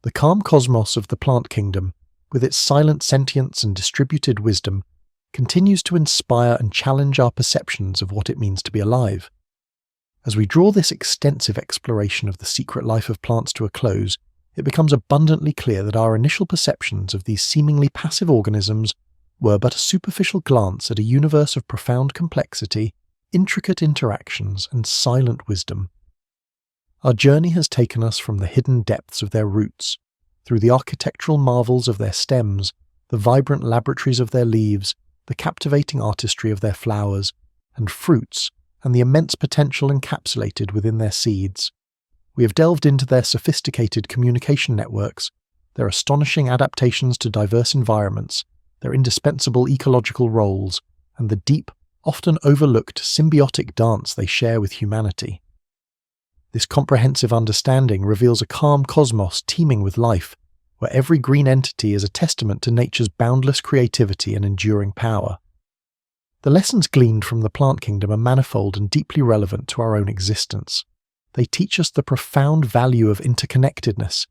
The calm cosmos of the plant kingdom, with its silent sentience and distributed wisdom, continues to inspire and challenge our perceptions of what it means to be alive. As we draw this extensive exploration of the secret life of plants to a close, it becomes abundantly clear that our initial perceptions of these seemingly passive organisms were but a superficial glance at a universe of profound complexity, intricate interactions, and silent wisdom. Our journey has taken us from the hidden depths of their roots, through the architectural marvels of their stems, the vibrant laboratories of their leaves, the captivating artistry of their flowers and fruits, and the immense potential encapsulated within their seeds. We have delved into their sophisticated communication networks, their astonishing adaptations to diverse environments, their indispensable ecological roles, and the deep, often overlooked symbiotic dance they share with humanity. This comprehensive understanding reveals a calm cosmos teeming with life, where every green entity is a testament to nature's boundless creativity and enduring power. The lessons gleaned from the plant kingdom are manifold and deeply relevant to our own existence. They teach us the profound value of interconnectedness,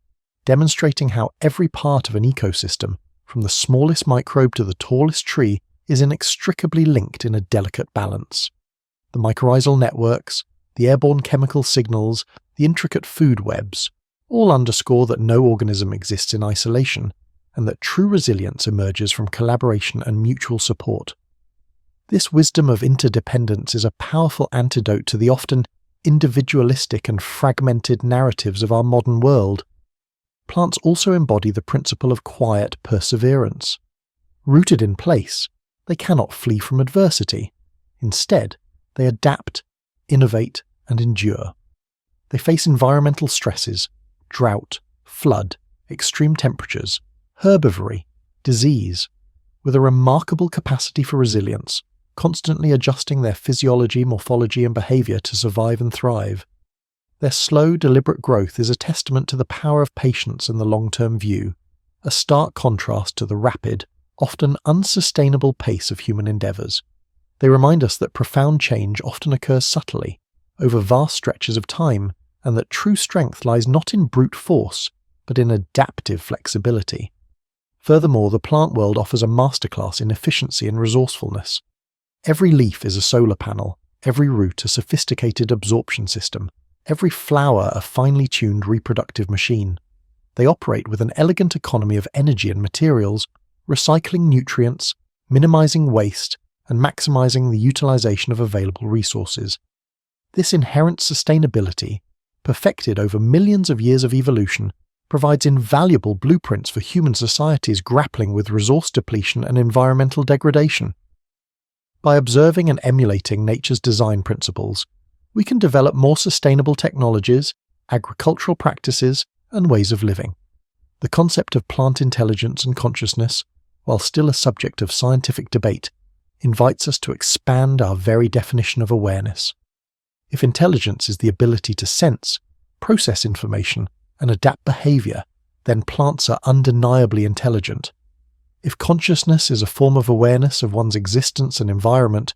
demonstrating how every part of an ecosystem, from the smallest microbe to the tallest tree, is inextricably linked in a delicate balance. The mycorrhizal networks, the airborne chemical signals, the intricate food webs, all underscore that no organism exists in isolation, and that true resilience emerges from collaboration and mutual support. This wisdom of interdependence is a powerful antidote to the often individualistic and fragmented narratives of our modern world. Plants also embody the principle of quiet perseverance. Rooted in place, they cannot flee from adversity. Instead, they adapt, innovate, and endure. They face environmental stresses, drought, flood, extreme temperatures, herbivory, disease, with a remarkable capacity for resilience, constantly adjusting their physiology, morphology, and behavior to survive and thrive. Their slow, deliberate growth is a testament to the power of patience and the long-term view, a stark contrast to the rapid, often unsustainable pace of human endeavours. They remind us that profound change often occurs subtly, over vast stretches of time, and that true strength lies not in brute force, but in adaptive flexibility. Furthermore, the plant world offers a masterclass in efficiency and resourcefulness. Every leaf is a solar panel, every root a sophisticated absorption system, every flower a finely tuned reproductive machine. They operate with an elegant economy of energy and materials, recycling nutrients, minimizing waste, and maximizing the utilization of available resources. This inherent sustainability, perfected over millions of years of evolution, provides invaluable blueprints for human societies grappling with resource depletion and environmental degradation. By observing and emulating nature's design principles, we can develop more sustainable technologies, agricultural practices, and ways of living. The concept of plant intelligence and consciousness, while still a subject of scientific debate, invites us to expand our very definition of awareness. If intelligence is the ability to sense, process information, and adapt behavior, then plants are undeniably intelligent. If consciousness is a form of awareness of one's existence and environment,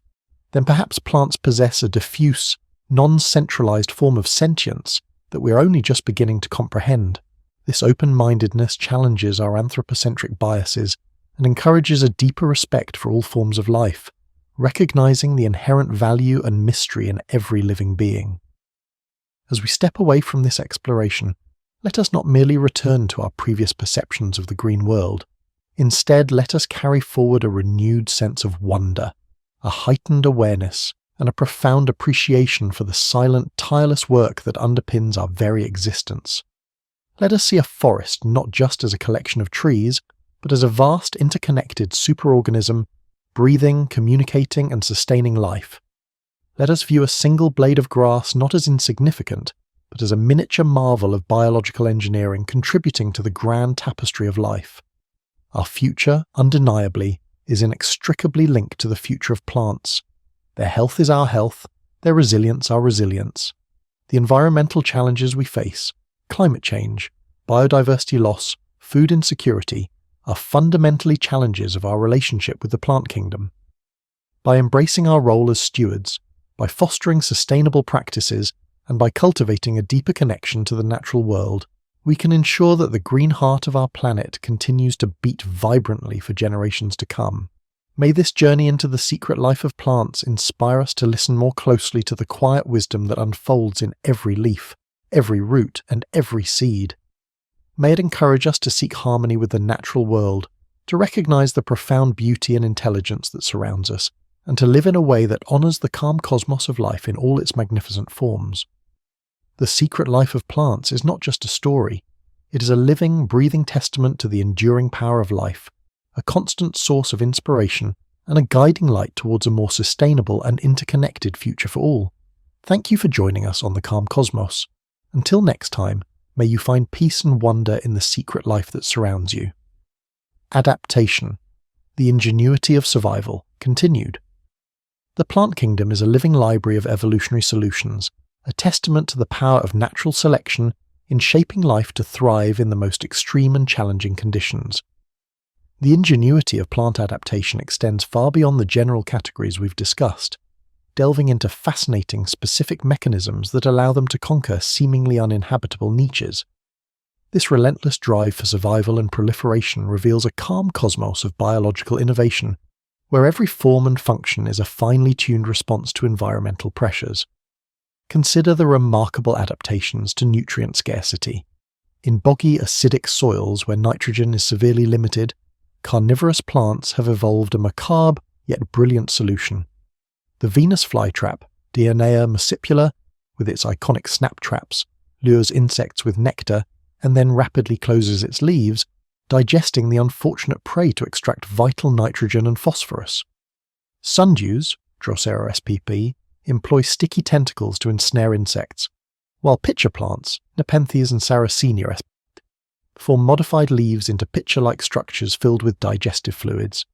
then perhaps plants possess a diffuse, non-centralized form of sentience that we are only just beginning to comprehend. This open-mindedness challenges our anthropocentric biases and encourages a deeper respect for all forms of life, recognizing the inherent value and mystery in every living being. As we step away from this exploration, let us not merely return to our previous perceptions of the green world. Instead, let us carry forward a renewed sense of wonder, a heightened awareness, and a profound appreciation for the silent, tireless work that underpins our very existence. Let us see a forest not just as a collection of trees, but as a vast interconnected superorganism, breathing, communicating, and sustaining life. Let us view a single blade of grass not as insignificant, but as a miniature marvel of biological engineering contributing to the grand tapestry of life. Our future, undeniably, is inextricably linked to the future of plants. Their health is our health, their resilience our resilience. The environmental challenges we face, climate change, biodiversity loss, food insecurity, are fundamentally challenges of our relationship with the plant kingdom. By embracing our role as stewards, by fostering sustainable practices, and by cultivating a deeper connection to the natural world, we can ensure that the green heart of our planet continues to beat vibrantly for generations to come. May this journey into the secret life of plants inspire us to listen more closely to the quiet wisdom that unfolds in every leaf, every root, and every seed. May it encourage us to seek harmony with the natural world, to recognize the profound beauty and intelligence that surrounds us, and to live in a way that honors the calm cosmos of life in all its magnificent forms. The secret life of plants is not just a story. It is a living, breathing testament to the enduring power of life, a constant source of inspiration, and a guiding light towards a more sustainable and interconnected future for all. Thank you for joining us on the Calm Cosmos. Until next time, may you find peace and wonder in the secret life that surrounds you. Adaptation. The ingenuity of survival. Continued. The plant kingdom is a living library of evolutionary solutions, a testament to the power of natural selection in shaping life to thrive in the most extreme and challenging conditions. The ingenuity of plant adaptation extends far beyond the general categories we've discussed, delving into fascinating specific mechanisms that allow them to conquer seemingly uninhabitable niches. This relentless drive for survival and proliferation reveals a calm cosmos of biological innovation, where every form and function is a finely tuned response to environmental pressures. Consider the remarkable adaptations to nutrient scarcity. In boggy, acidic soils where nitrogen is severely limited, carnivorous plants have evolved a macabre yet brilliant solution. The Venus flytrap, Dionea muscipula, with its iconic snap traps, lures insects with nectar and then rapidly closes its leaves, digesting the unfortunate prey to extract vital nitrogen and phosphorus. Sundews, Drosera spp, employ sticky tentacles to ensnare insects, while pitcher plants, Nepenthes and Sarracenia spp, form modified leaves into pitcher-like structures filled with digestive fluids.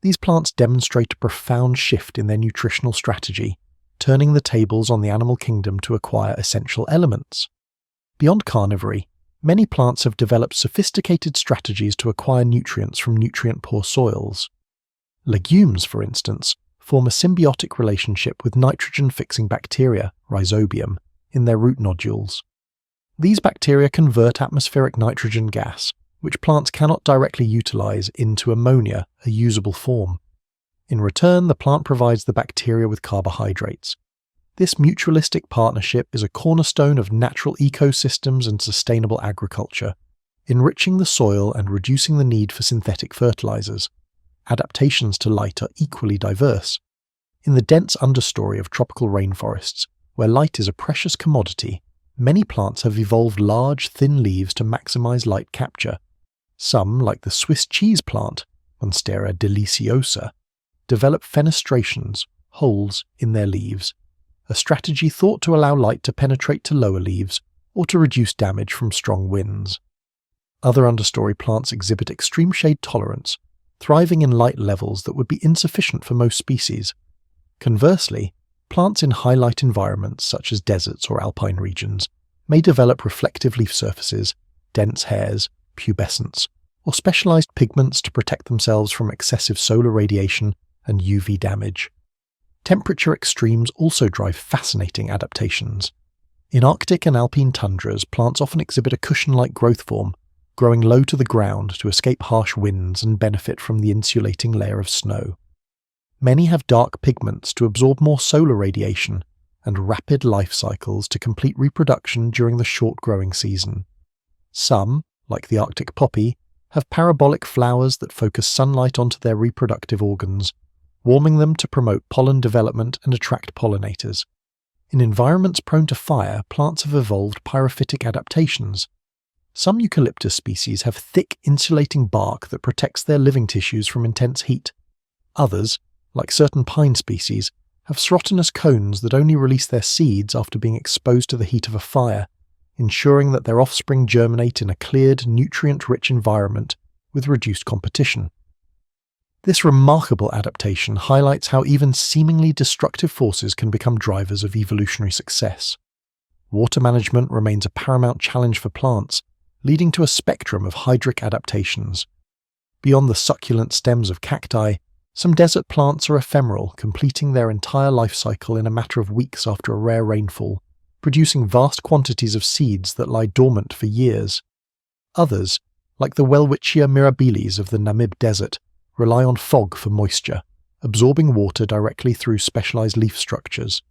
These plants demonstrate a profound shift in their nutritional strategy, turning the tables on the animal kingdom to acquire essential elements. Beyond carnivory, many plants have developed sophisticated strategies to acquire nutrients from nutrient-poor soils. Legumes, for instance, form a symbiotic relationship with nitrogen-fixing bacteria, Rhizobium, in their root nodules. These bacteria convert atmospheric nitrogen gas, which plants cannot directly utilize, into ammonia, a usable form. In return, the plant provides the bacteria with carbohydrates. This mutualistic partnership is a cornerstone of natural ecosystems and sustainable agriculture, enriching the soil and reducing the need for synthetic fertilizers. Adaptations to light are equally diverse. In the dense understory of tropical rainforests, where light is a precious commodity, many plants have evolved large, thin leaves to maximize light capture. Some, like the Swiss cheese plant, Monstera deliciosa, develop fenestrations, holes, in their leaves, a strategy thought to allow light to penetrate to lower leaves or to reduce damage from strong winds. Other understory plants exhibit extreme shade tolerance, thriving in light levels that would be insufficient for most species. Conversely, plants in high-light environments such as deserts or alpine regions may develop reflective leaf surfaces, dense hairs, pubescence, or specialized pigments to protect themselves from excessive solar radiation and UV damage. Temperature extremes also drive fascinating adaptations. In Arctic and alpine tundras, plants often exhibit a cushion-like growth form, growing low to the ground to escape harsh winds and benefit from the insulating layer of snow. Many have dark pigments to absorb more solar radiation and rapid life cycles to complete reproduction during the short growing season. Some, like the Arctic poppy, have parabolic flowers that focus sunlight onto their reproductive organs, warming them to promote pollen development and attract pollinators. In environments prone to fire, plants have evolved pyrophytic adaptations. Some eucalyptus species have thick, insulating bark that protects their living tissues from intense heat. Others, like certain pine species, have serotinous cones that only release their seeds after being exposed to the heat of a fire, ensuring that their offspring germinate in a cleared, nutrient-rich environment with reduced competition. This remarkable adaptation highlights how even seemingly destructive forces can become drivers of evolutionary success. Water management remains a paramount challenge for plants, leading to a spectrum of hydric adaptations. Beyond the succulent stems of cacti, some desert plants are ephemeral, completing their entire life cycle in a matter of weeks after a rare rainfall, producing vast quantities of seeds that lie dormant for years. Others, like the Welwitschia mirabilis of the Namib Desert, rely on fog for moisture, absorbing water directly through specialized leaf structures.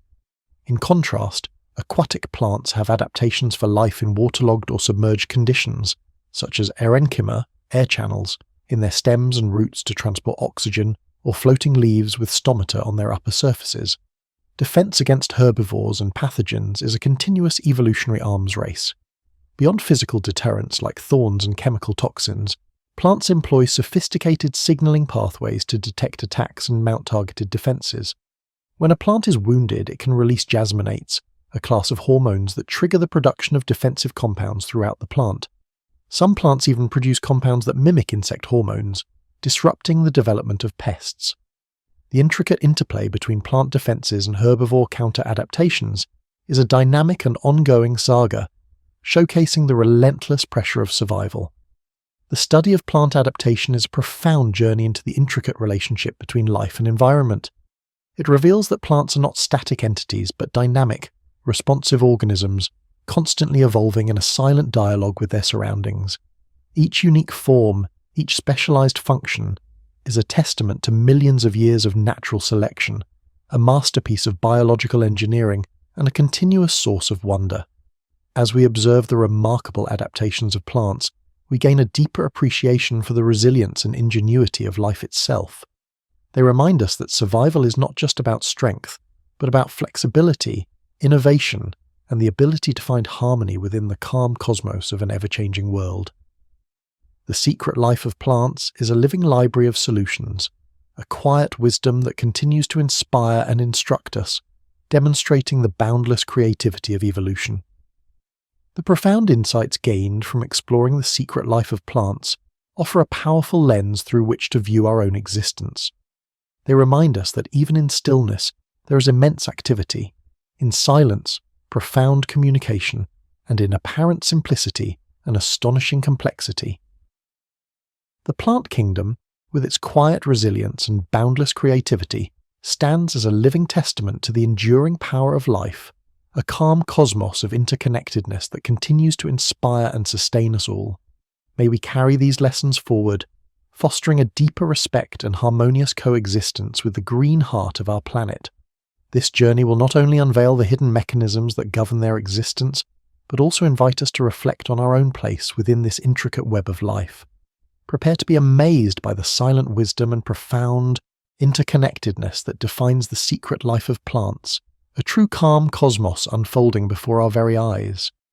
In contrast, aquatic plants have adaptations for life in waterlogged or submerged conditions, such as erenchyma, air channels, in their stems and roots to transport oxygen, or floating leaves with stomata on their upper surfaces. Defense against herbivores and pathogens is a continuous evolutionary arms race. Beyond physical deterrents like thorns and chemical toxins, plants employ sophisticated signaling pathways to detect attacks and mount targeted defenses. When a plant is wounded, it can release jasminates, a class of hormones that trigger the production of defensive compounds throughout the plant. Some plants even produce compounds that mimic insect hormones, disrupting the development of pests. The intricate interplay between plant defenses and herbivore counter-adaptations is a dynamic and ongoing saga, showcasing the relentless pressure of survival. The study of plant adaptation is a profound journey into the intricate relationship between life and environment. It reveals that plants are not static entities but dynamic, responsive organisms, constantly evolving in a silent dialogue with their surroundings. Each unique form, each specialized function, is a testament to millions of years of natural selection, a masterpiece of biological engineering, and a continuous source of wonder. As we observe the remarkable adaptations of plants, we gain a deeper appreciation for the resilience and ingenuity of life itself. They remind us that survival is not just about strength, but about flexibility, innovation, and the ability to find harmony within the calm cosmos of an ever-changing world. The secret life of plants is a living library of solutions, a quiet wisdom that continues to inspire and instruct us, demonstrating the boundless creativity of evolution. The profound insights gained from exploring the secret life of plants offer a powerful lens through which to view our own existence. They remind us that even in stillness, there is immense activity, in silence, profound communication, and in apparent simplicity, an astonishing complexity. The plant kingdom, with its quiet resilience and boundless creativity, stands as a living testament to the enduring power of life, a calm cosmos of interconnectedness that continues to inspire and sustain us all. May we carry these lessons forward, fostering a deeper respect and harmonious coexistence with the green heart of our planet. This journey will not only unveil the hidden mechanisms that govern their existence, but also invite us to reflect on our own place within this intricate web of life. Prepare to be amazed by the silent wisdom and profound interconnectedness that defines the secret life of plants, a true calm cosmos unfolding before our very eyes.